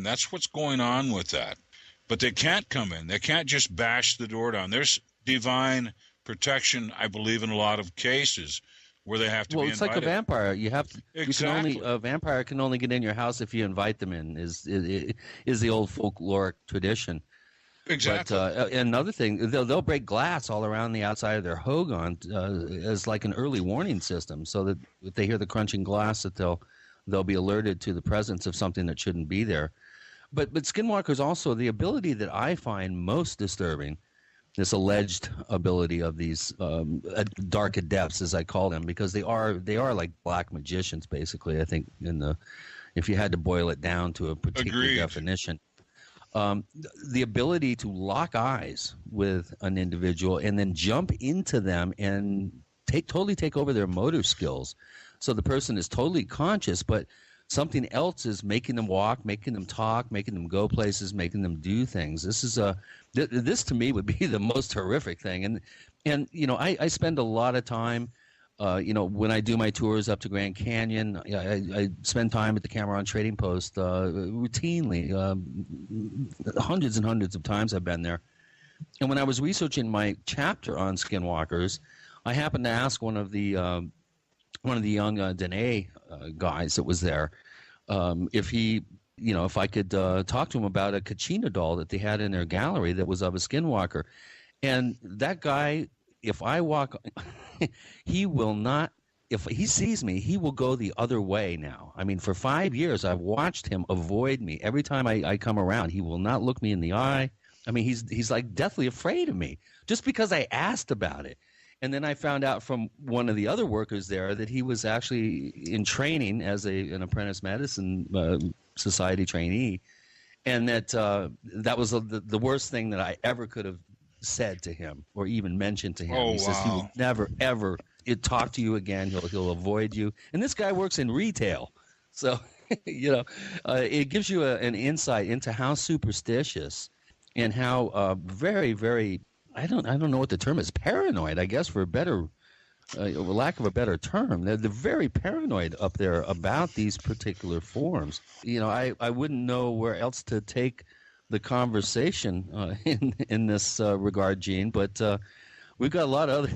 That's what's going on with that. But they can't come in. They can't just bash the door down. There's divine protection, I believe, in a lot of cases where they have to be it's invited. like a vampire. You have to. Exactly. A vampire can only get in your house if you invite them in. Is the old folkloric tradition. Exactly. But another thing, they'll break glass all around the outside of their hogan as like an early warning system, so that if they hear the crunching glass, that they'll be alerted to the presence of something that shouldn't be there. But skinwalkers also, the ability that I find most disturbing, this alleged ability of these dark adepts, as I call them, because they are like black magicians, basically. I think if you had to boil it down to a particular definition. The ability to lock eyes with an individual and then jump into them and totally take over their motor skills. So the person is totally conscious, but something else is making them walk, making them talk, making them go places, making them do things. This to me would be the most horrific thing. And I spend a lot of time, when I do my tours up to Grand Canyon, I spend time at the Cameron Trading Post routinely. Hundreds and hundreds of times I've been there. And when I was researching my chapter on skinwalkers, I happened to ask one of the young Dene guys that was there if I could talk to him about a Kachina doll that they had in their gallery that was of a skinwalker. And that guy, if I walk, he will not, if he sees me, he will go the other way now. I mean, for 5 years, I've watched him avoid me. Every time I come around, he will not look me in the eye. I mean, he's like deathly afraid of me just because I asked about it. And then I found out from one of the other workers there that he was actually in training as an apprentice medicine society trainee, and that was the worst thing that I ever could have said to him or even mentioned to him. Oh, he says he will never, ever talk to you again. He'll avoid you. And this guy works in retail. So, it gives you an insight into how superstitious and how very, very, I don't know what the term is, paranoid, I guess, for a better, lack of a better term. They're very paranoid up there about these particular forms. I wouldn't know where else to take the conversation in this regard, Gene, but we've got a lot of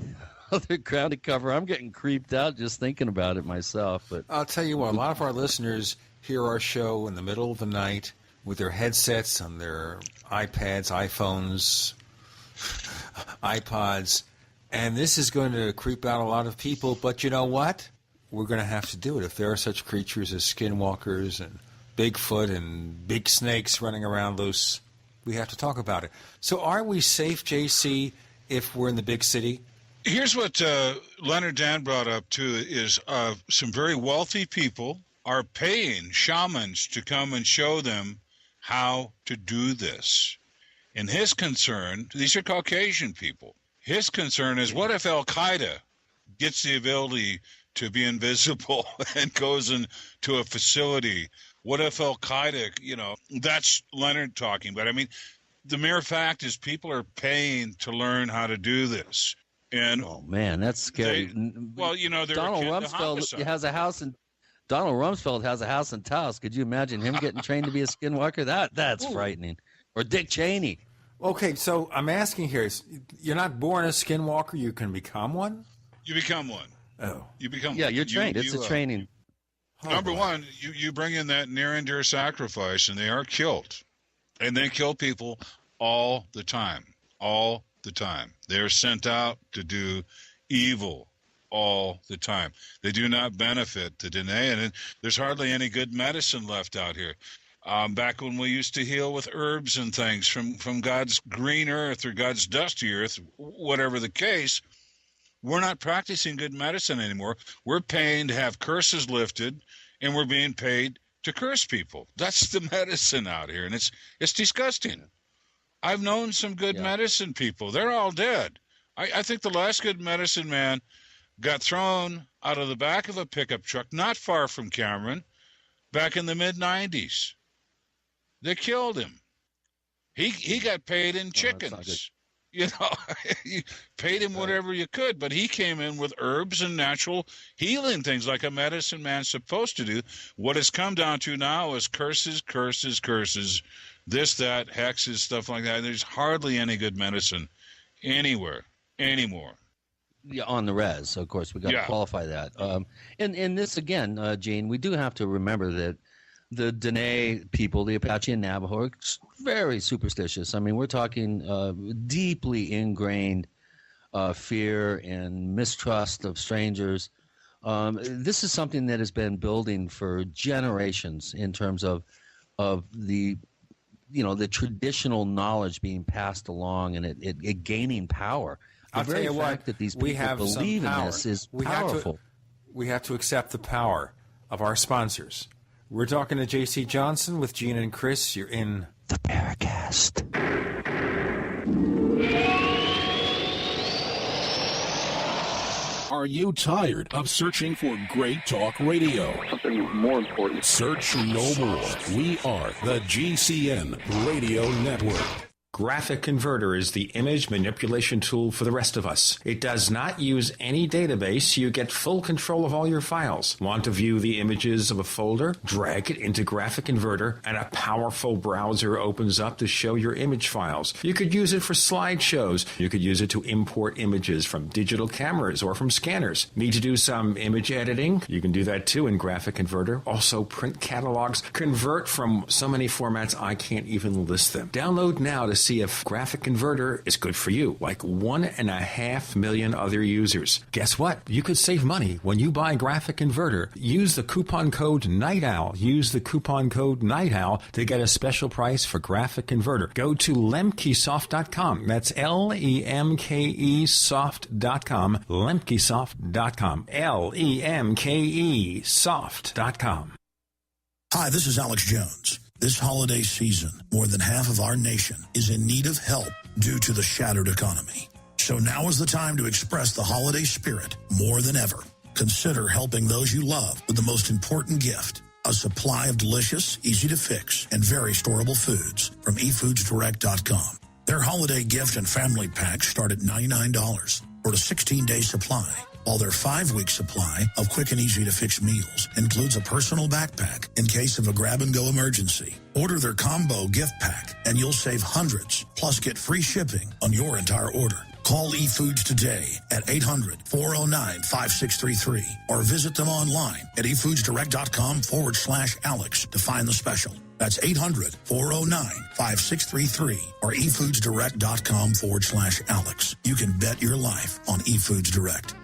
other ground to cover. I'm getting creeped out just thinking about it myself. But I'll tell you what, a lot of our listeners hear our show in the middle of the night with their headsets on their iPads, iPhones, iPods, and this is going to creep out a lot of people. But you know what? We're going to have to do it. If there are such creatures as skinwalkers and Bigfoot and big snakes running around loose, we have to talk about it. So are we safe, JC, if we're in the big city? Here's what Leonard Dan brought up, too, is some very wealthy people are paying shamans to come and show them how to do this. And his concern, these are Caucasian people, his concern is, what if Al-Qaeda gets the ability to be invisible and goes into a facility? What if Al-Qaeda, that's Leonard talking. But, I mean, the mere fact is people are paying to learn how to do this. And oh, man, that's scary. Donald Rumsfeld has a house in Donald Rumsfeld has a house in Taos. Could you imagine him getting trained to be a skinwalker? That's frightening. Or Dick Cheney. Okay, so I'm asking here, you're not born a skinwalker, you can become one? You become one. Oh. You become Yeah, you're trained. It's a training. Number one, you bring in that near and dear sacrifice, and they are killed. And they kill people all the time. All the time. They are sent out to do evil all the time. They do not benefit the Dene, and there's hardly any good medicine left out here. Back when we used to heal with herbs and things from God's green earth or God's dusty earth, whatever the case, we're not practicing good medicine anymore. We're paying to have curses lifted, and we're being paid to curse people. That's the medicine out here, and it's disgusting. I've known some good medicine people. They're all dead. I think the last good medicine man got thrown out of the back of a pickup truck not far from Cameron back in the mid-'90s. They killed him. He got paid in chickens. You paid him whatever you could, but he came in with herbs and natural healing things like a medicine man's supposed to do. What it's come down to now is curses, curses, curses, this, that, hexes, stuff like that. There's hardly any good medicine anywhere. anymore. Yeah, on the res, of course, we got to qualify that. And this again, Gene, we do have to remember that the Dene people, the Apache and Navajo, are very superstitious. I mean, we're talking deeply ingrained fear and mistrust of strangers. This is something that has been building for generations in terms of the traditional knowledge being passed along and it gaining power. The I'll very tell you fact what, that these we people have believe some in power. this is We powerful. We have to accept the power of our sponsors. We're talking to J.C. Johnson with Gene and Chris. You're in the Paracast. Are you tired of searching for great talk radio? Something more important. Search no more. We are the GCN Radio Network. Graphic Converter is the image manipulation tool for the rest of us. It does not use any database. You get full control of all your files. Want to view the images of a folder? Drag it into Graphic Converter, and a powerful browser opens up to show your image files. You could use it for slideshows. You could use it to import images from digital cameras or from scanners. Need to do some image editing? You can do that too in Graphic Converter. Also print catalogs. Convert from so many formats I can't even list them. Download now to see if Graphic Converter is good for you, like 1.5 million other users. Guess what? You could save money when you buy Graphic Converter. Use the coupon code Night Owl. Use the coupon code Night Owl to get a special price for Graphic Converter. Go to lemkesoft.com. That's Lemke soft.com. Lemkesoft.com. Lemke soft.com. Hi, this is Alex Jones. This holiday season, more than half of our nation is in need of help due to the shattered economy. So now is the time to express the holiday spirit more than ever. Consider helping those you love with the most important gift, a supply of delicious, easy-to-fix, and very storable foods from efoodsdirect.com. Their holiday gift and family packs start at $99 for a 16-day supply, while their 5-week supply of quick and easy-to-fix meals includes a personal backpack in case of a grab-and-go emergency. Order their combo gift pack, and you'll save hundreds, plus get free shipping on your entire order. Call eFoods today at 800-409-5633 or visit them online at efoodsdirect.com/Alex to find the special. That's 800-409-5633 or efoodsdirect.com/Alex. You can bet your life on eFoods Direct.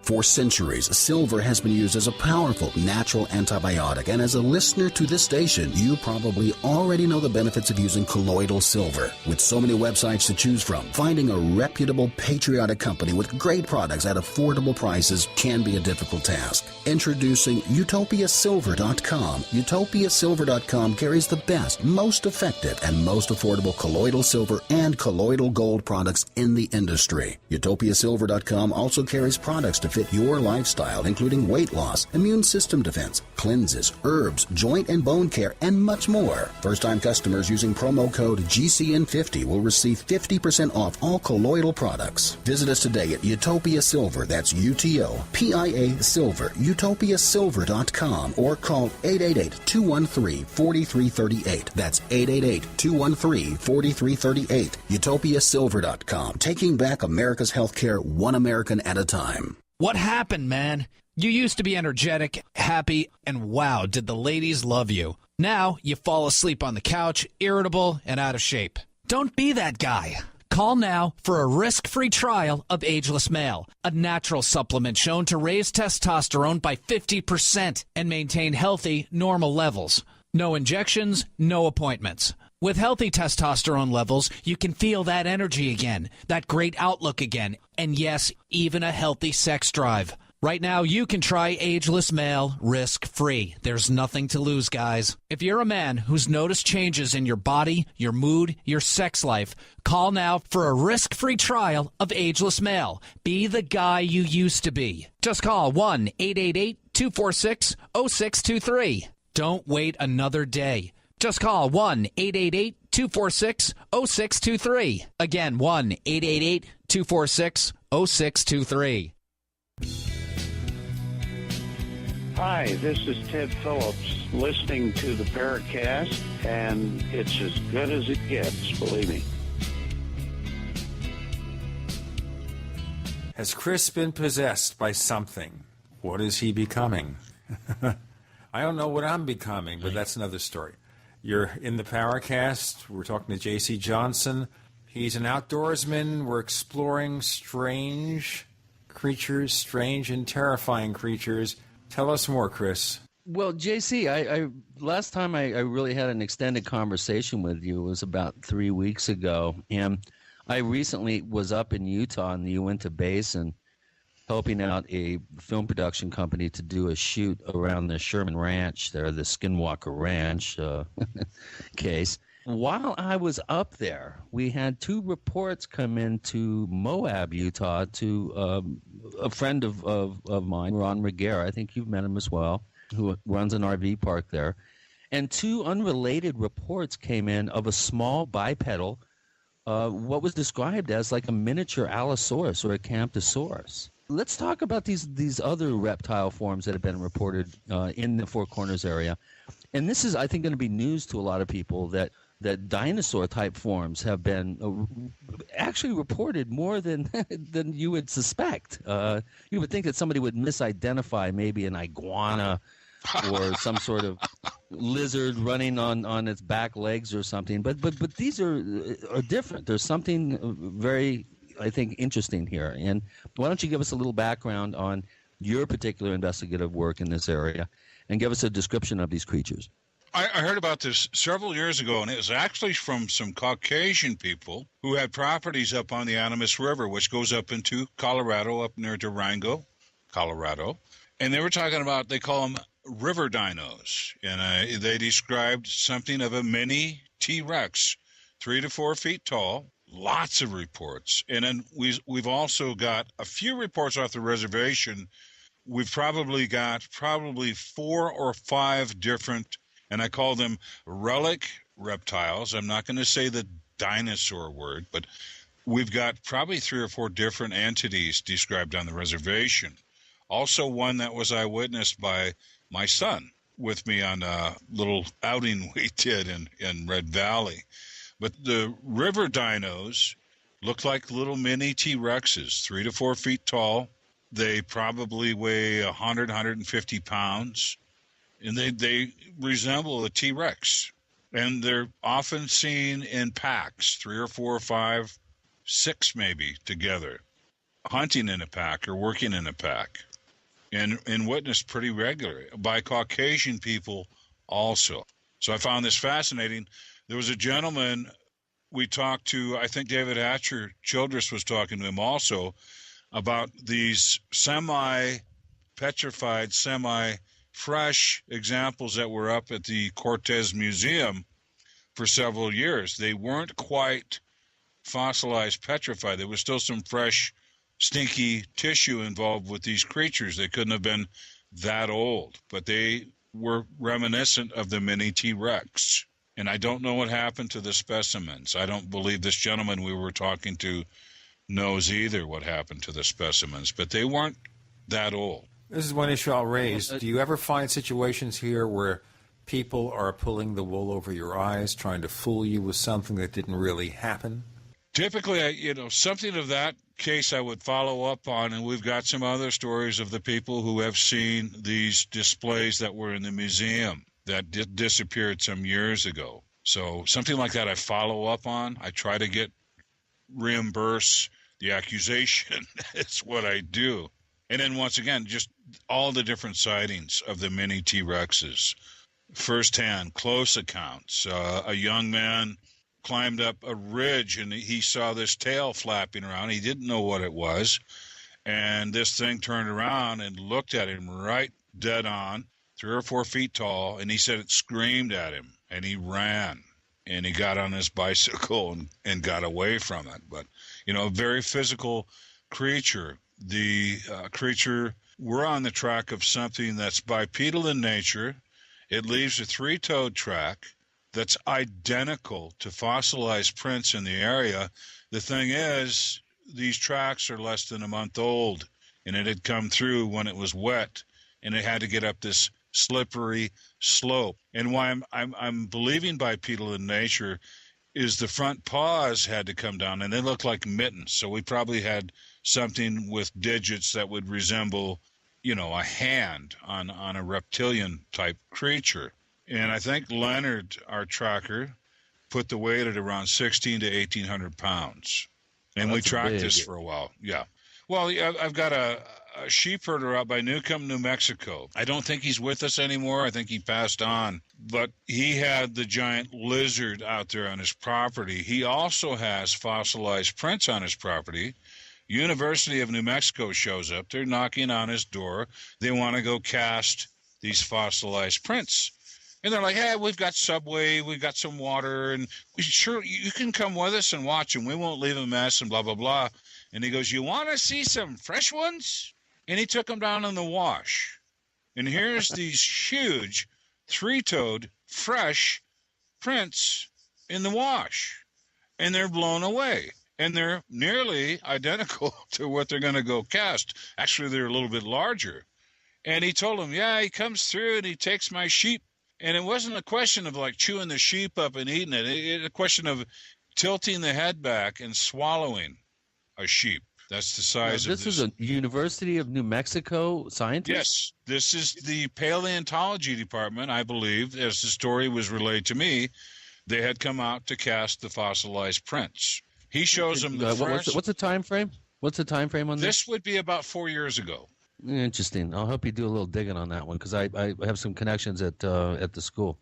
For centuries, silver has been used as a powerful natural antibiotic, and as a listener to this station, you probably already know the benefits of using colloidal silver. With so many websites to choose from, finding a reputable, patriotic company with great products at affordable prices can be a difficult task. Introducing UtopiaSilver.com. UtopiaSilver.com carries the best, most effective, and most affordable colloidal silver and colloidal gold products in the industry. UtopiaSilver.com also carries products to fit your lifestyle, including weight loss, immune system defense, cleanses, herbs, joint and bone care, and much more. First-time customers using promo code GCN50 will receive 50% off all colloidal products. Visit us today at Utopia Silver, that's UTOPIA Silver, utopiasilver.com, or call 888-213-4338. That's 888-213-4338. UtopiaSilver.com, taking back America's healthcare one American at a time. What happened, man? You used to be energetic, happy, and wow, did the ladies love you. Now you fall asleep on the couch, irritable and out of shape. Don't be that guy. Call now for a risk-free trial of Ageless Male, a natural supplement shown to raise testosterone by 50% and maintain healthy, normal levels. No injections, no appointments. With healthy testosterone levels, you can feel that energy again, that great outlook again, and yes, even a healthy sex drive. Right now, you can try Ageless Male risk-free. There's nothing to lose, guys. If you're a man who's noticed changes in your body, your mood, your sex life, call now for a risk-free trial of Ageless Male. Be the guy you used to be. Just call 1-888-246-0623. Don't wait another day. Just call 1-888-246-0623. Again, 1-888-246-0623. Hi, this is Ted Phillips listening to the Paracast, and it's as good as it gets, believe me. Has Chris been possessed by something? What is he becoming? I don't know what I'm becoming, but that's another story. You're in the Paracast. We're talking to J.C. Johnson. He's an outdoorsman. We're exploring strange creatures, strange and terrifying creatures. Tell us more, Chris. Well, JC, I last time I really had an extended conversation with you was about 3 weeks ago, and I recently was up in Utah in the Uinta Basin helping out a film production company to do a shoot around the Sherman Ranch there, the Skinwalker Ranch case. While I was up there, we had 2 reports come into Moab, Utah, to a friend of mine, Ron Reguera. I think you've met him as well, who runs an RV park there. And 2 unrelated reports came in of a small bipedal, what was described as like a miniature Allosaurus or a Camptosaurus. Let's talk about these other reptile forms that have been reported in the Four Corners area. And this is, I think, going to be news to a lot of people that dinosaur-type forms have been actually reported more than you would suspect. You would think that somebody would misidentify maybe an iguana or some sort of lizard running on its back legs or something. But these are different. There's something very, I think, interesting here. And why don't you give us a little background on your particular investigative work in this area and give us a description of these creatures? I heard about this several years ago, and it was actually from some Caucasian people who had properties up on the Animas River, which goes up into Colorado, up near Durango, Colorado. And they were talking about, they call them river dinos. And they described something of a mini T-Rex, 3 to 4 feet tall, lots of reports. And then we've also got a few reports off the reservation. We've probably got 4 or 5 different, and I call them relic reptiles. I'm not going to say the dinosaur word, but we've got probably 3 or 4 different entities described on the reservation. Also one that was eyewitnessed by my son with me on a little outing we did in Red Valley. But the river dinos look like little mini T-Rexes, 3 to 4 feet tall. They probably weigh 100, 150 pounds. And they resemble a T-Rex. And they're often seen in packs, 3 or 4 or 5, 6 maybe together, hunting in a pack or working in a pack. And witnessed pretty regularly by Caucasian people also. So I found this fascinating. There was a gentleman we talked to, I think David Hatcher Childress was talking to him also, about these semi-petrified, semi-fresh examples that were up at the Cortez Museum for several years. They weren't quite fossilized, petrified. There was still some fresh, stinky tissue involved with these creatures. They couldn't have been that old, but they were reminiscent of the mini T-Rex. And I don't know what happened to the specimens. I don't believe this gentleman we were talking to knows either what happened to the specimens, but they weren't that old. This is one issue I'll raise. Do you ever find situations here where people are pulling the wool over your eyes, trying to fool you with something that didn't really happen? Typically, something of that case I would follow up on, and we've got some other stories of the people who have seen these displays that were in the museum that disappeared some years ago. So something like that I follow up on. I try to reimburse the accusation. It's what I do. And then once again, just all the different sightings of the mini T-Rexes. Firsthand, close accounts. A young man climbed up a ridge and he saw this tail flapping around. He didn't know what it was. And this thing turned around and looked at him right dead on, 3 or 4 feet tall. And he said it screamed at him and he ran and he got on his bicycle and got away from it. But, a very physical creature. The creature, we're on the track of something that's bipedal in nature. It leaves a 3-toed track that's identical to fossilized prints in the area. The thing is, these tracks are less than a month old, and it had come through when it was wet and it had to get up this slippery slope. And why I'm believing bipedal in nature is the front paws had to come down, and they look like mittens. So we probably had something with digits that would resemble, a hand on a reptilian type creature. And I think Leonard, our tracker, put the weight at around 16 to 1,800 pounds. And we tracked this for a while. Yeah. Well, I've got a sheep herder out by Newcomb, New Mexico. I don't think he's with us anymore. I think he passed on. But he had the giant lizard out there on his property. He also has fossilized prints on his property. University of New Mexico shows up. They're knocking on his door. They want to go cast these fossilized prints. And they're like, hey, we've got Subway, we've got some water, and sure, you can come with us and watch them. We won't leave a mess and blah, blah, blah. And he goes, you want to see some fresh ones? And he took them down in the wash. And here's these huge three-toed fresh prints in the wash. And they're blown away. And they're nearly identical to what they're going to go cast. Actually, they're a little bit larger. And he told them, yeah, he comes through and he takes my sheep. And it wasn't a question of like chewing the sheep up and eating it. It's a question of tilting the head back and swallowing a sheep. That's the size of this. This is a University of New Mexico scientist? Yes. This is the paleontology department, I believe, as the story was relayed to me. They had come out to cast the fossilized prints. He shows them the fresh. What's the time frame? What's the time frame on this? This would be about 4 years ago. Interesting. I'll help you do a little digging on that one because I have some connections at the school.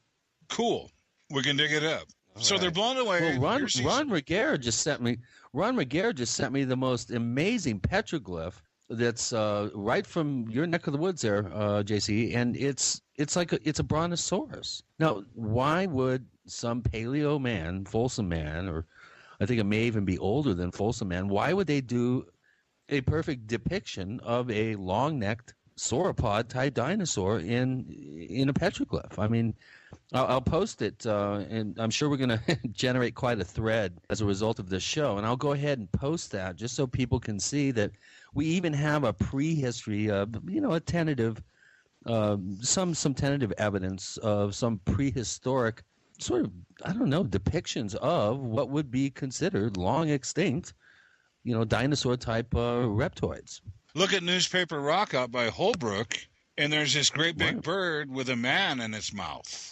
Cool. We can dig it up. So they're blown away. Well, Ron Reguera just sent me. Ron Reguera just sent me the most amazing petroglyph that's right from your neck of the woods there, JC, and it's a brontosaurus. Now, why would some paleo man, Folsom man, or I think it may even be older than Folsom man, why would they do a perfect depiction of a long-necked sauropod type dinosaur in a petroglyph? I mean, I'll post it, and I'm sure we're going to generate quite a thread as a result of this show. And I'll go ahead and post that just so people can see that we even have a prehistory of, a tentative, some tentative evidence of some prehistoric sort of, depictions of what would be considered long extinct, dinosaur-type reptoids. Look at Newspaper Rock out by Holbrook, and there's this great big bird with a man in its mouth.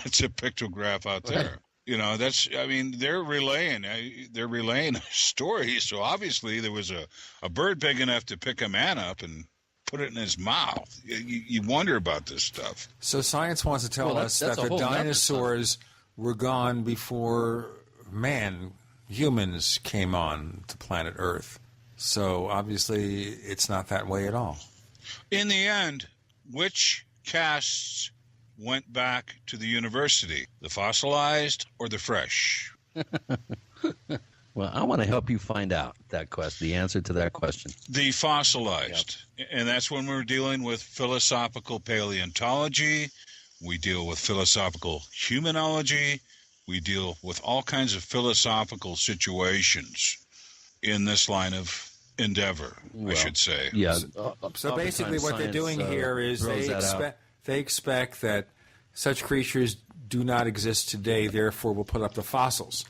It's a pictograph out there. They're relaying a story, so obviously there was a bird big enough to pick a man up and put it in his mouth. You wonder about this stuff. So science wants to tell us that the dinosaurs were gone before humans came on to planet Earth. So obviously it's not that way at all. In the end, which casts went back to the university, the fossilized or the fresh? Well, I want to help you find out the answer to that question. The fossilized. Yep. And that's when we're dealing with philosophical paleontology. We deal with philosophical humanology. We deal with all kinds of philosophical situations in this line of endeavor, I should say. Yeah. So basically what they're doing here is they expect that such creatures do not exist today, therefore we'll put up the fossils.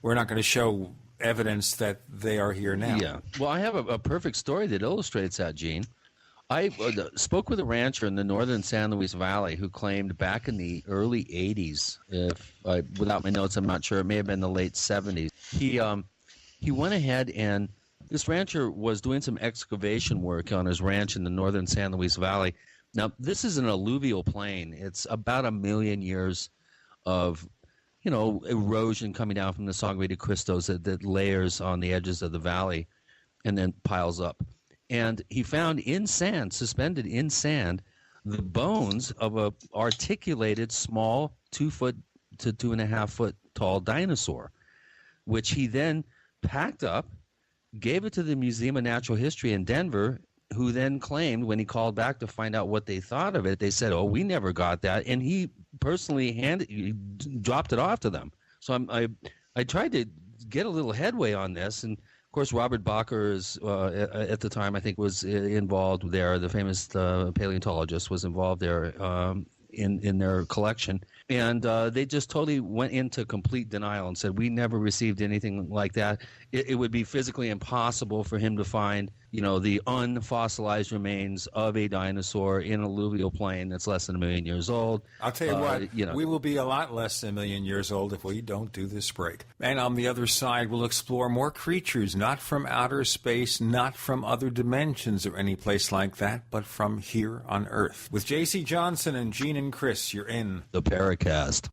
We're not going to show evidence that they are here now. Yeah. Well, I have a perfect story that illustrates that, Gene. I spoke with a rancher in the northern San Luis Valley who claimed back in the early 80s, without my notes, I'm not sure, it may have been the late 70s, he went ahead and this rancher was doing some excavation work on his ranch in the northern San Luis Valley. Now, this is an alluvial plain. It's about 1 million years of, erosion coming down from the Sangre de Cristos that layers on the edges of the valley and then piles up. And he found suspended in sand, the bones of a articulated small 2 foot to 2.5 foot tall dinosaur, which he then packed up, gave it to the Museum of Natural History in Denver, who then claimed when he called back to find out what they thought of it, they said, oh, we never got that. And he personally dropped it off to them. So I tried to get a little headway on this. And, of course, Robert Bacher is at the time, I think, was involved there. The famous paleontologist was involved there in their collection. And they just totally went into complete denial and said, we never received anything like that. It would be physically impossible for him to find, the unfossilized remains of a dinosaur in an alluvial plain that's less than 1 million years old. I'll tell you what, we will be a lot less than 1 million years old if we don't do this break. And on the other side, we'll explore more creatures, not from outer space, not from other dimensions or any place like that, but from here on Earth. With J.C. Johnson and Gene and Chris, you're in the Paracast.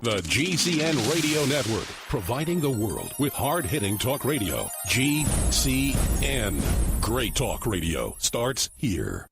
The GCN Radio Network, providing the world with hard-hitting talk radio. GCN. Great talk radio starts here.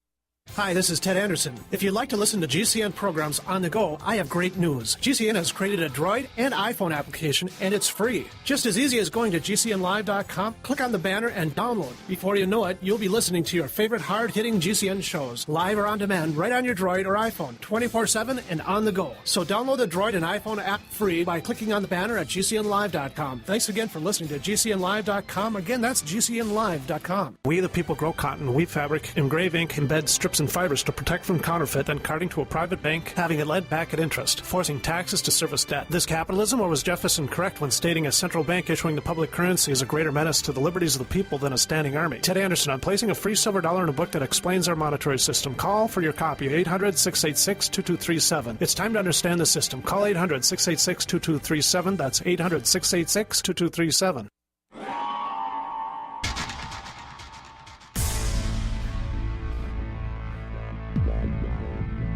Hi, this is Ted Anderson. If you'd like to listen to GCN programs on the go, I have great news. GCN has created a Droid and iPhone application, and it's free. Just as easy as going to GCNlive.com, click on the banner, and download. Before you know it, you'll be listening to your favorite hard-hitting GCN shows, live or on demand, right on your Droid or iPhone, 24/7 and on the go. So download the Droid and iPhone app free by clicking on the banner at GCNlive.com. Thanks again for listening to GCNlive.com. Again, that's GCNlive.com. We the people grow cotton, weave fabric, engrave ink, embed strips and fibers to protect from counterfeit and carting to a private bank, having it lent back at interest, forcing taxes to service debt. This capitalism, or was Jefferson correct when stating a central bank issuing the public currency is a greater menace to the liberties of the people than a standing army? Ted Anderson on placing a free silver dollar in a book that explains our monetary system. Call for your copy, 800-686-2237. It's time to understand the system. Call 800-686-2237. That's 800-686-2237.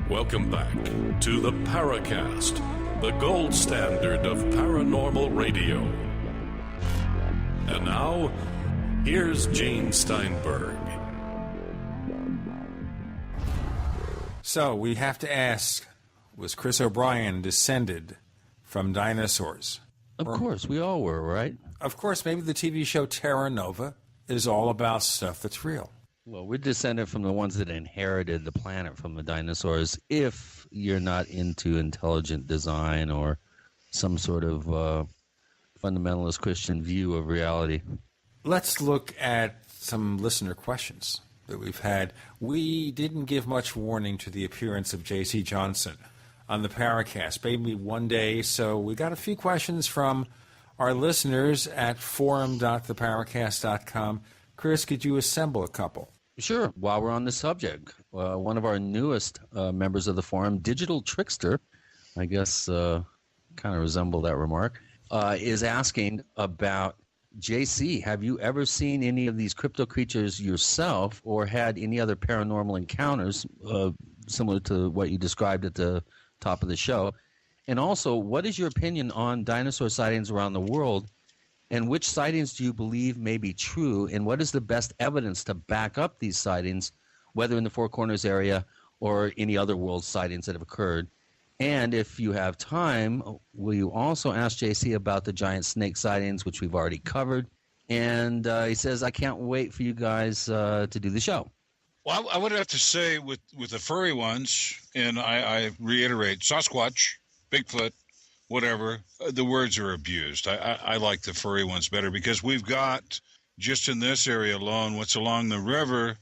Welcome back to the Paracast, the gold standard of paranormal radio. And now, here's Gene Steinberg. So, we have to ask, was Chris O'Brien descended from dinosaurs? Of course, we all were, right? Of course, maybe the TV show Terra Nova is all about stuff that's real. Well, we're descended from the ones that inherited the planet from the dinosaurs, if you're not into intelligent design or some sort of fundamentalist Christian view of reality. Let's look at some listener questions that we've had. We didn't give much warning to the appearance of J.C. Johnson on the Paracast, maybe one day, so we got a few questions from our listeners at forum.theparacast.com. Chris, could you assemble a couple? Sure. While we're on the subject, one of our newest members of the forum, Digital Trickster, I guess kind of resemble that remark, is asking about, JC, have you ever seen any of these crypto creatures yourself or had any other paranormal encounters similar to what you described at the top of the show? And also, what is your opinion on dinosaur sightings around the world? And which sightings do you believe may be true? And what is the best evidence to back up these sightings, whether in the Four Corners area or any other world sightings that have occurred? And if you have time, will you also ask JC about the giant snake sightings, which we've already covered? And he says, I can't wait for you guys to do the show. Well, I would have to say with the furry ones, and I reiterate, Sasquatch, Bigfoot, whatever, the words are abused. I like the furry ones better because we've got, just in this area alone, what's along the river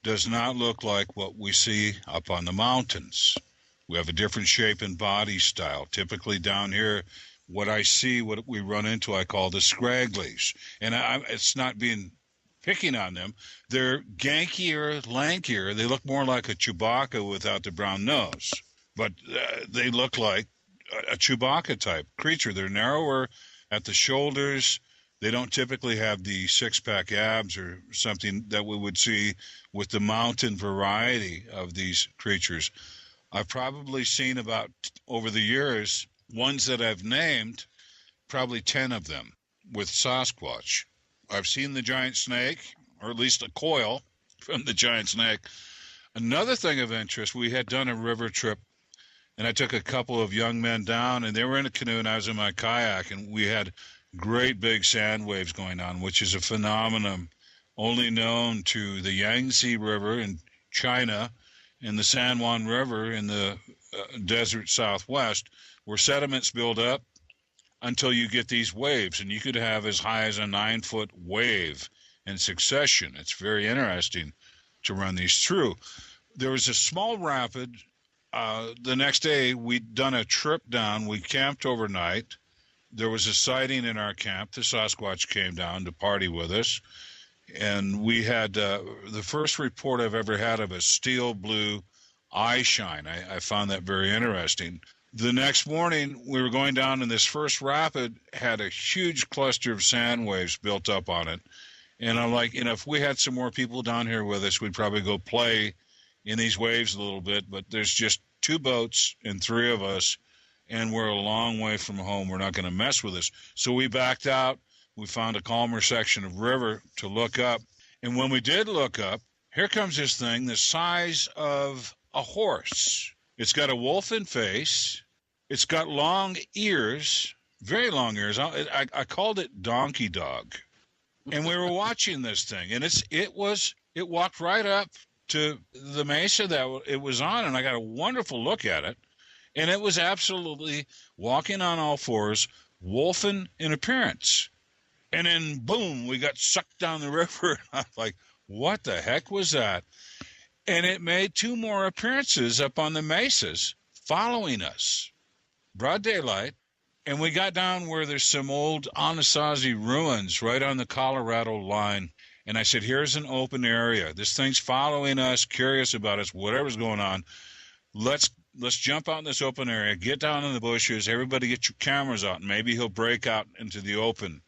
does not look like what we see up on the mountains. We have a different shape and body style. Typically down here, what I see, what we run into, I call the scragglies. And it's not being picking on them. They're gankier, lankier. They look more like a Chewbacca without the brown nose. But they look like a Chewbacca-type creature. They're narrower at the shoulders. They don't typically have the six-pack abs or something that we would see with the mountain variety of these creatures. I've probably seen about, over the years, ones that I've named, probably 10 of them with Sasquatch. I've seen the giant snake, or at least a coil from the giant snake. Another thing of interest, we had done a river trip, and I took a couple of young men down, and they were in a canoe, and I was in my kayak, and we had great big sand waves going on, which is a phenomenon only known to the Yangtze River in China in the San Juan River in the desert southwest, where sediments build up until you get these waves, and you could have as high as a 9-foot wave in succession. It's very interesting to run these through. There was a small rapid. The next day, we'd done a trip down. We camped overnight. There was a sighting in our camp. The Sasquatch came down to party with us. And we had the first report I've ever had of a steel blue eye shine. I found that very interesting. The next morning, we were going down, and this first rapid had a huge cluster of sand waves built up on it. And I'm like, if we had some more people down here with us, we'd probably go play in these waves a little bit. But there's just 2 boats and 3 of us, and we're a long way from home. We're not going to mess with this. So we backed out. We found a calmer section of river to look up. And when we did look up, here comes this thing the size of a horse. It's got a wolfen face. It's got long ears, very long ears. I called it donkey dog. And we were watching this thing, and it walked right up to the mesa that it was on, and I got a wonderful look at it. And it was absolutely walking on all fours, wolfen in appearance. And then, boom, we got sucked down the river. I'm like, what the heck was that? And it made 2 more appearances up on the mesas following us. Broad daylight. And we got down where there's some old Anasazi ruins right on the Colorado line. And I said, here's an open area. This thing's following us, curious about us, whatever's going on. Let's jump out in this open area, get down in the bushes, everybody get your cameras out, and maybe he'll break out into the open.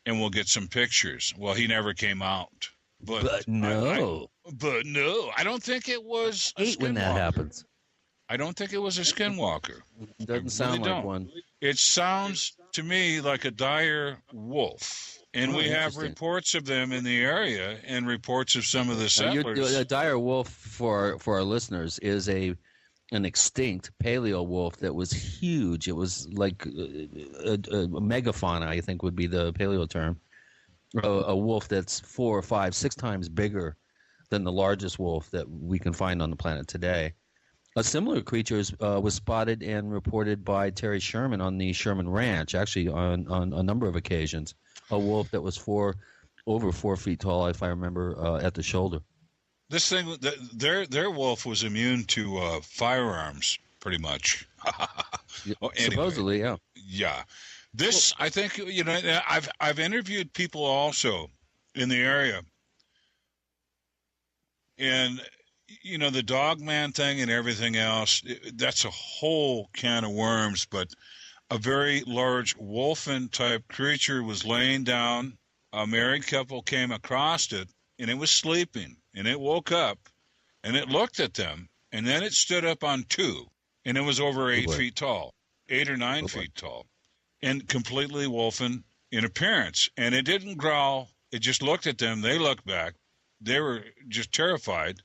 And we'll get some pictures. Well, he never came out. But no. I don't think it was a skinwalker. When that happens. I don't think it was a skinwalker. It doesn't sound like one. It sounds to me like a dire wolf. And we have reports of them in the area and reports of some of the settlers. A dire wolf, for our listeners, is an extinct paleo wolf that was huge. It was like a megafauna, I think would be the paleo term. A wolf that's 4 or 5, 6 times bigger than the largest wolf that we can find on the planet today. A similar creature was spotted and reported by Terry Sherman on the Sherman Ranch, actually on a number of occasions. A wolf that was over 4 feet tall, if I remember, at the shoulder. This thing, their wolf was immune to firearms, pretty much. Well, anyway, supposedly, yeah. Yeah. This, I think, I've interviewed people also in the area. And, the dog man thing and everything else, that's a whole can of worms. But a very large wolfen-type creature was laying down. A married couple came across it, and it was sleeping. And it woke up, and it looked at them, and then it stood up on 2, and it was over 8 feet tall, 8 or 9 feet tall, and completely wolfen in appearance. And it didn't growl. It just looked at them. They looked back. They were just terrified.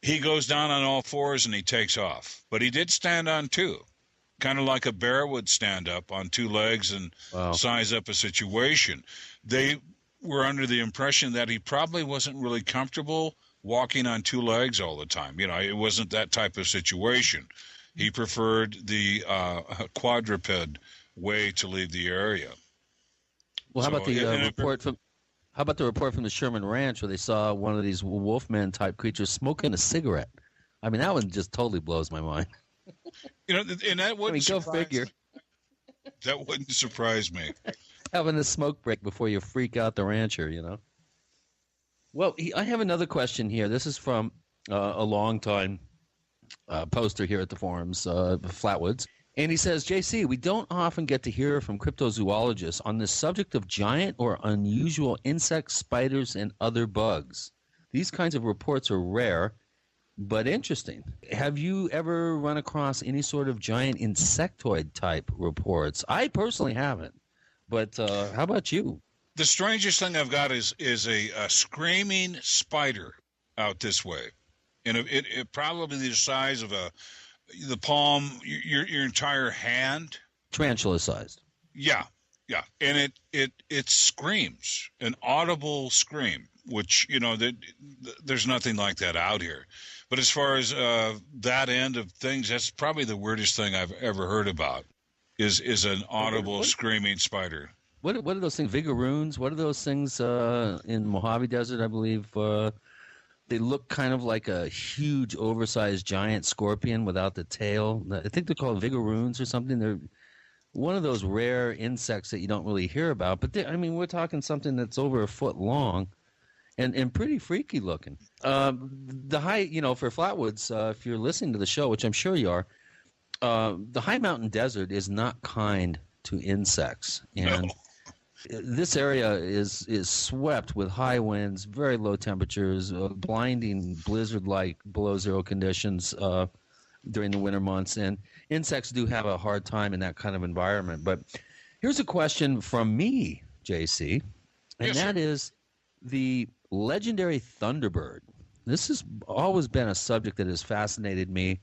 He goes down on all 4s, and he takes off. But he did stand on 2, kind of like a bear would stand up on 2 legs and size up a situation. They were under the impression that he probably wasn't really comfortable walking on 2 legs all the time. It wasn't that type of situation. He preferred the quadruped way to leave the area. Well, how about the report from? How about the report from the Sherman Ranch where they saw one of these wolfman type creatures smoking a cigarette? I mean, that one just totally blows my mind. And that wouldn't go figure. That wouldn't surprise me. Having a smoke break before you freak out the rancher, Well, I have another question here. This is from a longtime poster here at the forums, Flatwoods. And he says, JC, we don't often get to hear from cryptozoologists on the subject of giant or unusual insects, spiders, and other bugs. These kinds of reports are rare, but interesting. Have you ever run across any sort of giant insectoid type reports? I personally haven't. But how about you? The strangest thing I've got is a screaming spider out this way. And it probably the size of the palm, your entire hand. Tarantula sized. Yeah. Yeah, and it screams, an audible scream, which, there's nothing like that out here. But as far as that end of things, that's probably the weirdest thing I've ever heard about, is an audible screaming spider. What are those things? Vigoroons? What are those things in Mojave Desert, I believe? They look kind of like a huge, oversized giant scorpion without the tail. I think they're called vigoroons or something. They're one of those rare insects that you don't really hear about. But we're talking something that's over a foot long and pretty freaky looking. The high, for Flatwoods, if you're listening to the show, which I'm sure you are, the high mountain desert is not kind to insects. And this area is swept with high winds, very low temperatures, blinding blizzard-like below zero conditions during the winter months. And insects do have a hard time in that kind of environment. But here's a question from me, JC, and that is the legendary thunderbird. This has always been a subject that has fascinated me.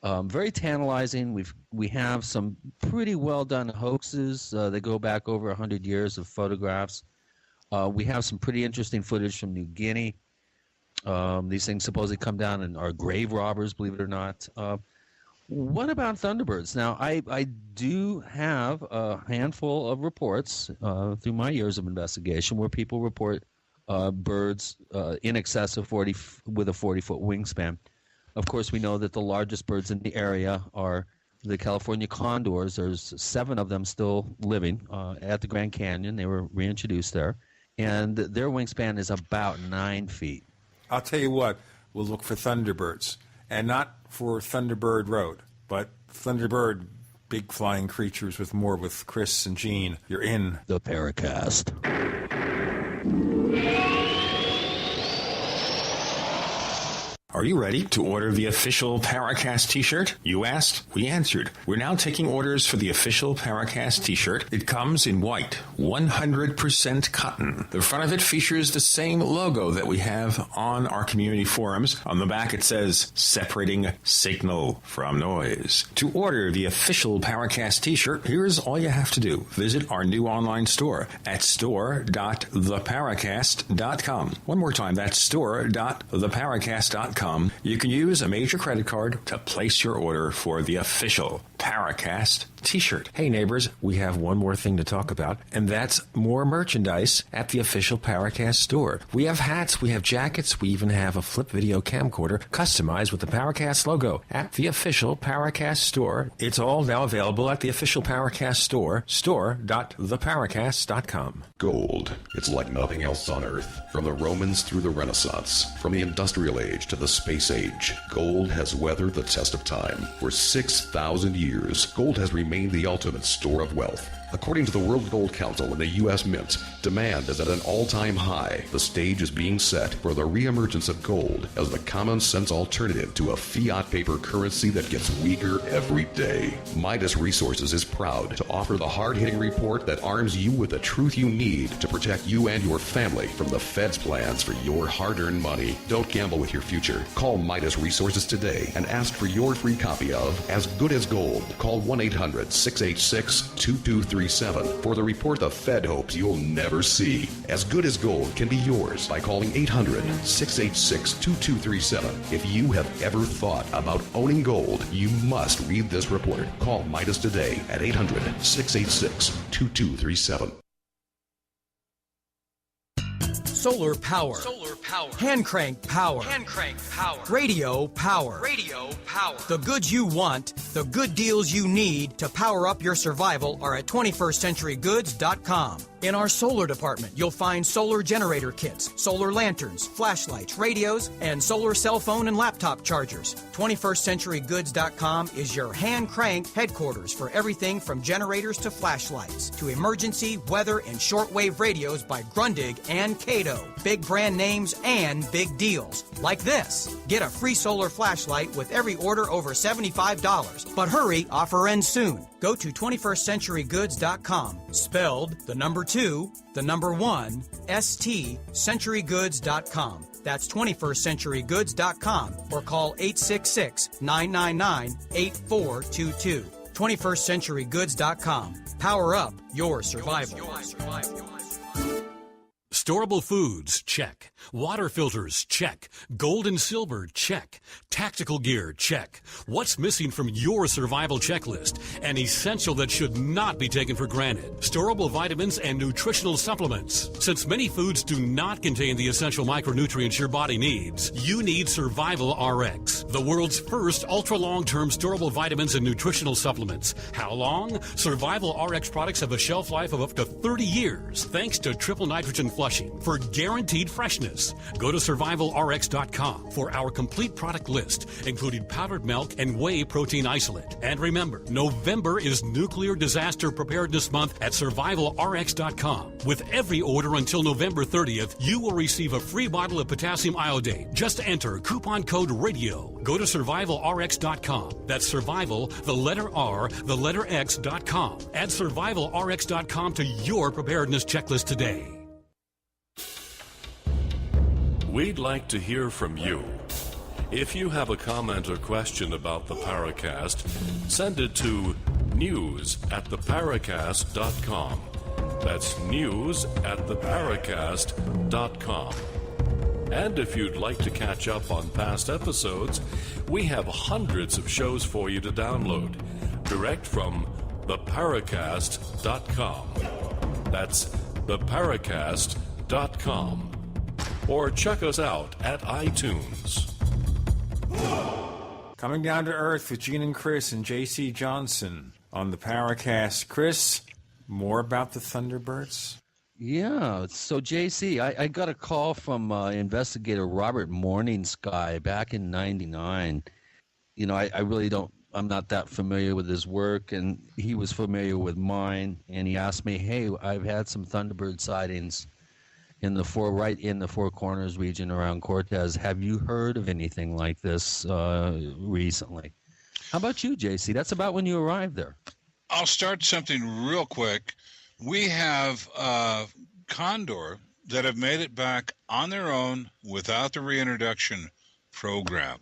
Very tantalizing. We have some pretty well done hoaxes. They go back over 100 years of photographs. We have some pretty interesting footage from New Guinea. These things supposedly come down and are grave robbers, believe it or not. What about thunderbirds? Now, I do have a handful of reports through my years of investigation where people report birds in excess of 40 with a 40-foot wingspan. Of course, we know that the largest birds in the area are the California condors. There's 7 of them still living at the Grand Canyon. They were reintroduced there. And their wingspan is about 9 feet. I'll tell you what, we'll look for thunderbirds. And not for Thunderbird Road, but Thunderbird, big flying creatures with more with Chris and Gene. You're in the Paracast. Are you ready to order the official Paracast t-shirt? You asked, we answered. We're now taking orders for the official Paracast t-shirt. It comes in white, 100% cotton. The front of it features the same logo that we have on our community forums. On the back it says, separating signal from noise. To order the official Paracast t-shirt, here's all you have to do. Visit our new online store at store.theparacast.com. One more time, that's store.theparacast.com. You can use a major credit card to place your order for the official Paracast t-shirt. Hey neighbors, we have one more thing to talk about, and that's more merchandise at the official Paracast store. We have hats, we have jackets, we even have a flip video camcorder customized with the Paracast logo at the official Paracast store. It's all now available at the official Paracast store, store.theparacast.com. Gold. It's like nothing else on Earth. From the Romans through the Renaissance, from the Industrial Age to the Space Age, gold has weathered the test of time. For 6,000 years, gold has remained the ultimate store of wealth. According to the World Gold Council and the U.S. Mint, demand is at an all-time high. The stage is being set for the reemergence of gold as the common-sense alternative to a fiat paper currency that gets weaker every day. Midas Resources is proud to offer the hard-hitting report that arms you with the truth you need to protect you and your family from the Fed's plans for your hard-earned money. Don't gamble with your future. Call Midas Resources today and ask for your free copy of As Good as Gold. Call 1-800-686-2237 for the report the Fed hopes you'll never see. As Good as Gold can be yours by calling 800-686-2237. If you have ever thought about owning gold, you must read this report. Call Midas today at 800-686-2237. Solar power. Hand crank power. Radio power. The goods you want, the good deals you need to power up your survival are at 21stcenturygoods.com. In our solar department, you'll find solar generator kits, solar lanterns, flashlights, radios, and solar cell phone and laptop chargers. 21stcenturygoods.com is your hand-crank headquarters for everything from generators to flashlights to emergency, weather, and shortwave radios by Grundig and Cato. Big brand names and big deals. Like this. Get a free solar flashlight with every order over $75. But hurry, offer ends soon. Go to 21stcenturygoods.com. Spelled the number 2, the number 1, ST, centurygoods.com. That's 21stcenturygoods.com or call 866-999-8422. 21stcenturygoods.com. Power up your survival. Storable foods, check. Water filters, check. Gold and silver, check. Tactical gear, check. What's missing from your survival checklist? An essential that should not be taken for granted. Storable vitamins and nutritional supplements. Since many foods do not contain the essential micronutrients your body needs, you need Survival RX, the world's first ultra-long-term storable vitamins and nutritional supplements. How long? Survival RX products have a shelf life of up to 30 years, thanks to triple nitrogen flushing for guaranteed freshness. Go to survivalrx.com for our complete product list, including powdered milk and whey protein isolate. And remember, November is Nuclear Disaster Preparedness Month at survivalrx.com. With every order until November 30th, you will receive a free bottle of potassium iodate. Just enter coupon code RADIO. Go to survivalrx.com. That's survival, the letter R, the letter X.com. Add survivalrx.com to your preparedness checklist today. We'd like to hear from you. If you have a comment or question about the Paracast, send it to news@theparacast.com. That's news@theparacast.com. And if you'd like to catch up on past episodes, we have hundreds of shows for you to download direct from theparacast.com. That's theparacast.com. Or check us out at iTunes. Coming down to earth with Gene and Chris and J.C. Johnson on the Paracast. Chris, more about the Thunderbirds? Yeah. So, JC, I got a call from investigator Robert Morningsky back in '99. You know, I really don't, I'm not that familiar with his work, and he was familiar with mine. And he asked me, hey, I've had some Thunderbird sightings right in the Four Corners region around Cortez. Have you heard of anything like this recently? How about you, JC? That's about when you arrived there. I'll start something real quick. We have condor that have made it back on their own without the reintroduction program.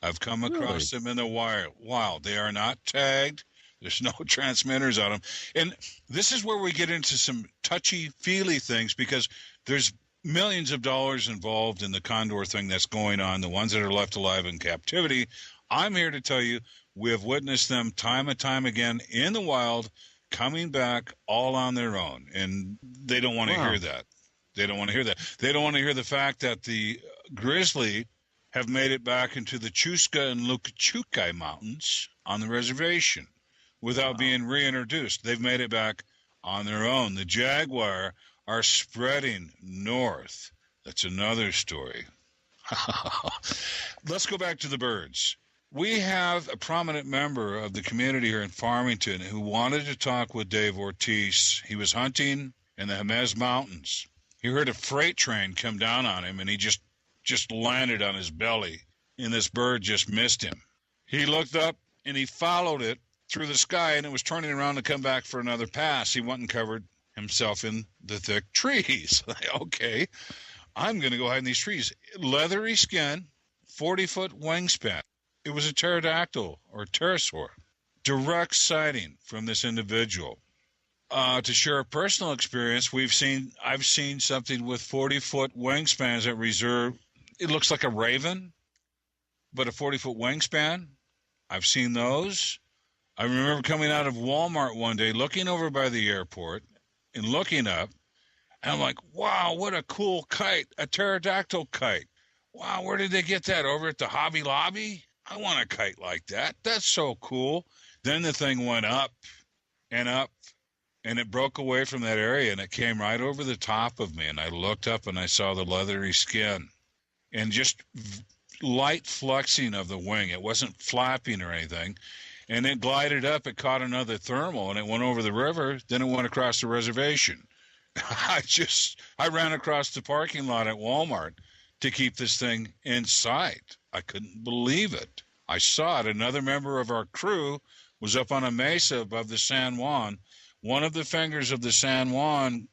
I've come across them in the wild. They are not tagged. There's no transmitters on them. And this is where we get into some touchy-feely things, because there's millions of dollars involved in the condor thing that's going on, the ones that are left alive in captivity. I'm here to tell you we have witnessed them time and time again in the wild, coming back all on their own. And they don't want to hear that. They don't want to hear that. They don't want to hear the fact that the grizzly have made it back into the Chusca and Lukachukai mountains on the reservation without being reintroduced. They've made it back on their own. The jaguar are spreading north. That's another story. Let's go back to the birds. We have a prominent member of the community here in Farmington who wanted to talk with Dave Ortiz. He was hunting in the Jemez Mountains. He heard a freight train come down on him, and he just landed on his belly, and this bird just missed him. He looked up, and he followed it through the sky, and it was turning around to come back for another pass. He went and covered himself in the thick trees. Okay, I'm going to go hide in these trees. Leathery skin, 40-foot wingspan. It was a pterodactyl or pterosaur. Direct sighting from this individual. To share a personal experience, I've seen something with 40-foot wingspans that reserve. It looks like a raven, but a 40-foot wingspan. I've seen those. I remember coming out of Walmart one day, looking over by the airport and looking up, and I'm like, wow, what a cool kite, a pterodactyl kite. Wow, where did they get that? Over at the Hobby Lobby? I want a kite like that. That's so cool. Then the thing went up, and it broke away from that area, and it came right over the top of me, and I looked up, and I saw the leathery skin and just light flexing of the wing. It wasn't flapping or anything. And it glided up. It caught another thermal, and it went over the river. Then it went across the reservation. I ran across the parking lot at Walmart to keep this thing in sight. I couldn't believe it. I saw it. Another member of our crew was up on a mesa above the San Juan. One of the fingers of the San Juan,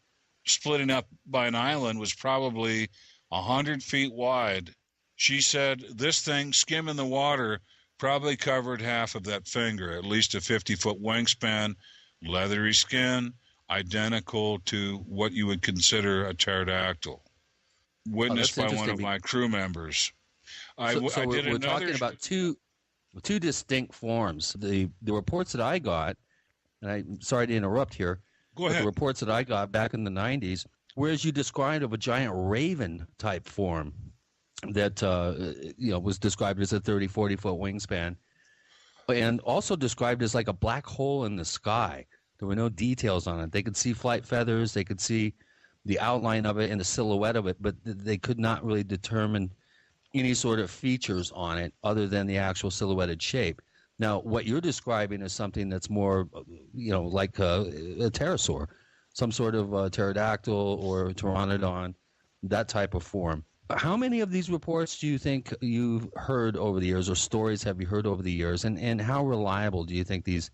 splitting up by an island, was probably 100 feet wide. She said this thing skimming the water probably covered half of that finger, at least a 50-foot wingspan, leathery skin, identical to what you would consider a pterodactyl. Witnessed by one of my crew members. We're talking about two distinct forms. The reports that I got, and I'm sorry to interrupt here, Go ahead. The reports that I got back in the 90s, whereas you described of a giant raven-type form that was described as a 30, 40-foot wingspan, and also described as like a black hole in the sky. There were no details on it. They could see flight feathers, they could see the outline of it and the silhouette of it, but they could not really determine any sort of features on it other than the actual silhouetted shape. Now, what you're describing is something that's more, like a pterosaur, some sort of pterodactyl or pteranodon, that type of form. How many of these reports do you think you've heard over the years, or stories have you heard over the years, and how reliable do you think these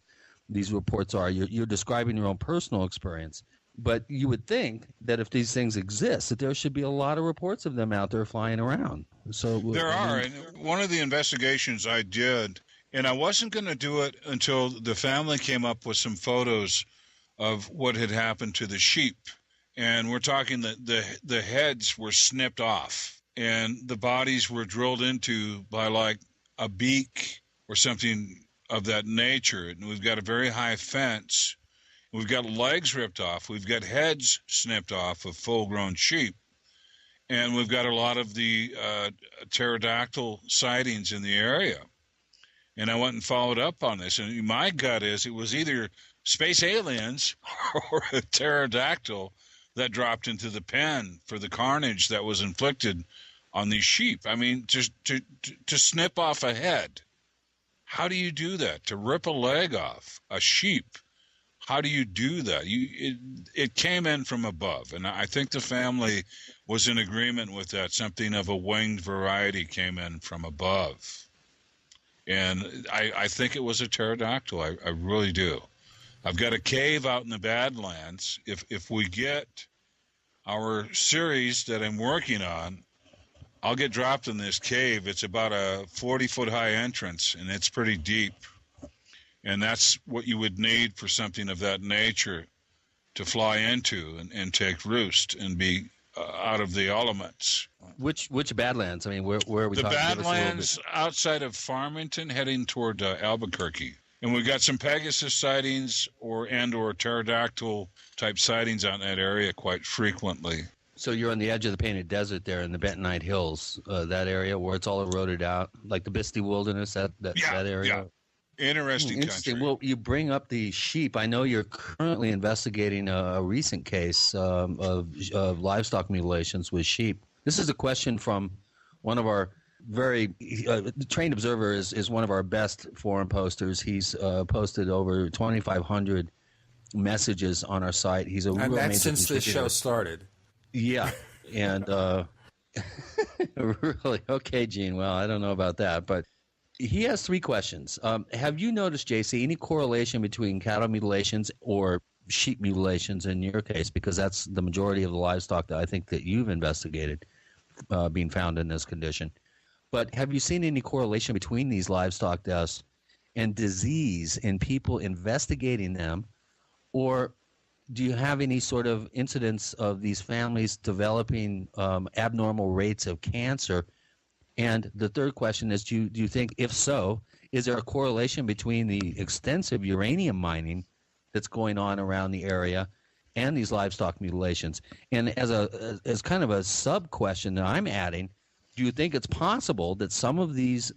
reports are? You're describing your own personal experience. But you would think that if these things exist, that there should be a lot of reports of them out there flying around. So there are. And one of the investigations I did, and I wasn't going to do it until the family came up with some photos of what had happened to the sheep. And we're talking that the heads were snipped off and the bodies were drilled into by like a beak or something of that nature. And we've got a very high fence. We've got legs ripped off. We've got heads snipped off of full-grown sheep. And we've got a lot of the pterodactyl sightings in the area. And I went and followed up on this. And my gut is it was either space aliens or a pterodactyl that dropped into the pen for the carnage that was inflicted on these sheep. I mean, just to snip off a head. How do you do that? To rip a leg off a sheep? How do you do that? It came in from above, and I think the family was in agreement with that. Something of a winged variety came in from above. And I think it was a pterodactyl. I really do. I've got a cave out in the Badlands. If we get our series that I'm working on, I'll get dropped in this cave. It's about a 40-foot high entrance, and it's pretty deep. And that's what you would need for something of that nature to fly into and take roost and be out of the elements. Which Badlands? I mean, where are we the talking? The Badlands outside of Farmington, heading toward Albuquerque. And we've got some Pegasus sightings or pterodactyl type sightings on that area quite frequently. So you're on the edge of the Painted Desert there in the Bentonite Hills, that area where it's all eroded out, like the Bisty Wilderness, that area. Yeah. Interesting country. Well, you bring up the sheep. I know you're currently investigating a recent case of livestock mutilations with sheep. This is a question from one of our very trained observer is one of our best forum posters. He's posted over 2,500 messages on our site. He's a real major since the show started. Yeah, and really, okay, Gene. Well, I don't know about that, but he has three questions. Have you noticed, JC, any correlation between cattle mutilations or sheep mutilations in your case? Because that's the majority of the livestock that I think that you've investigated being found in this condition. But have you seen any correlation between these livestock deaths and disease in people investigating them? Or do you have any sort of incidents of these families developing abnormal rates of cancer? And the third question is, do you think, if so, is there a correlation between the extensive uranium mining that's going on around the area and these livestock mutilations? And as kind of a sub-question that I'm adding, do you think it's possible that some of these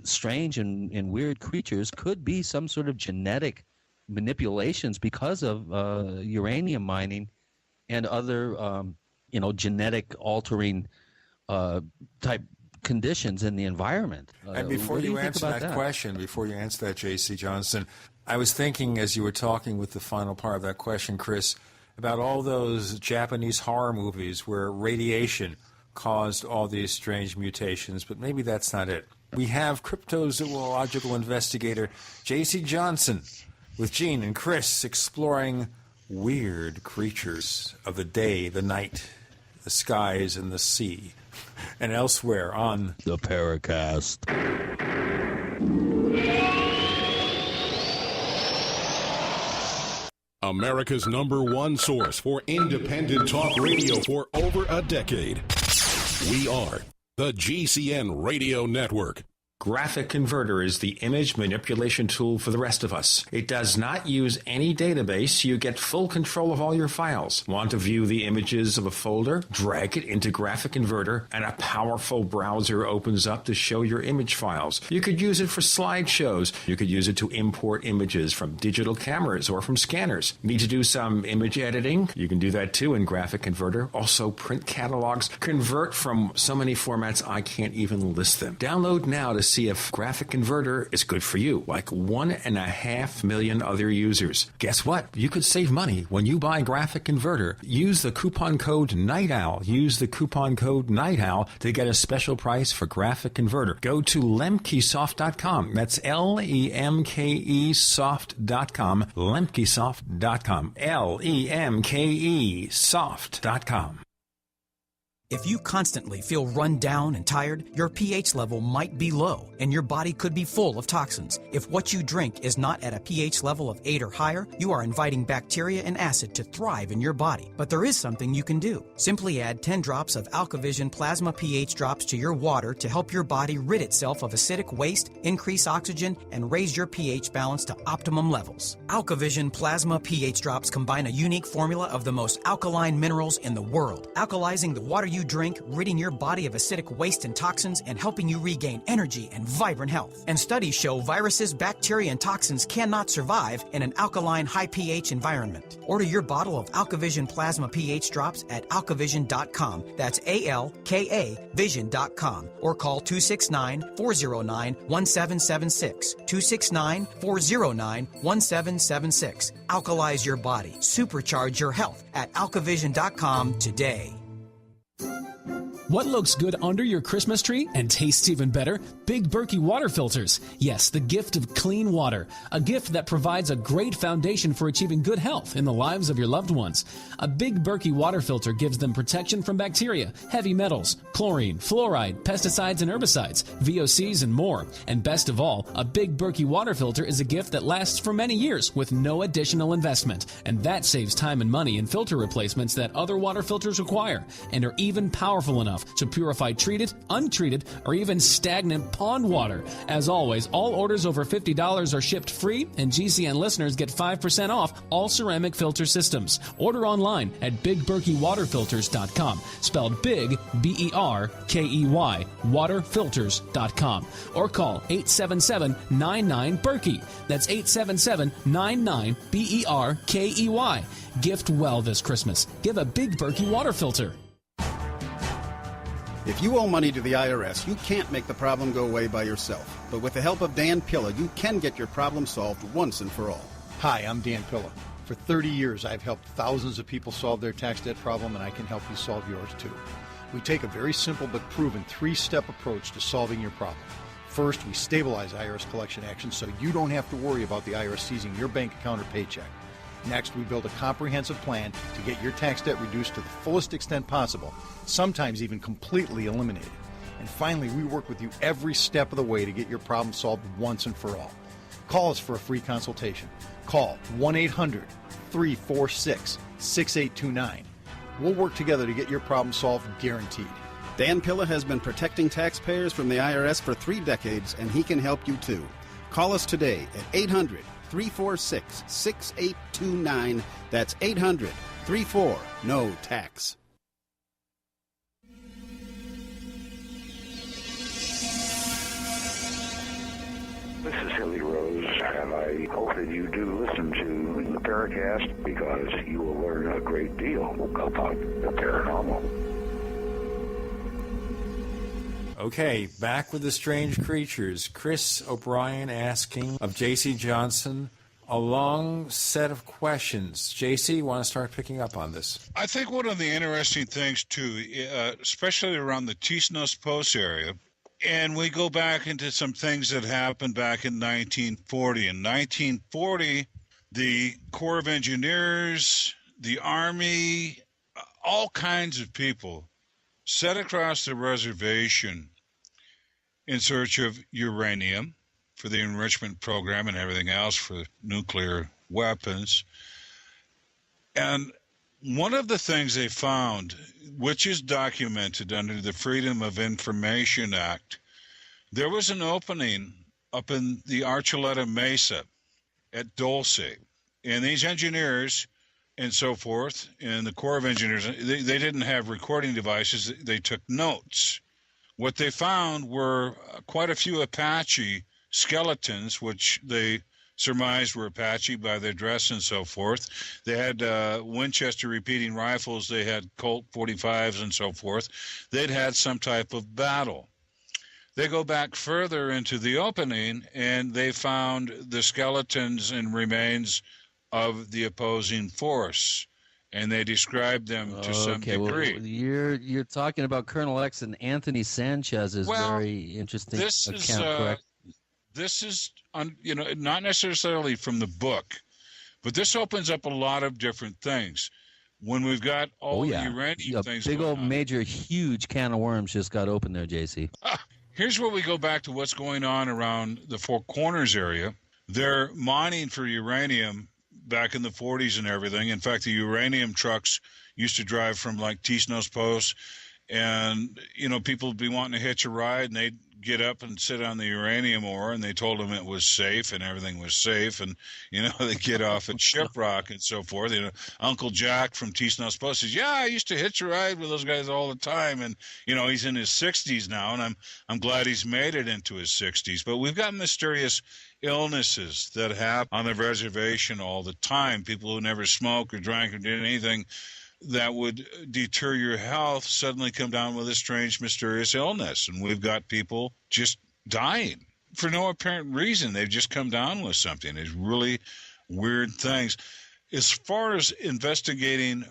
strange and weird creatures could be some sort of genetic manipulations because of uranium mining and other, genetic altering type conditions in the environment? And before you answer that question, before you answer that, J.C. Johnston, I was thinking as you were talking with the final part of that question, Chris, about all those Japanese horror movies where radiation caused all these strange mutations, but maybe that's not it. We have cryptozoological investigator J.C. Johnston with Gene and Chris exploring weird creatures of the day, the night, the skies, and the sea, and elsewhere on the Paracast. America's #1 source for independent talk radio for over a decade. We are the GCN Radio Network. Graphic Converter is the image manipulation tool for the rest of us. It does not use any database. You get full control of all your files. Want to view the images of a folder? Drag it into Graphic Converter, and a powerful browser opens up to show your image files. You could use it for slideshows. You could use it to import images from digital cameras or from scanners. Need to do some image editing? You can do that too in Graphic Converter. Also print catalogs. Convert from so many formats I can't even list them. Download now to see if Graphic Converter is good for you, like 1.5 million other users. Guess what? You could save money when you buy Graphic Converter. Use the coupon code Night Owl. Use the coupon code Night Owl to get a special price for Graphic Converter. Go to lemkesoft.com. That's LEMKE soft.com. Lemkesoft.com. LEMKE soft.com. If you constantly feel run down and tired, your pH level might be low and your body could be full of toxins. If what you drink is not at a pH level of 8 or higher, you are inviting bacteria and acid to thrive in your body. But there is something you can do. Simply add 10 drops of AlkaVision Plasma pH drops to your water to help your body rid itself of acidic waste, increase oxygen, and raise your pH balance to optimum levels. AlkaVision Plasma pH drops combine a unique formula of the most alkaline minerals in the world, alkalizing the water you drink, ridding your body of acidic waste and toxins, and helping you regain energy and vibrant health. And studies show viruses, bacteria, and toxins cannot survive in an alkaline, high pH environment. Order your bottle of AlkaVision Plasma pH drops at alkavision.com. That's ALKA vision.com. Or call 269-409-1776. 269-409-1776. Alkalize your body. Supercharge your health at alkavision.com today. What looks good under your Christmas tree and tastes even better? Big Berkey water filters. Yes, the gift of clean water. A gift that provides a great foundation for achieving good health in the lives of your loved ones. A Big Berkey water filter gives them protection from bacteria, heavy metals, chlorine, fluoride, pesticides and herbicides, VOCs and more. And best of all, a Big Berkey water filter is a gift that lasts for many years with no additional investment. And that saves time and money in filter replacements that other water filters require and are even powerful enough to purify treated, untreated, or even stagnant pond water. As always, all orders over $50 are shipped free, and GCN listeners get 5% off all ceramic filter systems. Order online at BigBerkeyWaterFilters.com, spelled Big, B-E-R-K-E-Y, waterfilters.com, or call 877-99-BERKEY. That's 877-99-BERKEY. Gift well this Christmas. Give a Big Berkey water filter. If you owe money to the IRS, you can't make the problem go away by yourself. But with the help of Dan Pilla, you can get your problem solved once and for all. Hi, I'm Dan Pilla. For 30 years, I've helped thousands of people solve their tax debt problem, and I can help you solve yours too. We take a very simple but proven 3-step approach to solving your problem. First, we stabilize IRS collection actions so you don't have to worry about the IRS seizing your bank account or paycheck. Next, we build a comprehensive plan to get your tax debt reduced to the fullest extent possible, sometimes even completely eliminated. And finally, we work with you every step of the way to get your problem solved once and for all. Call us for a free consultation. Call 1-800-346-6829. We'll work together to get your problem solved, guaranteed. Dan Pilla has been protecting taxpayers from the IRS for 3 decades, and he can help you too. Call us today at 800-346-6829. That's 800-34-NO-TAX. This is Hilly Rose, and I hope that you do listen to the Paracast because you will learn a great deal about the paranormal. Okay, back with the strange creatures. Chris O'Brien asking of J.C. Johnson a long set of questions. J.C., you want to start picking up on this? I think one of the interesting things, too, especially around the Tisnos Post area, and we go back into some things that happened back in 1940. In 1940, the Corps of Engineers, the Army, all kinds of people set across the reservation in search of uranium for the enrichment program and everything else for nuclear weapons. And one of the things they found, which is documented under the Freedom of Information Act, there was an opening up in the Archuleta Mesa at Dulce. And these engineers and so forth, and the Corps of Engineers, they didn't have recording devices. They took notes. What they found were quite a few Apache skeletons, which they surmised were Apache by their dress and so forth. They had Winchester repeating rifles. They had Colt 45s and so forth. They'd had some type of battle. They go back further into the opening, and they found the skeletons and remains of the opposing force, and they described them to some degree. Well, you're talking about Colonel X, and Anthony Sanchez is very interesting. This account, correct? This is, not necessarily from the book, but this opens up a lot of different things. When we've got all the uranium things big going old on. major, huge can of worms just got open there, JC. Here's where we go back to what's going on around the Four Corners area. They're mining for uranium back in the 40s and everything. In fact, the uranium trucks used to drive from like T-Snow's Post, and, people would be wanting to hitch a ride, and they'd get up and sit on the uranium ore, and they told them it was safe and everything was safe, and, they get off at Shiprock and so forth. Uncle Jack from T-Snow's Post says, yeah, I used to hitch a ride with those guys all the time, and, he's in his 60s now, and I'm glad he's made it into his 60s. But we've got mysterious illnesses that happen on the reservation all the time. People who never smoked or drank or did anything that would deter your health suddenly come down with a strange, mysterious illness. And we've got people just dying for no apparent reason. They've just come down with something. It's really weird things. As far as investigating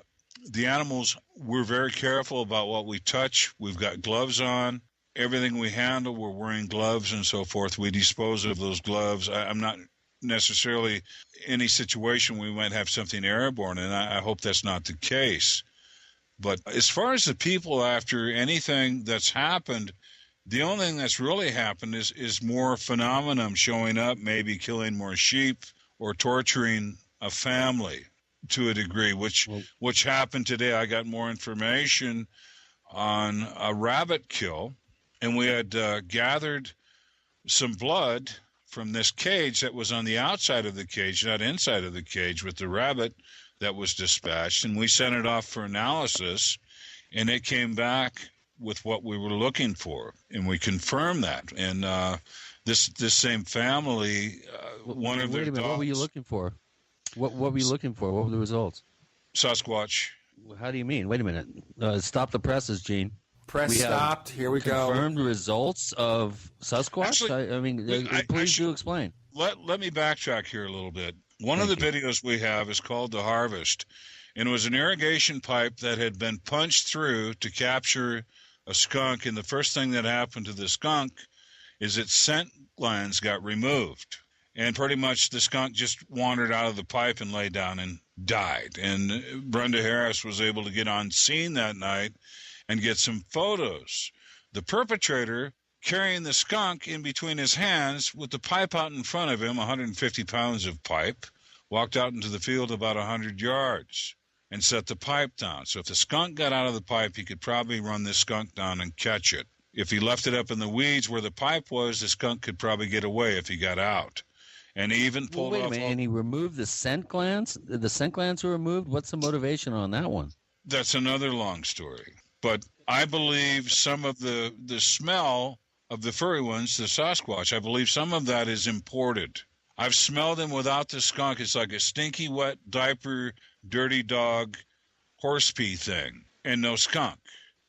the animals, we're very careful about what we touch. We've got gloves on. Everything we handle, we're wearing gloves and so forth. We dispose of those gloves. I'm not necessarily any situation we might have something airborne, and I hope that's not the case. But as far as the people after anything that's happened, the only thing that's really happened is more phenomenon showing up, maybe killing more sheep or torturing a family to a degree, which happened today. I got more information on a rabbit kill, and we had gathered some blood from this cage that was on the outside of the cage, not inside of the cage, with the rabbit that was dispatched, and we sent it off for analysis, and it came back with what we were looking for, and we confirmed that. And this same family, one of their dogs... What were you looking for? What were you looking for? What were the results? Sasquatch. How do you mean? Wait a minute. Stop the presses, Gene. Press stopped. Here we go. Confirmed results of Sasquatch? Actually, please do explain. Let me backtrack here a little bit. One of the videos we have is called The Harvest, and it was an irrigation pipe that had been punched through to capture a skunk, and the first thing that happened to the skunk is its scent glands got removed, and pretty much the skunk just wandered out of the pipe and lay down and died. And Brenda Harris was able to get on scene that night and get some photos. The perpetrator, carrying the skunk in between his hands with the pipe out in front of him, 150 pounds of pipe, walked out into the field about 100 yards and set the pipe down. So if the skunk got out of the pipe, he could probably run the skunk down and catch it. If he left it up in the weeds where the pipe was, the skunk could probably get away if he got out. And he even pulled off... And he removed the scent glands? The scent glands were removed? What's the motivation on that one? That's another long story. But I believe some of the smell of the furry ones, the Sasquatch, I believe some of that is imported. I've smelled them without the skunk. It's like a stinky, wet, diaper, dirty dog, horse pee thing, and no skunk.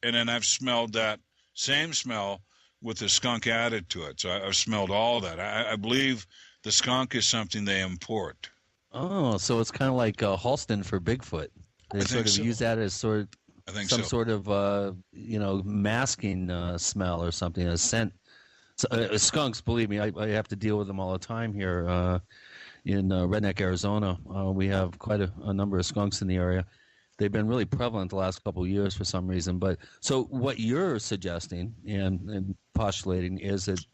And then I've smelled that same smell with the skunk added to it. So I've smelled all that. I believe the skunk is something they import. Oh, so it's kind of like Halston for Bigfoot. They sort of use that as sort of masking smell or something, a scent. Skunks, believe me, I have to deal with them all the time here in Redneck, Arizona. We have quite a number of skunks in the area. They've been really prevalent the last couple of years for some reason. But so what you're suggesting and postulating is that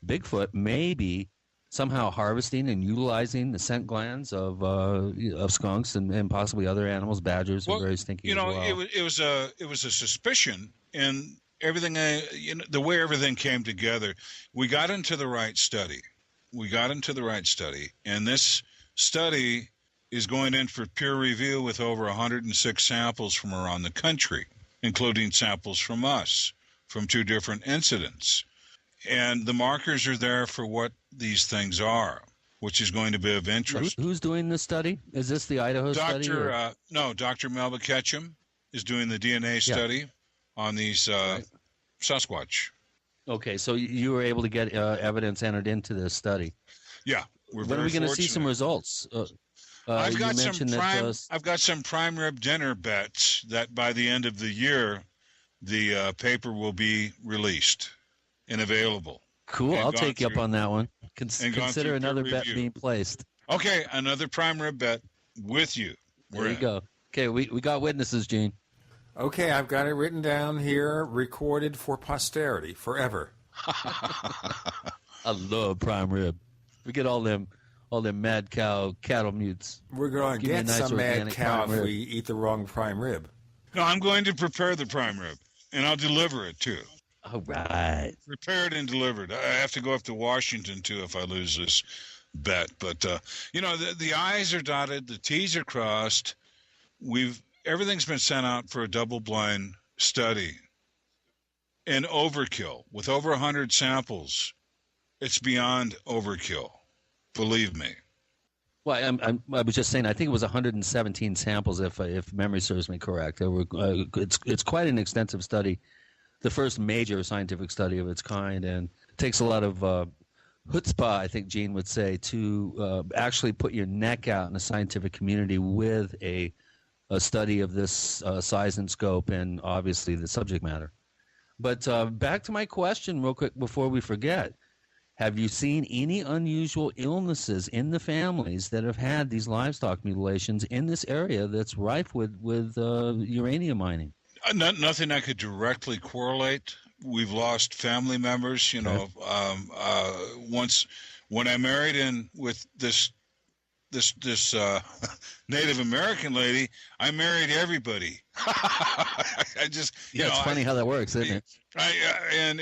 Bigfoot may be somehow harvesting and utilizing the scent glands of skunks and possibly other animals. Badgers are very stinky. You know, as well. it was a suspicion, and everything. The way everything came together, we got into the right study. And this study is going in for peer review with over 106 samples from around the country, including samples from us, from 2 different incidents. And the markers are there for what these things are, which is going to be of interest. Who's doing this study? Is this the Idaho study? No, Dr. Melba Ketchum is doing the DNA study on these Sasquatch. Okay, so you were able to get evidence entered into this study. Yeah. When are we going to see some results? I've got some prime rib dinner bets that by the end of the year, the paper will be released and available. Cool. I'll take you up on that one. Consider another bet being placed. Okay, another prime rib bet with you. There you go. Okay, we got witnesses, Gene. Okay, I've got it written down here, recorded for posterity, forever. I love prime rib. We get all them mad cattle mutes. We're going to get some mad cow if we eat the wrong prime rib. No, I'm going to prepare the prime rib, and I'll deliver it, too. All right. Prepared and delivered. I have to go up to Washington, too, if I lose this bet. But, the I's are dotted, the T's are crossed. Everything's been sent out for a double-blind study. And overkill. With over 100 samples, it's beyond overkill. Believe me. Well, I was just saying, I think it was 117 samples, if memory serves me correct. It's quite an extensive study, the first major scientific study of its kind, and it takes a lot of chutzpah, I think Gene would say, to actually put your neck out in the scientific community with a study of this size and scope and obviously the subject matter. But back to my question real quick before we forget. Have you seen any unusual illnesses in the families that have had these livestock mutilations in this area that's rife with uranium mining? Nothing I could directly correlate. We've lost family members. Once when I married in with this Native American lady, I married everybody. It's funny how that works, isn't it? And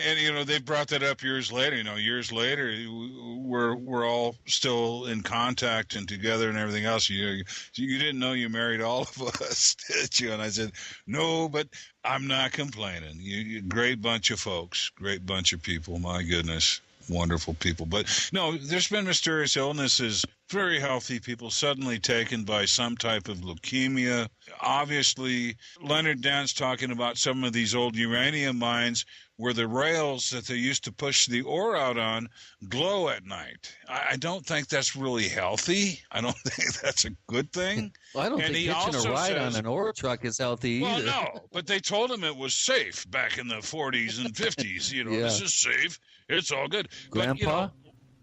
they brought that up years later. Years later, we're all still in contact and together and everything else. You didn't know you married all of us, did you? And I said, no, but I'm not complaining. You great bunch of folks, great bunch of people. My goodness. Wonderful people. But no, there's been mysterious illnesses, very healthy people suddenly taken by some type of leukemia. Obviously, Leonard Dan's talking about some of these old uranium mines where the rails that they used to push the ore out on glow at night. I don't think that's really healthy. I don't think that's a good thing. Well, I don't think hitching a ride on an ore truck is healthy either. Well, no, but they told him it was safe back in the 40s and 50s. This is safe. It's all good. Grandpa?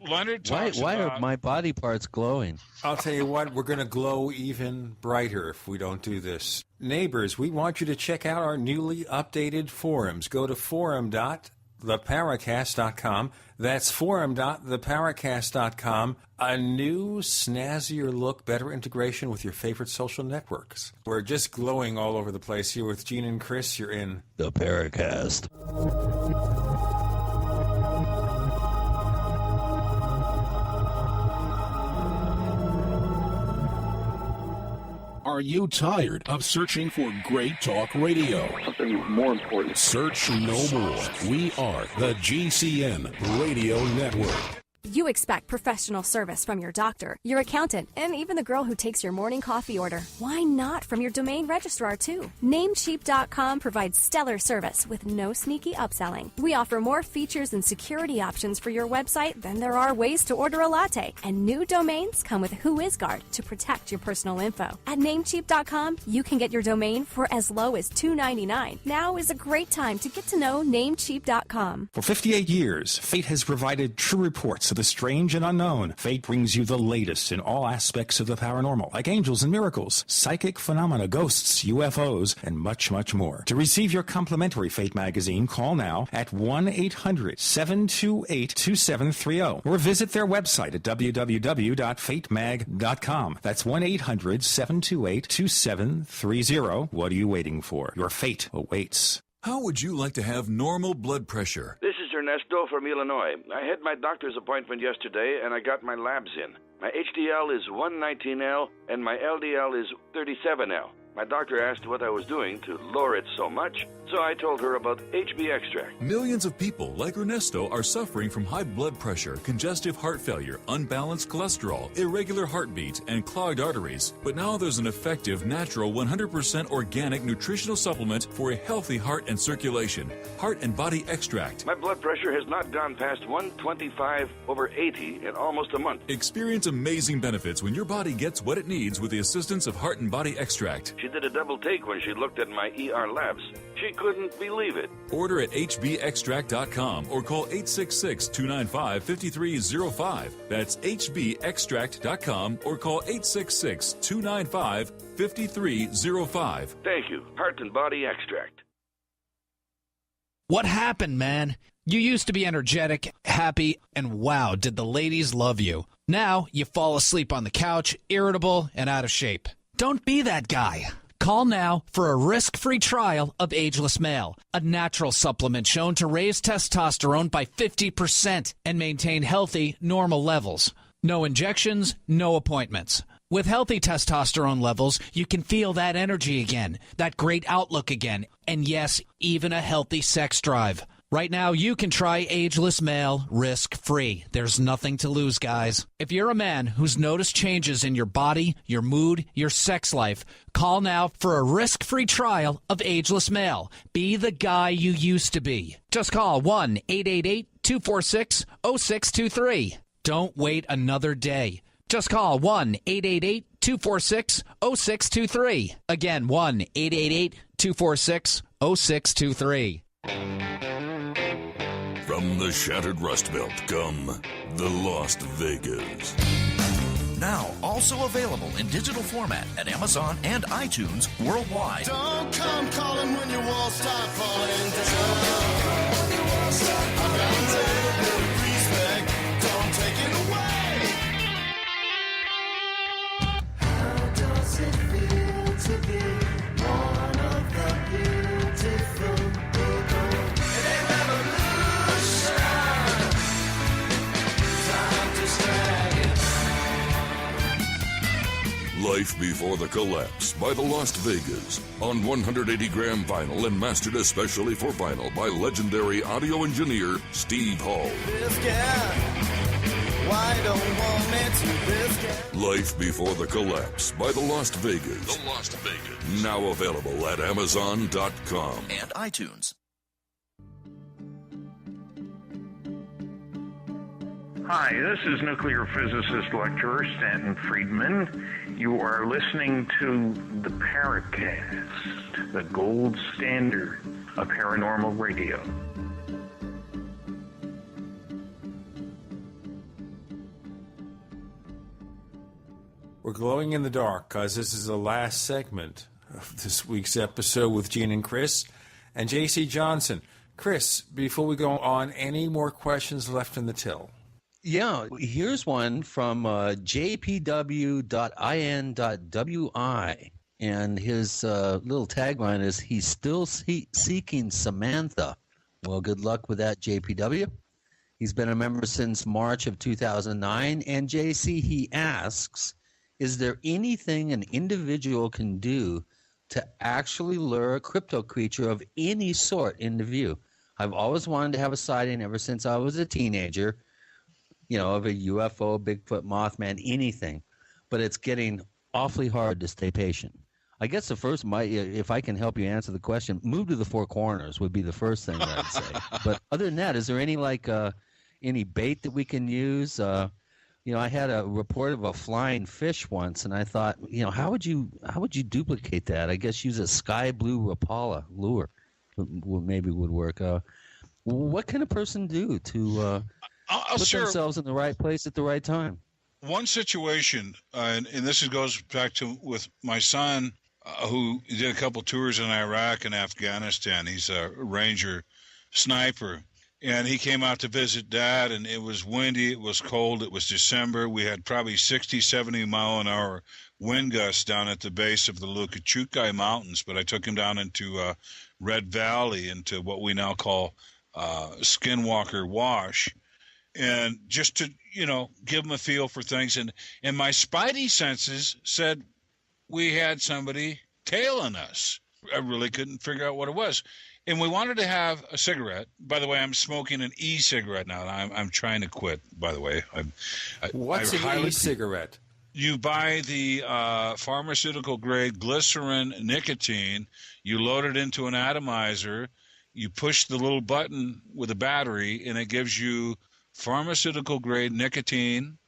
But, Leonard talks why about... are my body parts glowing? I'll tell you what, we're going to glow even brighter if we don't do this. Neighbors, we want you to check out our newly updated forums. Go to forum.theparacast.com. That's forum.theparacast.com. A new, snazzier look, better integration with your favorite social networks. We're just glowing all over the place here with Gene and Chris. You're in The Paracast. Are you tired of searching for great talk radio? Something more important. Search no more. We are the GCN Radio Network. You expect professional service from your doctor, your accountant, and even the girl who takes your morning coffee order. Why not from your domain registrar, too? Namecheap.com provides stellar service with no sneaky upselling. We offer more features and security options for your website than there are ways to order a latte. And new domains come with WhoIsGuard to protect your personal info. At Namecheap.com, you can get your domain for as low as $2.99. Now is a great time to get to know Namecheap.com. For 58 years, Fate has provided true reports of the the strange and unknown, Fate brings you the latest in all aspects of the paranormal, like angels and miracles, psychic phenomena, ghosts, UFOs, and much, much more. To receive your complimentary Fate magazine, call now at 1-800-728-2730 or visit their website at www.fatemag.com. That's 1-800-728-2730. What are you waiting for? Your fate awaits. How would you like to have normal blood pressure? This is Ernesto from Illinois. I had my doctor's appointment yesterday, and I got my labs in. My HDL is 119L, and my LDL is 37L. My doctor asked what I was doing to lower it so much, so I told her about HB extract. Millions of people like Ernesto are suffering from high blood pressure, congestive heart failure, unbalanced cholesterol, irregular heartbeat, and clogged arteries. But now there's an effective, natural, 100% organic nutritional supplement for a healthy heart and circulation. Heart and Body Extract. My blood pressure has not gone past 125/80 in almost a month. Experience amazing benefits when your body gets what it needs with the assistance of Heart and Body Extract. She did a double take when she looked at my ER labs. She couldn't believe it. Order at hbextract.com or call 866-295-5305. That's hbextract.com or call 866-295-5305. Thank you. Heart and Body Extract. What happened, man? You used to be energetic, happy, and wow, did the ladies love you. Now you fall asleep on the couch, irritable, and out of shape. Don't be that guy. Call now for a risk-free trial of Ageless Male, a natural supplement shown to raise testosterone by 50% and maintain healthy, normal levels. No injections, no appointments. With healthy testosterone levels, you can feel that energy again, that great outlook again, and yes, even a healthy sex drive. Right now, you can try Ageless Male risk-free. There's nothing to lose, guys. If you're a man who's noticed changes in your body, your mood, your sex life, call now for a risk-free trial of Ageless Male. Be the guy you used to be. Just call 1-888-246-0623. Don't wait another day. Just call 1-888-246-0623. Again, 1-888-246-0623. From the shattered Rust Belt come the Lost Vegas. Now also available in digital format at Amazon and iTunes worldwide. Don't come calling when your walls start falling down. I got a little bit of respect. Don't take it away. How does it feel to be one of the beautiful people? It ain't revolution. Time to drag it. Life Before the Collapse by the Lost Vegas on 180-gram vinyl and mastered especially for vinyl by legendary audio engineer Steve Hall. Why don't want me to risk it? Life Before the Collapse by the Lost Vegas. The Lost Vegas. Now available at Amazon.com and iTunes. Hi, this is nuclear physicist lecturer Stanton Friedman. You are listening to the Paracast, the gold standard of paranormal radio. We're glowing in the dark because this is the last segment of this week's episode with Gene and Chris and J.C. Johnson. Chris, before we go on, any more questions left in the till? Yeah, here's one from jpw.in.wi, and his little tagline is, he's still seeking Samantha. Well, good luck with that, JPW. He's been a member since March of 2009, and JC, he asks, is there anything an individual can do to actually lure a crypto creature of any sort into view? I've always wanted to have a sighting ever since I was a teenager, you know, of a UFO, Bigfoot, Mothman, anything. But it's getting awfully hard to stay patient. I guess the first, if I can help you answer the question, move to the Four Corners would be the first thing that I'd say. But other than that, is there any any bait that we can use? You know, I had a report of a flying fish once, and I thought, you know, how would you duplicate that? I guess use a sky blue Rapala lure, maybe would work. What can a person do to I'll put share themselves in the right place at the right time. one situation, and this goes back to with my son, who did a couple tours in Iraq and Afghanistan. He's a ranger sniper, and he came out to visit Dad, and it was windy, it was cold, it was December. We had probably 60, 70 mile an hour wind gusts down at the base of the Lukachukai Mountains, but I took him down into Red Valley, into what we now call Skinwalker Wash, and just to, give him a feel for things. And my spidey senses said we had somebody tailing us. I really couldn't figure out what it was. And we wanted to have a cigarette. By the way, I'm smoking an e-cigarette now. I'm trying to quit, by the way. What's an e-cigarette? You buy the pharmaceutical-grade glycerin nicotine. You load it into an atomizer. You push the little button with a battery, and it gives you pharmaceutical-grade nicotine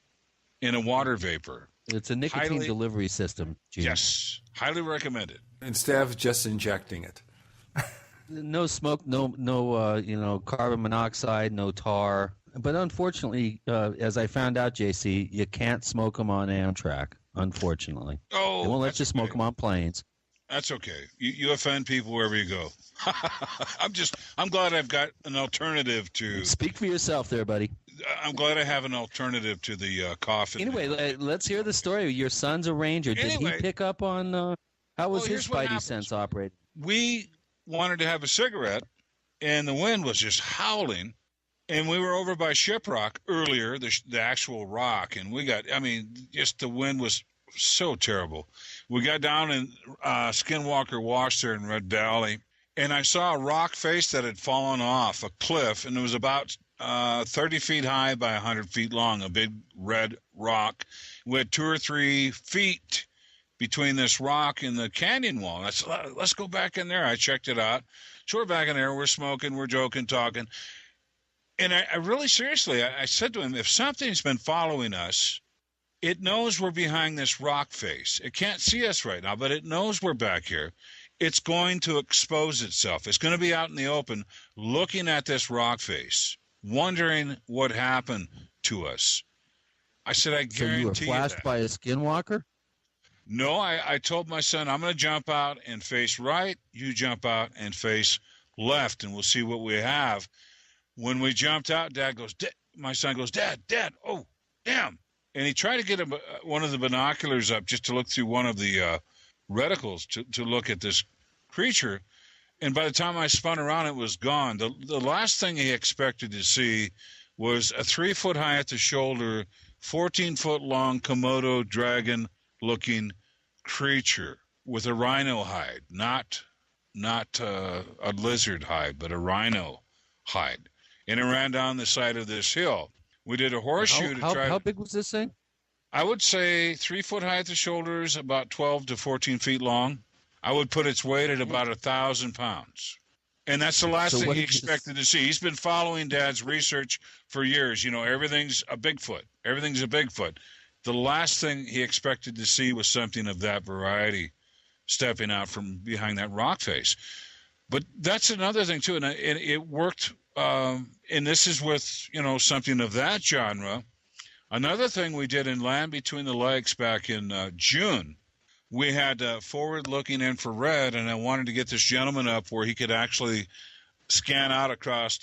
in a water vapor. It's a nicotine delivery system, Gene. Yes. Highly recommended. Instead of just injecting it. No smoke, no carbon monoxide, no tar. But unfortunately, as I found out, JC, you can't smoke them on Amtrak, unfortunately. Oh, they won't let you smoke them on planes. That's okay. You offend people wherever you go. I'm glad I've got an alternative to. Speak for yourself there, buddy. I'm glad I have an alternative to the coffin. Anyway, let's hear the story. Your son's a ranger. Did he pick up on how was his spidey sense operating? We wanted to have a cigarette, and the wind was just howling. And we were over by Shiprock earlier, the actual rock, and just the wind was so terrible. We got down in Skinwalker Wash there in Red Valley, and I saw a rock face that had fallen off a cliff, and it was about 30 feet high by 100 feet long, a big red rock. We had 2 or 3 feet between this rock and the canyon wall. And I said, let's go back in there. I checked it out. So we're back in there. We're smoking. We're joking, talking. And I really seriously, I said to him, if something's been following us, it knows we're behind this rock face. It can't see us right now, but it knows we're back here. It's going to expose itself. It's going to be out in the open looking at this rock face, wondering what happened to us. I said, I guarantee you. So you were flashed by a skinwalker? No, I told my son, I'm going to jump out and face right. You jump out and face left, and we'll see what we have. When we jumped out, my son goes, Dad, oh, damn. And he tried to get one of the binoculars up just to look through one of the reticles to look at this creature. And by the time I spun around, it was gone. The last thing he expected to see was a 3 foot high at the shoulder, 14 foot long Komodo dragon-looking creature with a rhino hide, not a lizard hide, but a rhino hide. And it ran down the side of this hill. We did a horseshoe to try. How big was this thing? I would say 3 foot high at the shoulders, about 12 to 14 feet long. I would put its weight at about 1,000 pounds. And that's the last thing he expected to see. He's been following Dad's research for years. Everything's a Bigfoot. Everything's a Bigfoot. The last thing he expected to see was something of that variety stepping out from behind that rock face. But that's another thing, too. And it worked. And this is with, something of that genre. Another thing we did in Land Between the Legs back in June, we had forward-looking infrared, and I wanted to get this gentleman up where he could actually scan out across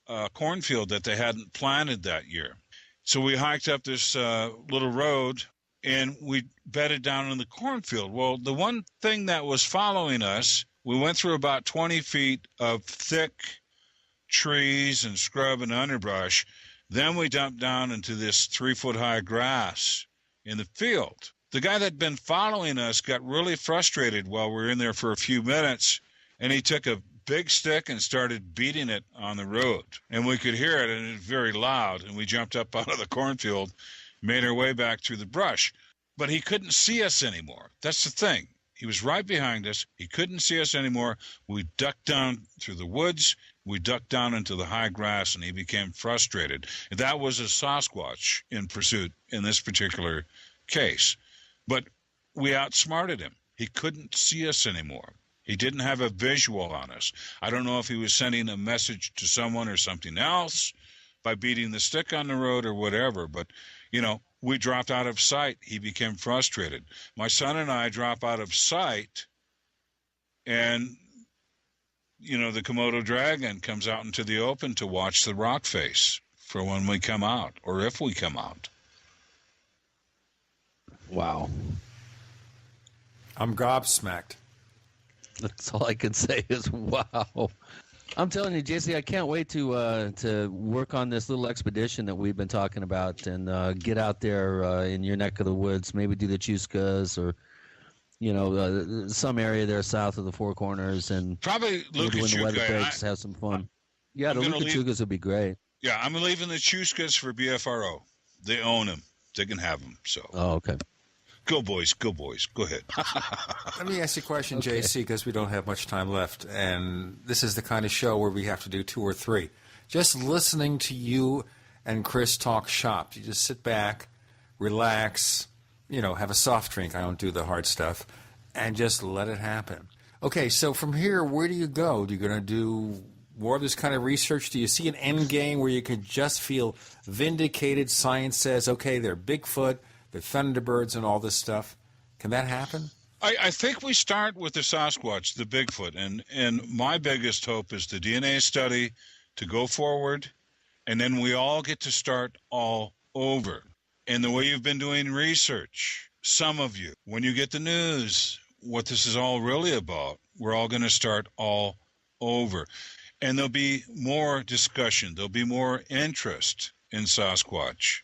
a cornfield that they hadn't planted that year. So we hiked up this little road, and we bedded down in the cornfield. Well, the one thing that was following us, we went through about 20 feet of thick trees and scrub and underbrush. Then we dumped down into this 3 foot high grass in the field. The guy that had been following us got really frustrated while we were in there for a few minutes, and he took a big stick and started beating it on the road. And we could hear it, and it was very loud, and we jumped up out of the cornfield, made our way back through the brush. But he couldn't see us anymore. That's the thing. He was right behind us. He couldn't see us anymore. We ducked down through the woods. We ducked down into the high grass, and he became frustrated. That was a Sasquatch in pursuit in this particular case. But we outsmarted him. He couldn't see us anymore. He didn't have a visual on us. I don't know if he was sending a message to someone or something else, by beating the stick on the road or whatever. But, we dropped out of sight. He became frustrated. My son and I drop out of sight, and, the Komodo dragon comes out into the open to watch the rock face for when we come out, or if we come out. Wow. I'm gobsmacked. That's all I can say is wow. I'm telling you, JC, I can't wait to work on this little expedition that we've been talking about and get out there in your neck of the woods, maybe do the Chuscas or, some area there south of the Four Corners, and probably maybe when the weather breaks, have some fun. Yeah, the Chuscas would be great. Yeah, I'm leaving the Chuscas for BFRO. They own them. They can have them. So. Oh, okay. Go, boys. Go, boys. Go ahead. Let me ask you a question, JC, because we don't have much time left. And this is the kind of show where we have to do 2 or 3. Just listening to you and Chris talk shop. You just sit back, relax, have a soft drink. I don't do the hard stuff. And just let it happen. Okay, so from here, where do you go? Are you going to do more of this kind of research? Do you see an end game where you could just feel vindicated? Science says, okay, they're Bigfoot, the Thunderbirds, and all this stuff. Can that happen? I think we start with the Sasquatch, the Bigfoot, and my biggest hope is the DNA study to go forward, and then we all get to start all over. And the way you've been doing research, some of you, when you get the news, what this is all really about, we're all going to start all over. And there'll be more discussion. There'll be more interest in Sasquatch.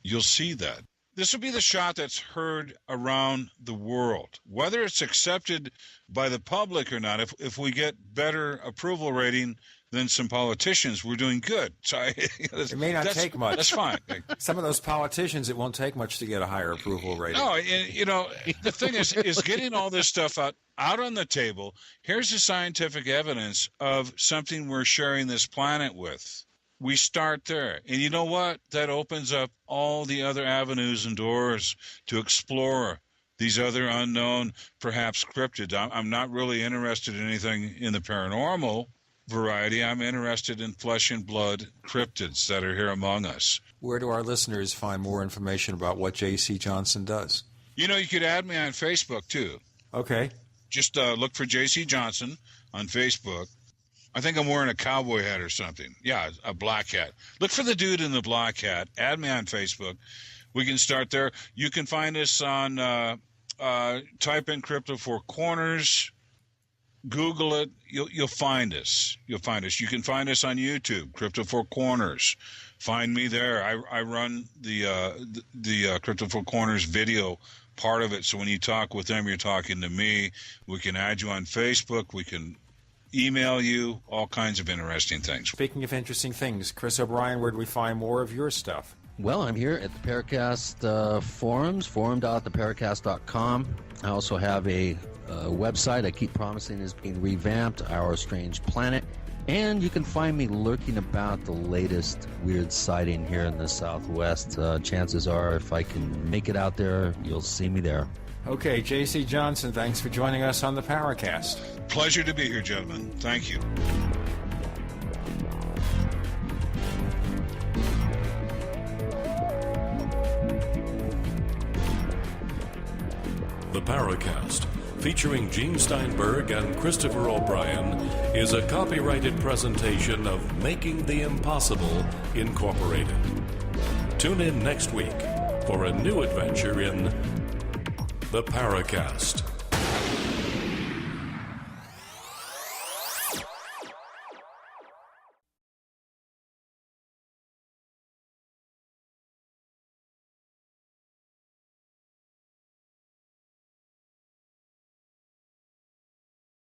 You'll see that. This will be the shot that's heard around the world. Whether it's accepted by the public or not, if we get better approval rating than some politicians, we're doing good. So it may not take much. That's fine. Some of those politicians, it won't take much to get a higher approval rating. No, the thing is getting all this stuff out on the table. Here's the scientific evidence of something we're sharing this planet with. We start there. And you know what? That opens up all the other avenues and doors to explore these other unknown, perhaps cryptids. I'm not really interested in anything in the paranormal variety. I'm interested in flesh and blood cryptids that are here among us. Where do our listeners find more information about what J.C. Johnson does? You could add me on Facebook, too. Okay. Just look for J.C. Johnson on Facebook. I think I'm wearing a cowboy hat or something. Yeah, a black hat. Look for the dude in the black hat. Add me on Facebook. We can start there. You can find us on, type in Crypto Four Corners. Google it. You'll find us. You can find us on YouTube, Crypto Four Corners. Find me there. I run the Crypto Four Corners video part of it. So when you talk with them, you're talking to me. We can add you on Facebook. We can email you, all kinds of interesting things. Speaking of interesting things, Chris O'Brien, where do we find more of your stuff? Well, I'm here at the Paracast forums, forum.theparacast.com. I also have a website I keep promising is being revamped, Our Strange Planet. And you can find me lurking about the latest weird sighting here in the Southwest. Chances are, if I can make it out there, you'll see me there. Okay, J.C. Johnson, thanks for joining us on the Paracast. Pleasure to be here, gentlemen. Thank you. The Paracast, featuring Gene Steinberg and Christopher O'Brien, is a copyrighted presentation of Making the Impossible, Incorporated. Tune in next week for a new adventure in The Paracast.